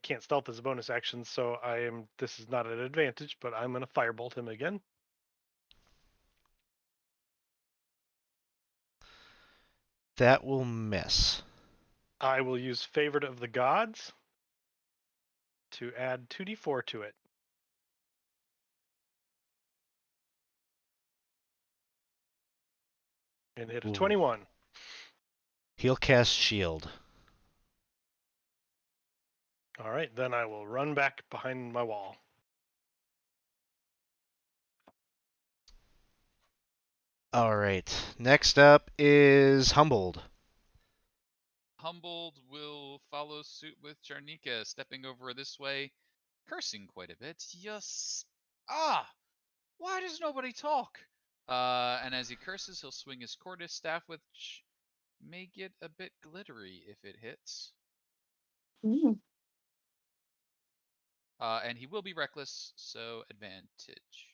can't stealth as a bonus action, so I am. This is not an advantage, but I'm gonna firebolt him again. That will miss. I will use Favorite of the Gods to add 2d4 to it. And hit a Ooh. 21. He'll cast shield. All right, then I will run back behind my wall. All right. Next up is Humbled. Humbled will follow suit with Charnika, stepping over this way, cursing quite a bit. Yes. Ah! Why does nobody talk? And as he curses, he'll swing his Cordis staff, which may get a bit glittery if it hits. Mm. And he will be reckless, so advantage.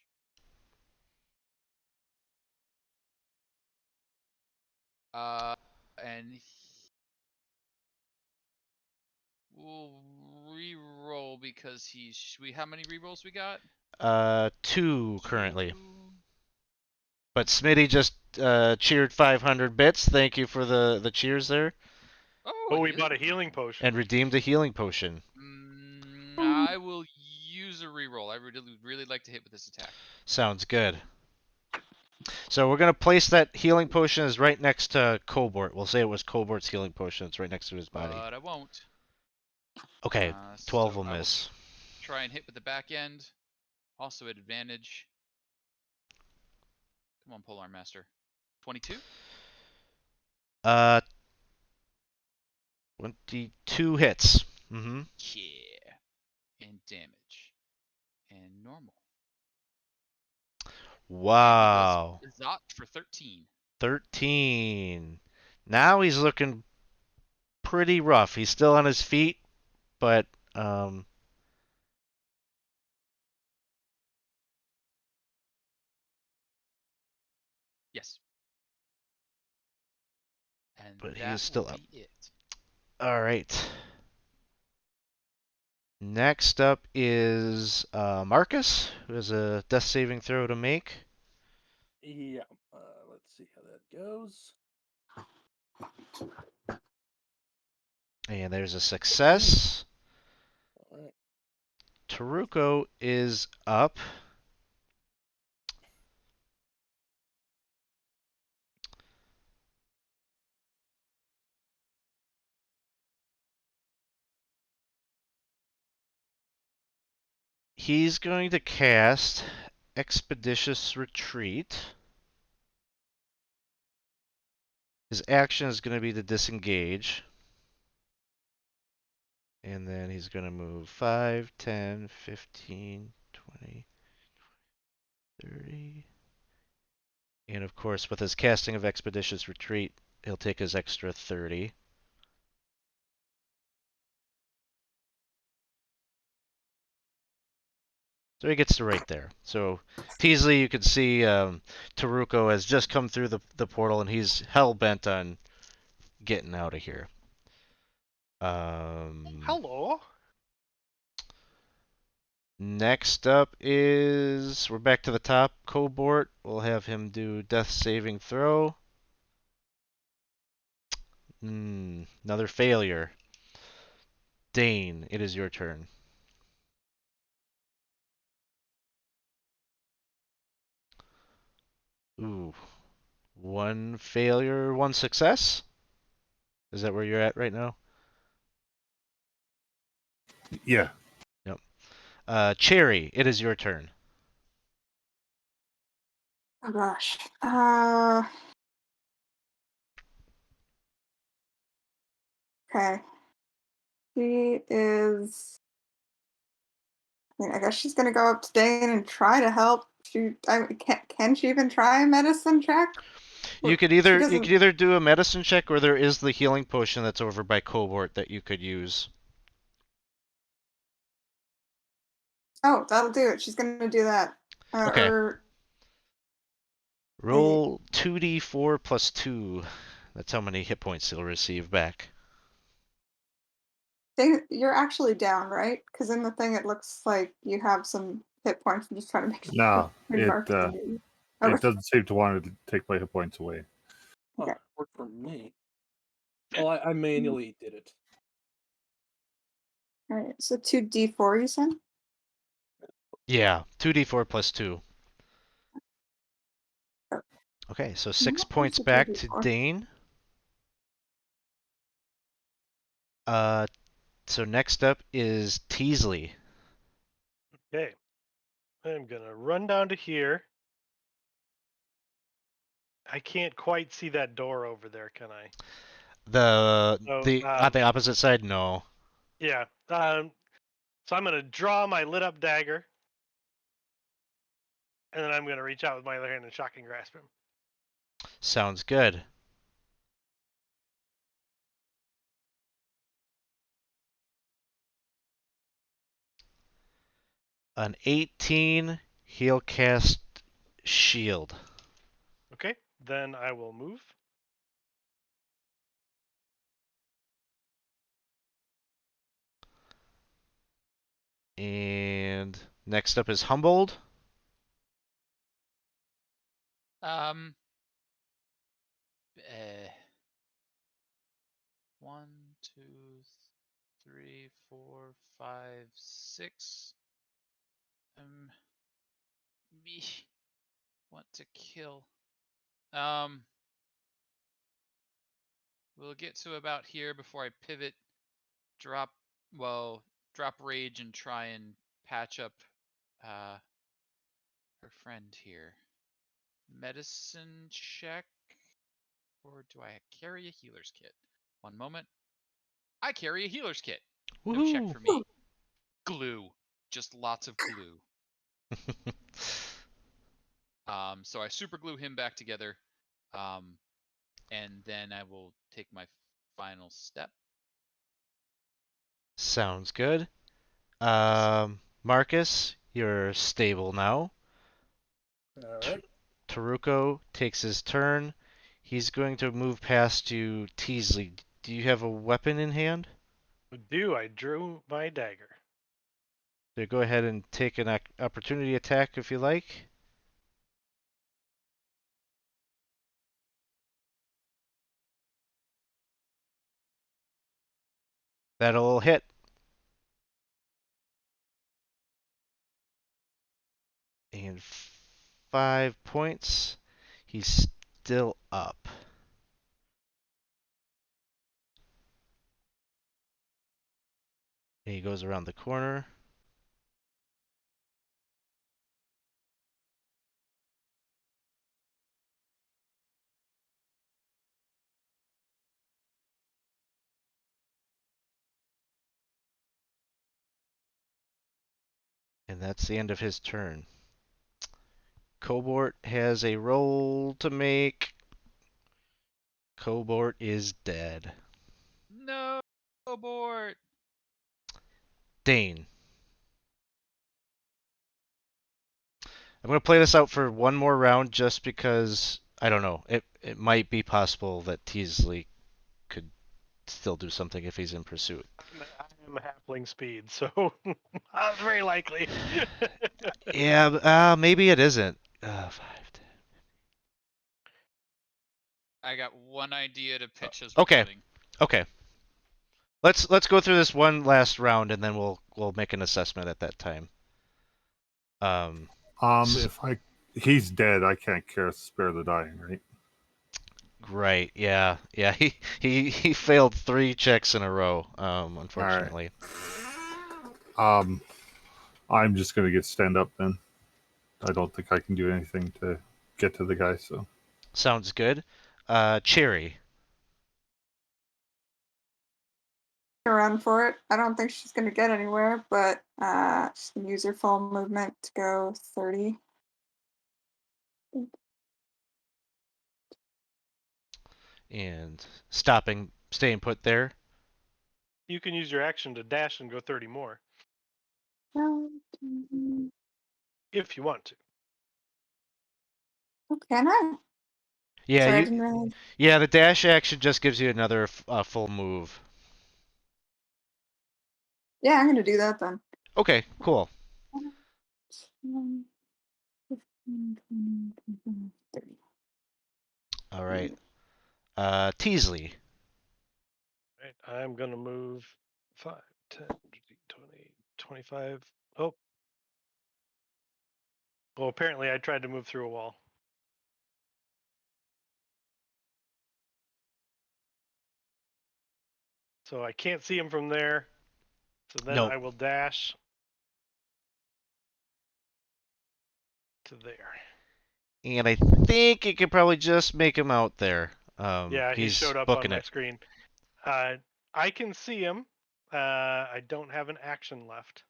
And we'll re-roll because he's. How many re-rolls we got? 2 currently. 2. But Smitty just cheered 500 bits. Thank you for the cheers there. Oh, we bought a healing potion. And redeemed a healing potion. I will use a reroll. I really like to hit with this attack. Sounds good. So we're gonna place that healing potion is right next to Cobart. We'll say it was Cobart's healing potion. It's right next to his body. But I won't. Okay, 12 So will I will miss. try and hit with the back end. Also at advantage. Come on, Polearm Master. 22? 22 hits. Mm-hmm. Yeah. And damage. And normal. Wow. And he does Zot for 13. 13. Now he's looking pretty rough. He's still on his feet, but Yes. And But he that is still will up. be it. All right. Next up is Marcus, who has a death saving throw to make. Yeah. Let's see how that goes. And there's a success. All right. Taruko is up. He's going to cast Expeditious Retreat. His action is going to be to disengage. And then he's going to move 5, 10, 15, 20, 30. And of course, with his casting of Expeditious Retreat, he'll take his extra 30. So he gets to right there. So Teasley, you can see Taruko has just come through the portal, and he's hell-bent on getting out of here. Hello. Next up is, we're back to the top, Cobort. We'll have him do death saving throw. Another failure. Dane, it is your turn. Ooh. One failure, one success? Is that where you're at right now? Yeah. Yep. Cherry, it is your turn. Oh gosh. Okay. She is. I mean, I guess she's gonna go up to Dane and try to help. Can she even try a medicine check? You could She either doesn't. do a medicine check, or there is the healing potion that's over by Cobort that you could use. Oh, that'll do it. She's gonna do that. Okay. Or wait, Roll 2d4 plus 2. That's how many hit points you'll receive back. Dane, you're actually down, right? Because in the thing it looks like you have some hit points. I'm just trying to make sure. No, Mark it it. it Okay. doesn't seem to want to take my hit points away. Huh, Okay. worked for me. Well, I manually did it. All right. So 2d4, you said? Yeah, 2d4 plus 2. Oh, Okay, so no, 6 where's points the back to 2d4? Dane. Uh, so next up is Teasley. Okay. I'm gonna run down to here. I can't quite see that door over there, can I? So, On the opposite side, no. yeah. So I'm gonna draw my lit up dagger, and then I'm gonna reach out with my other hand and shocking grasp him. Sounds good. An 18, he'll cast shield. Okay. Then I will move. And next up is Humboldt. Um. Uh, 1, 2, 3, 4, 5, 6. Me want to kill. We'll get to about here before I pivot, drop, drop rage and try and patch up her friend here. Medicine check, or do I carry a healer's kit? One moment. I carry a healer's kit. No check Woohoo! for me. Glue. Just lots of glue. So I super glue him back together. And then I will take my final step. Sounds good. Marcus, you're stable now. All right. Taruko takes his turn. He's going to move past you, Teasley. Do you have a weapon in hand? I drew my dagger. So go ahead and take an opportunity attack if you like. That'll hit. And 5 points. He's still up. And he goes around the corner. And that's the end of his turn. Cobort has a roll to make. Cobort is dead. No, abort. Dane. I'm going to play this out for one more round just because, I don't know, it might be possible that Teasley could still do something if he's in pursuit. I'm a halfling speed, so that's very likely. Yeah, maybe it isn't. 5, 10. I got one idea to pitch as Okay. rebutting. Okay. Let's go through this one last round and then we'll make an assessment at that time. If he's dead, I can't spare the dying, right? Right, yeah. He failed 3 checks in a row, unfortunately. I'm just gonna get stand up then. I don't think I can do anything to get to the guy, so Sounds good. Cherry. Run for it. I don't think she's going to get anywhere, but she's going to use her full movement to go 30. And staying put there. You can use your action to dash and go 30 more if you want to. Oh, can I? Yeah, Sorry, I didn't realize. yeah, the dash action just gives you another full move. Yeah, I'm going to do that then. Okay, cool. 10, 15, 20, 25, 30. All right. Teasley. Right, I'm going to move 5, 10, 20, 25. Oh. Well, apparently I tried to move through a wall. So I can't see him from there. So then Nope. I will dash to there. And I think you could probably just make him out there. Yeah, he He's showed up on booking my it. screen. I can see him. I don't have an action left.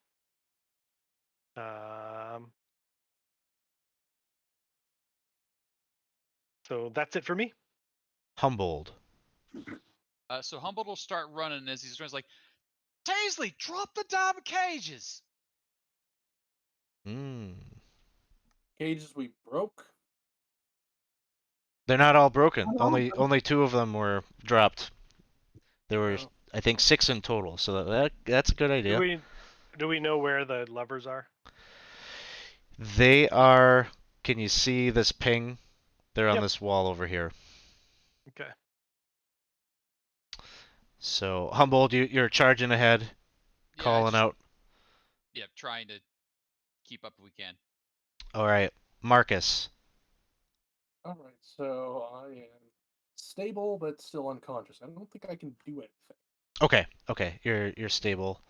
So that's it for me. Humbled. So Humboldt will start running as he's like, Teasley, drop the damn cages. Cages we broke. They're not all broken. Not all of Only 2 of them were dropped. There were, Oh. I think, 6 in total. So that's a good idea. Do we know where the levers are? They are. Can you see this ping? They're on Yep. this wall over here. Okay. So Humboldt, you're charging ahead, calling out. Yeah, trying to keep up if we can. All right, Marcus. All right, so I am stable but still unconscious. I don't think I can do anything. Okay, you're stable.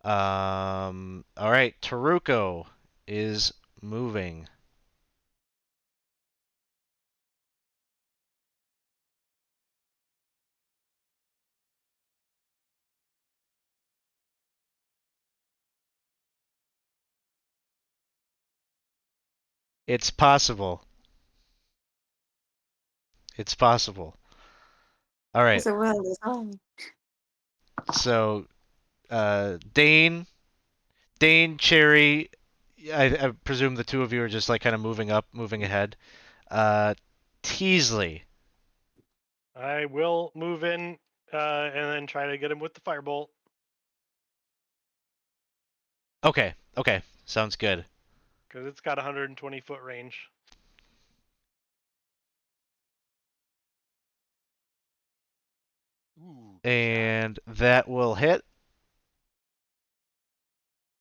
All right, Taruko is moving. It's possible. It's possible. All right. Yes, it will. It's all. So Dane, Cherry. I presume the two of you are just like kind of moving ahead. Teasley. I will move in and then try to get him with the firebolt. Okay, sounds good. Because it's got 120-foot range. Ooh, good shot. And that will hit.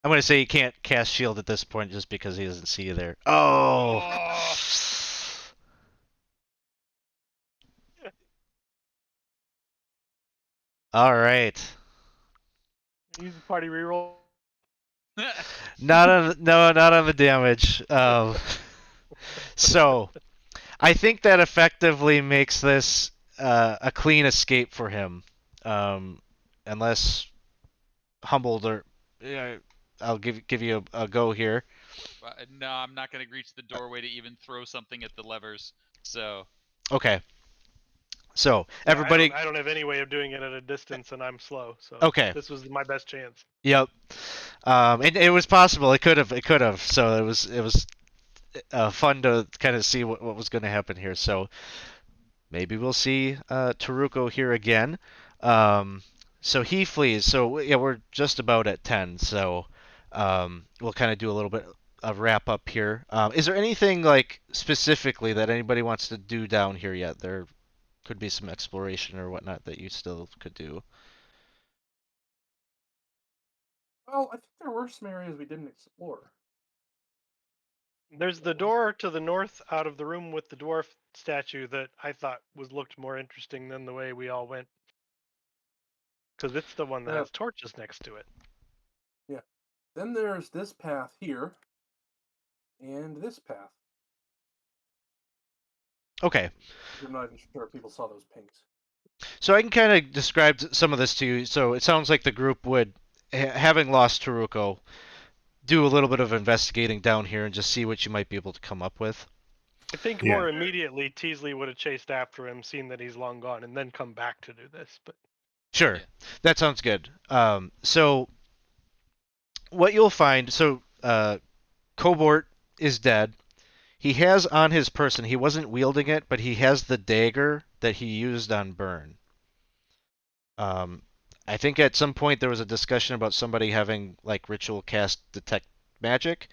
I'm going to say you can't cast shield at this point just because he doesn't see you there. Oh! Oh. All right. Use the party reroll. Not on the damage. So, I think that effectively makes this a clean escape for him, unless humbled or I'll give you a go here. No, I'm not going to reach the doorway to even throw something at the levers. So. Okay. So Yeah, everybody. I don't have any way of doing it at a distance, and I'm slow. So Okay. this was my best chance. Yep. It was possible. It could have. So it was fun to kind of see what was going to happen here. So maybe we'll see Taruko here again. So he flees. So yeah, we're just about at 10. So we'll kind of do a little bit of wrap up here. Is there anything like specifically that anybody wants to do down here yet? There could be some exploration or whatnot that you still could do. Well, I think there were some areas we didn't explore. There's the door to the north out of the room with the dwarf statue that I thought looked more interesting than the way we all went. Because it's the one that has torches next to it. Yeah. Then there's this path here, and this path. Okay. I'm not even sure if people saw those pinks. So I can kind of describe some of this to you. So it sounds like the group would, having lost Taruko, do a little bit of investigating down here and just see what you might be able to come up with. I think more immediately Teasley would have chased after him, seen that he's long gone, and then come back to do this. But sure, that sounds good. So what you'll find, Cobort is dead. He has on his person, he wasn't wielding it, but he has the dagger that he used on Burn. I think at some point there was a discussion about somebody having like ritual cast detect magic.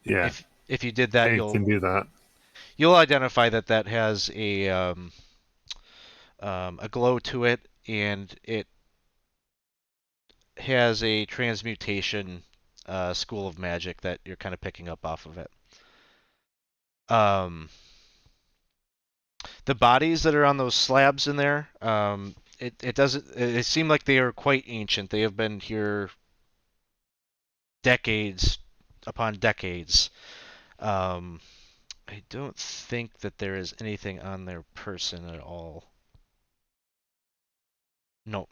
Yeah. If you did that, you can do that. You'll identify that has a glow to it, and it has a transmutation school of magic that you're kind of picking up off of it. The bodies that are on those slabs in there, it seem like they are quite ancient. They have been here decades upon decades. I don't think that there is anything on their person at all. No.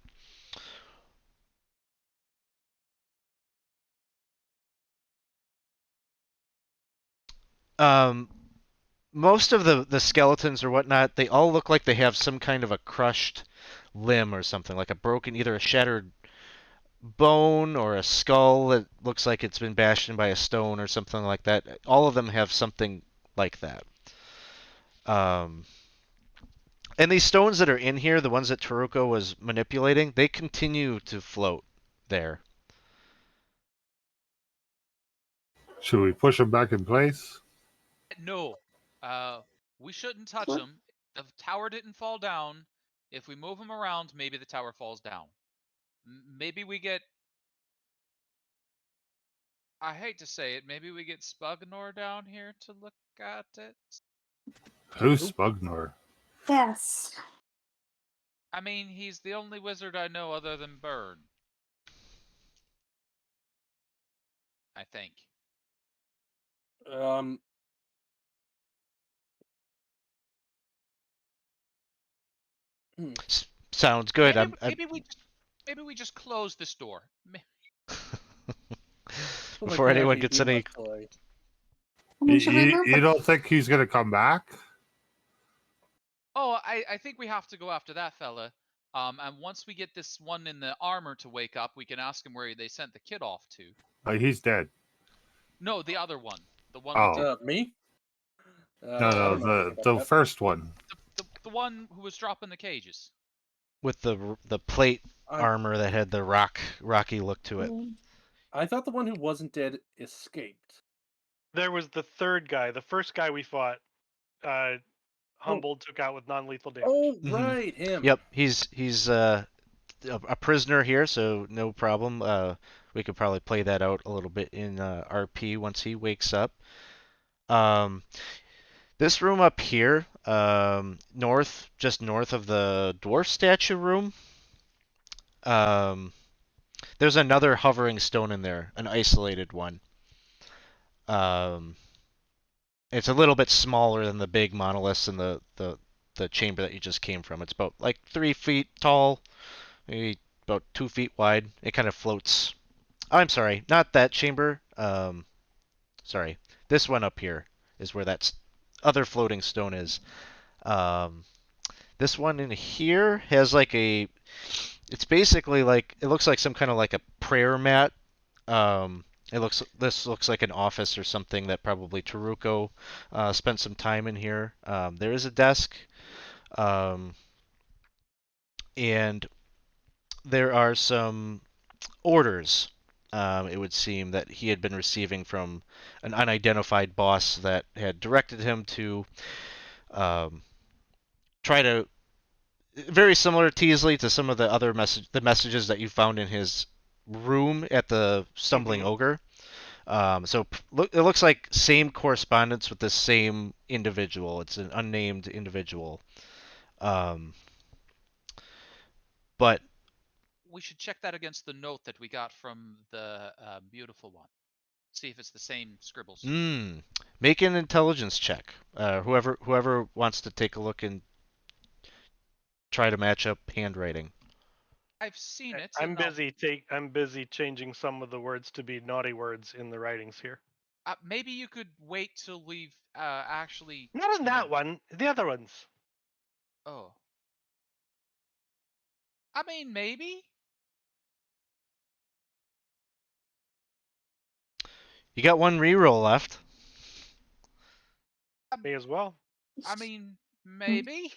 Most of the skeletons or whatnot, they all look like they have some kind of a crushed limb or something, like a broken, either a shattered bone or a skull that looks like it's been bashed in by a stone or something like that. All of them have something like that. And these stones that are in here, the ones that Taruko was manipulating, they continue to float there. Should we push them back in place? No. We shouldn't touch them. The tower didn't fall down. If we move them around, maybe the tower falls down. Maybe we get... I hate to say it, maybe we get Spugnor down here to look at it. Who's Spugnor? Yes. I mean, he's the only wizard I know other than Burn. I think. Sounds good. Maybe we just close this door. Before anyone gets any... You don't think he's going to come back? Oh, I think we have to go after that fella. And once we get this one in the armor to wake up, we can ask him where they sent the kid off to. He's dead. No, the other one. The one Oh. that did, Me? No, I no, don't know anything about the that. first one. the one who was dropping the cages. With the plate I- armor that had the rocky look to it. I thought the one who wasn't dead escaped. There was the third guy, the first guy we fought. Humboldt took out with non-lethal damage. Oh, Mhm. right, him. Yep, he's a prisoner here, so no problem. We could probably play that out a little bit in RP once he wakes up. This room up here, just north of the dwarf statue room, there's another hovering stone in there, an isolated one. It's a little bit smaller than the big monoliths in the chamber that you just came from. It's about like 3 feet tall, maybe about 2 feet wide. It kind of floats. I'm sorry, not that chamber. Sorry, this one up here is where that other floating stone is. This one in here has like it's basically like, it looks like some kind of like a prayer mat. This looks like an office or something that probably Taruko spent some time in here. There is a desk, and there are some orders. It would seem that he had been receiving from an unidentified boss that had directed him to try to, very similar Teasley to some of the other messages that you found in his room at the Stumbling Ogre. It looks like same correspondence with the same individual. It's an unnamed individual. But We should check that against the note that we got from the beautiful one. See if it's the same scribbles. Make an intelligence check. Whoever wants to take a look and try to match up handwriting. I've seen it. I'm and I'll- busy. I'm busy changing some of the words to be naughty words in the writings here. Maybe you could wait till we've actually. Not in that one. The other ones. Oh. I mean, maybe. You got one reroll left. May as well. I mean, maybe.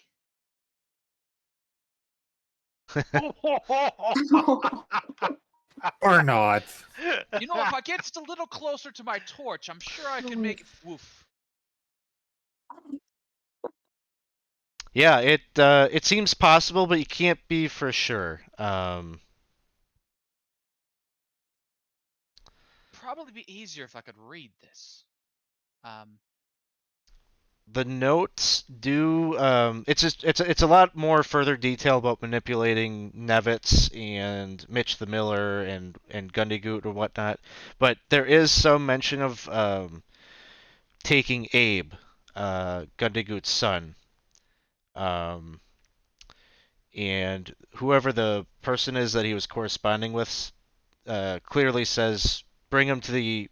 Or not. You know, if I get just a little closer to my torch, I'm sure I can make it. Woof. Yeah, it seems possible, but you can't be for sure. Probably be easier if I could read this. The notes do it's a lot more further detail about manipulating Nevitz and Mitch the Miller and Gundygoot or whatnot, but there is some mention of taking Abe, Gundygoot's son, and whoever the person is that he was corresponding with clearly says, bring him to the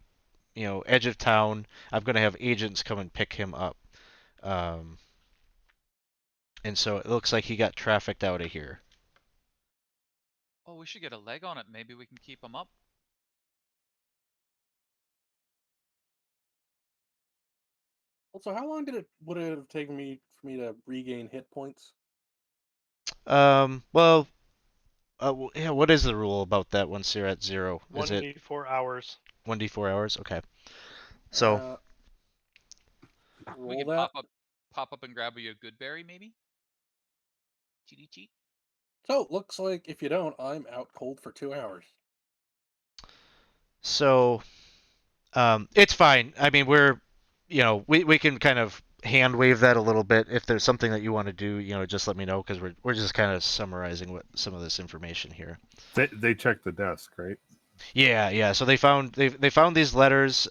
edge of town. I'm going to have agents come and pick him up. And so it looks like he got trafficked out of here. Oh, we should get a leg on it. Maybe we can keep him up. Also, how long would it have taken me for me to regain hit points? Well, yeah, what is the rule about that once you're at 0? Is it 1d4 hours? 1d4 hours? Okay. So We roll can that. pop up and grab you a good berry, maybe. Cheat. So looks like if you don't, I'm out cold for 2 hours. So it's fine. I mean, we can kind of hand wave that a little bit. If there's something that you want to do, just let me know, because we're just kind of summarizing what some of this information here. They checked the desk, right? Yeah. So they found these letters.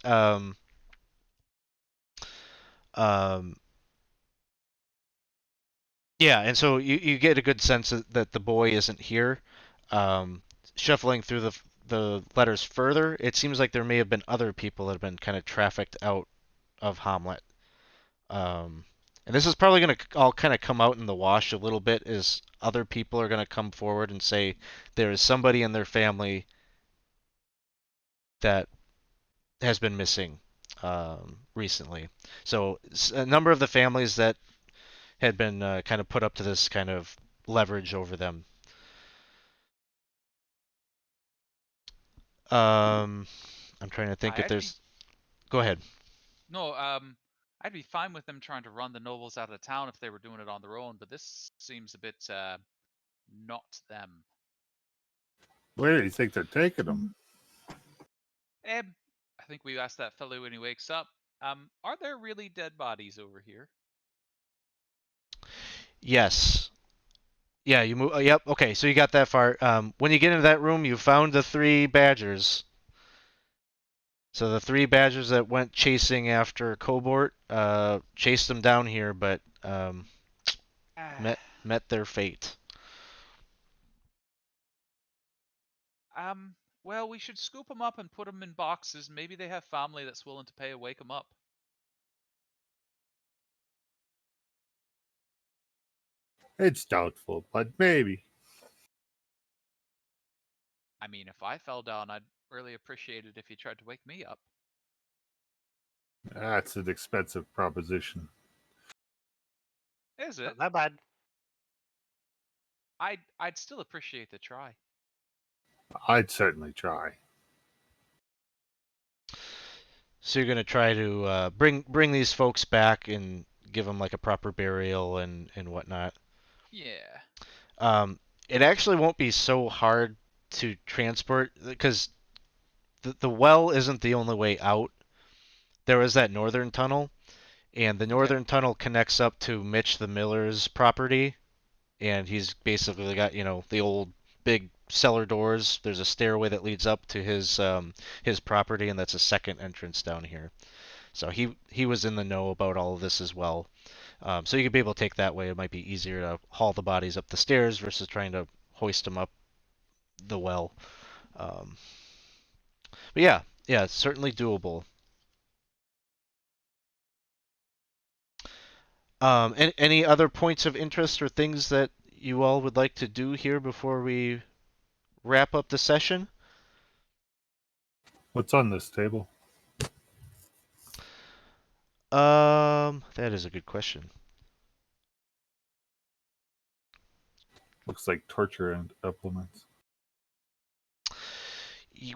Yeah, and so you get a good sense that the boy isn't here. Shuffling through the letters further, it seems like there may have been other people that have been kind of trafficked out of Hamlet. And And this is probably going to all kind of come out in the wash a little bit as other people are going to come forward and say there is somebody in their family that has been missing recently. So a number of the families that had been kind of put up to this kind of leverage over them. I'm trying to think if I'd be there's. Go ahead. no, I'd be fine with them trying to run the nobles out of town if they were doing it on their own, but this seems a bit not them. Where do you think they're taking them? I think we asked that fellow when he wakes up. Are there really dead bodies over here? Yes. Yeah, you move. Yep. Okay, so you got that far. When you get into that room, you found the 3 badgers. So the 3 badgers that went chasing after Cobort chased them down here, but met their fate. Well, we should scoop them up and put them in boxes. Maybe they have family that's willing to pay to wake them up. It's doubtful, but maybe. I mean, if I fell down, I'd really appreciate it if you tried to wake me up. That's an expensive proposition. Is it? Not that bad. I'd still appreciate the try. I'd certainly try. So you're gonna try to bring these folks back and give them like a proper burial and whatnot. Yeah. It actually won't be so hard to transport because the well isn't the only way out. There is that northern tunnel, and the northern tunnel connects up to Mitch the Miller's property, and he's basically got the old big cellar doors. There's a stairway that leads up to his property, and that's a second entrance down here. So he was in the know about all of this as well. So you could be able to take that way. It might be easier to haul the bodies up the stairs versus trying to hoist them up the well. Um, but yeah, it's certainly doable. Any other points of interest or things that you all would like to do here before we wrap up the session? What's on this table? That is a good question. Looks like torture and implements.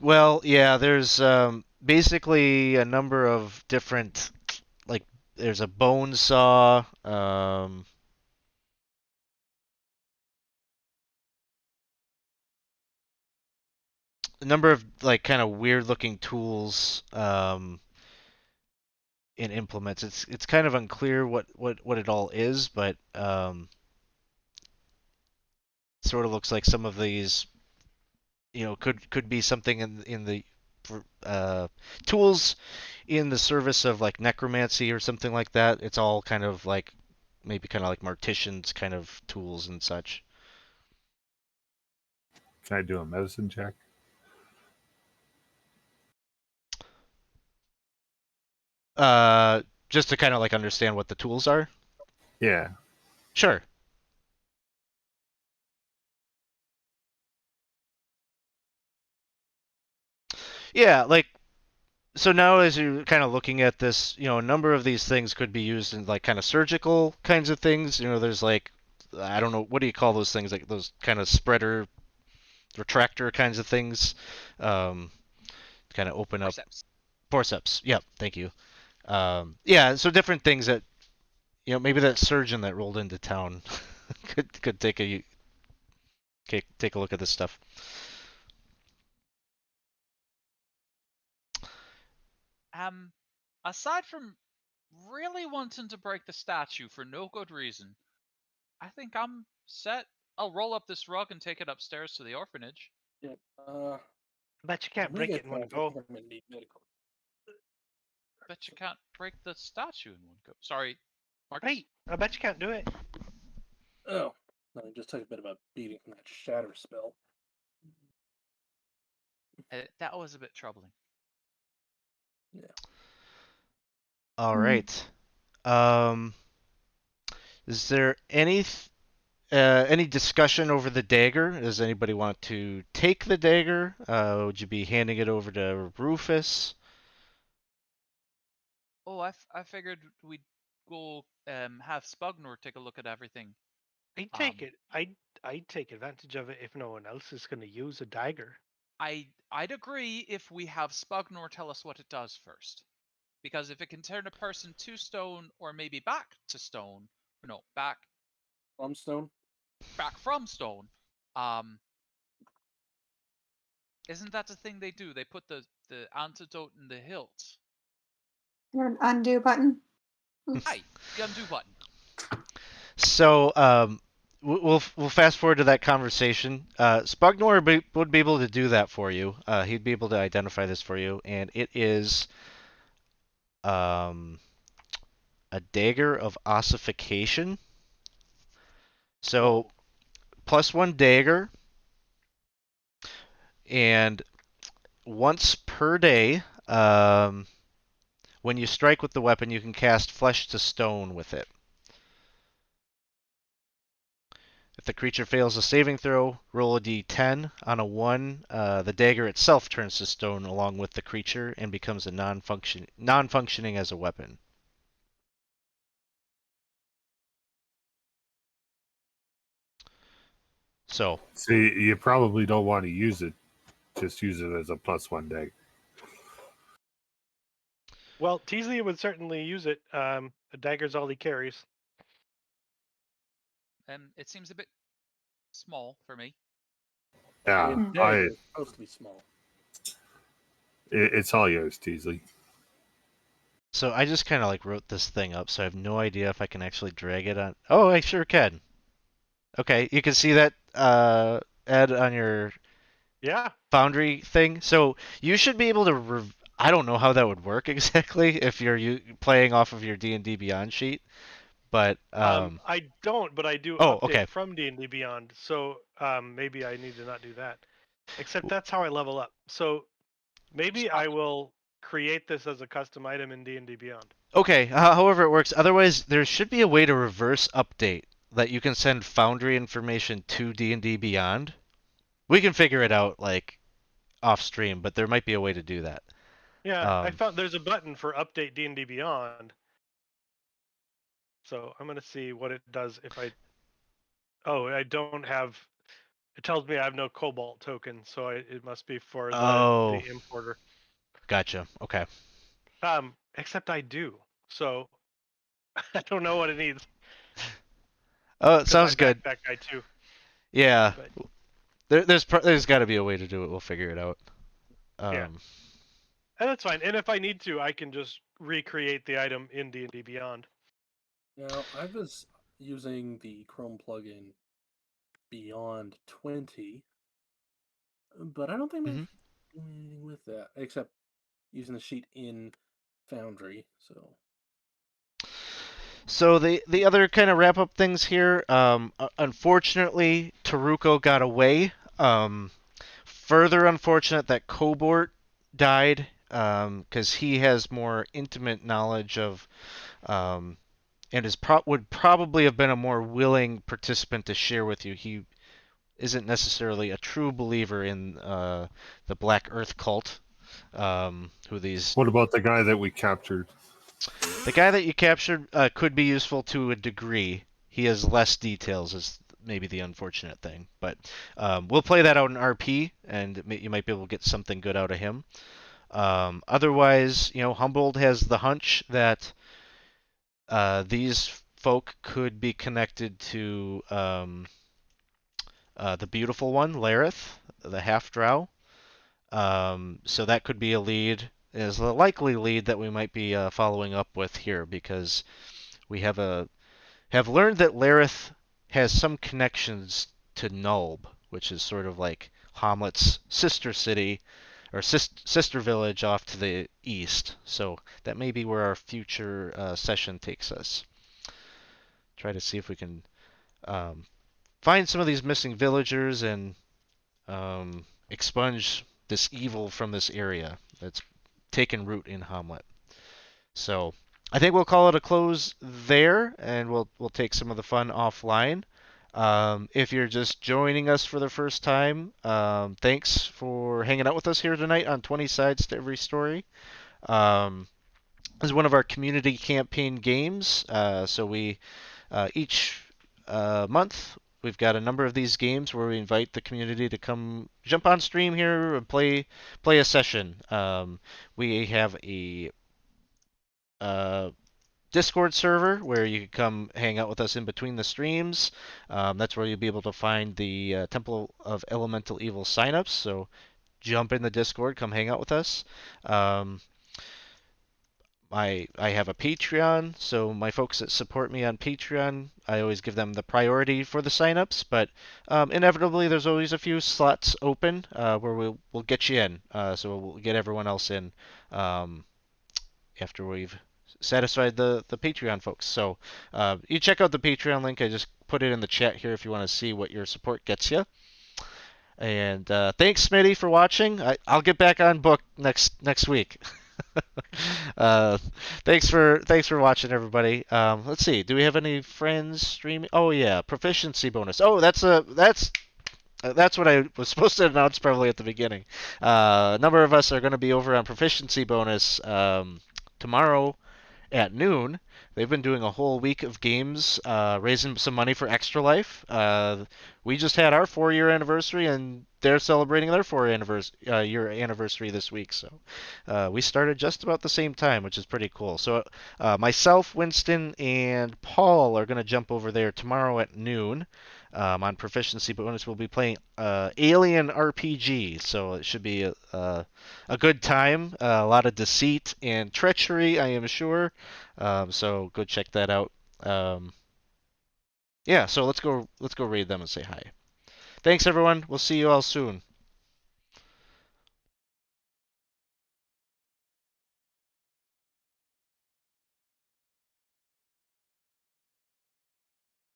Well, yeah, there's basically a number of different, like, there's a bone saw, a number of like kind of weird looking tools in implements. It's kind of unclear what it all is, but sort of looks like some of these could be something in the tools in the service of like necromancy or something like that. It's all kind of like maybe kind of like morticians kind of tools and such. Can I do a medicine check? Just to kind of like understand what the tools are. Yeah. Sure. Yeah, like so now as you're kind of looking at this, a number of these things could be used in like kind of surgical kinds of things. There's like I don't know what do you call those things, like those kind of spreader retractor kinds of things. Kind of open up Forceps. forceps. Yep, thank you. Yeah, so different things that maybe that surgeon that rolled into town could take a look at this stuff. Aside from really wanting to break the statue for no good reason, I think I'm set. I'll roll up this rug and take it upstairs to the orphanage. Yeah. Bet you can't break it in one go. I'm gonna need medical. Bet you can't break the statue in one go. Sorry, Marcus. Right, I bet you can't do it. Oh, no, I just took a bit of a beating from that shatter spell. That was a bit troubling. Yeah. All right. Um, Is there any discussion over the dagger? Does anybody want to take the dagger? Would you be handing it over to Rufus? Oh, I figured we'd go have Spugnor take a look at everything. I'd Um, take it. I'd take advantage of it if no one else is going to use a dagger. I'd agree if we have Spugnor tell us what it does first. Because if it can turn a person to stone or maybe back to stone, no, back Plumstone. from stone, um, isn't that the thing they do? They put the antidote in the hilt. Your an undo button. Oops. Aye, the undo button. So we'll fast forward to that conversation. Spugnor would be able to do that for you. He'd be able to identify this for you, and it is um, a Dagger of Ossification. So +1 dagger, and once per day, when you strike with the weapon, you can cast Flesh to Stone with it. If the creature fails a saving throw, roll a d10. On a 1, the dagger itself turns to stone along with the creature and becomes a non-functioning as a weapon. So, You probably don't want to use it. Just use it as a +1 dagger. Well, Teasley would certainly use it. A dagger's all he carries. It seems a bit small for me. Yeah, A dagger is supposed to be small. it's all yours, Teasley. so I just kind of like wrote this thing up, so I have no idea if I can actually drag it on. Oh, I sure can. Okay, you can see that, Ed, on your Yeah. Foundry thing. So you should be able to. I don't know how that would work exactly if you're playing off of your D&D Beyond sheet, but I don't, but I do oh, update okay. from D&D Beyond. So maybe I need to not do that. Except that's how I level up. So maybe I will create this as a custom item in D&D Beyond. Okay, however it works. Otherwise, there should be a way to reverse update that you can send Foundry information to D&D Beyond. We can figure it out like off stream, but there might be a way to do that. Yeah, I found there's a button for update D&D Beyond. So I'm going to see what it does if I... Oh, I don't have... It tells me I have no Cobalt token, so it must be for the importer. Gotcha. Okay. Except I do. So I don't know what it needs. Oh, it sounds good. That guy too. Yeah. But... There's got to be a way to do it. We'll figure it out. Yeah. And that's fine. And if I need to, I can just recreate the item in D&D Beyond. Now, I was using the Chrome plugin Beyond 20, but I don't think I'm doing anything with that, except using the sheet in Foundry. So the other kind of wrap up things here. Unfortunately, Taruko got away. Further unfortunate that Cobort died, because he has more intimate knowledge of, and would probably have been a more willing participant to share with you. He isn't necessarily a true believer in the Black Earth cult. What about the guy that we captured? The guy that you captured could be useful to a degree. He has less details, is maybe the unfortunate thing. But we'll play that out in RP, and you might be able to get something good out of him. Otherwise, Humboldt has the hunch that these folk could be connected to the beautiful one, Lareth, the half-drow. So that could be a lead, is a likely lead that we might be following up with here, because we have learned that Lareth has some connections to Nulb, which is sort of like Hamlet's sister city, or sister village off to the east. So that may be where our future session takes us. Try to see if we can find some of these missing villagers and expunge this evil from this area that's taken root in Hamlet. So I think we'll call it a close there, and we'll take some of the fun offline. If you're just joining us for the first time, thanks for hanging out with us here tonight on 20 Sides to Every Story. This is one of our community campaign games. So we each month we've got a number of these games where we invite the community to come jump on stream here and play a session. We have a Discord server where you can come hang out with us in between the streams. That's where you'll be able to find the Temple of Elemental Evil signups. So jump in the Discord, come hang out with us. I have a Patreon, so my folks that support me on Patreon, I always give them the priority for the signups, but inevitably there's always a few slots open where we'll get you in. So we'll get everyone else in after we've satisfied the Patreon folks. So you check out the Patreon link. I just put it in the chat here if you want to see what your support gets you. And thanks, Smitty, for watching. I'll get back on book next week. Thanks for watching, everybody. Let's see. Do we have any friends streaming? Oh yeah, proficiency bonus. Oh, that's what I was supposed to announce probably at the beginning. A number of us are going to be over on proficiency bonus tomorrow at noon. They've been doing a whole week of games, raising some money for Extra Life. We just had our 4-year anniversary, and they're celebrating their 4-year anniversary this week. So we started just about the same time, which is pretty cool. So myself, Winston, and Paul are going to jump over there tomorrow at noon. On proficiency bonus, we'll be playing Alien RPG, so it should be a good time. A lot of deceit and treachery, I am sure. So go check that out. Yeah, so let's go read them and say hi. Thanks, everyone. We'll see you all soon.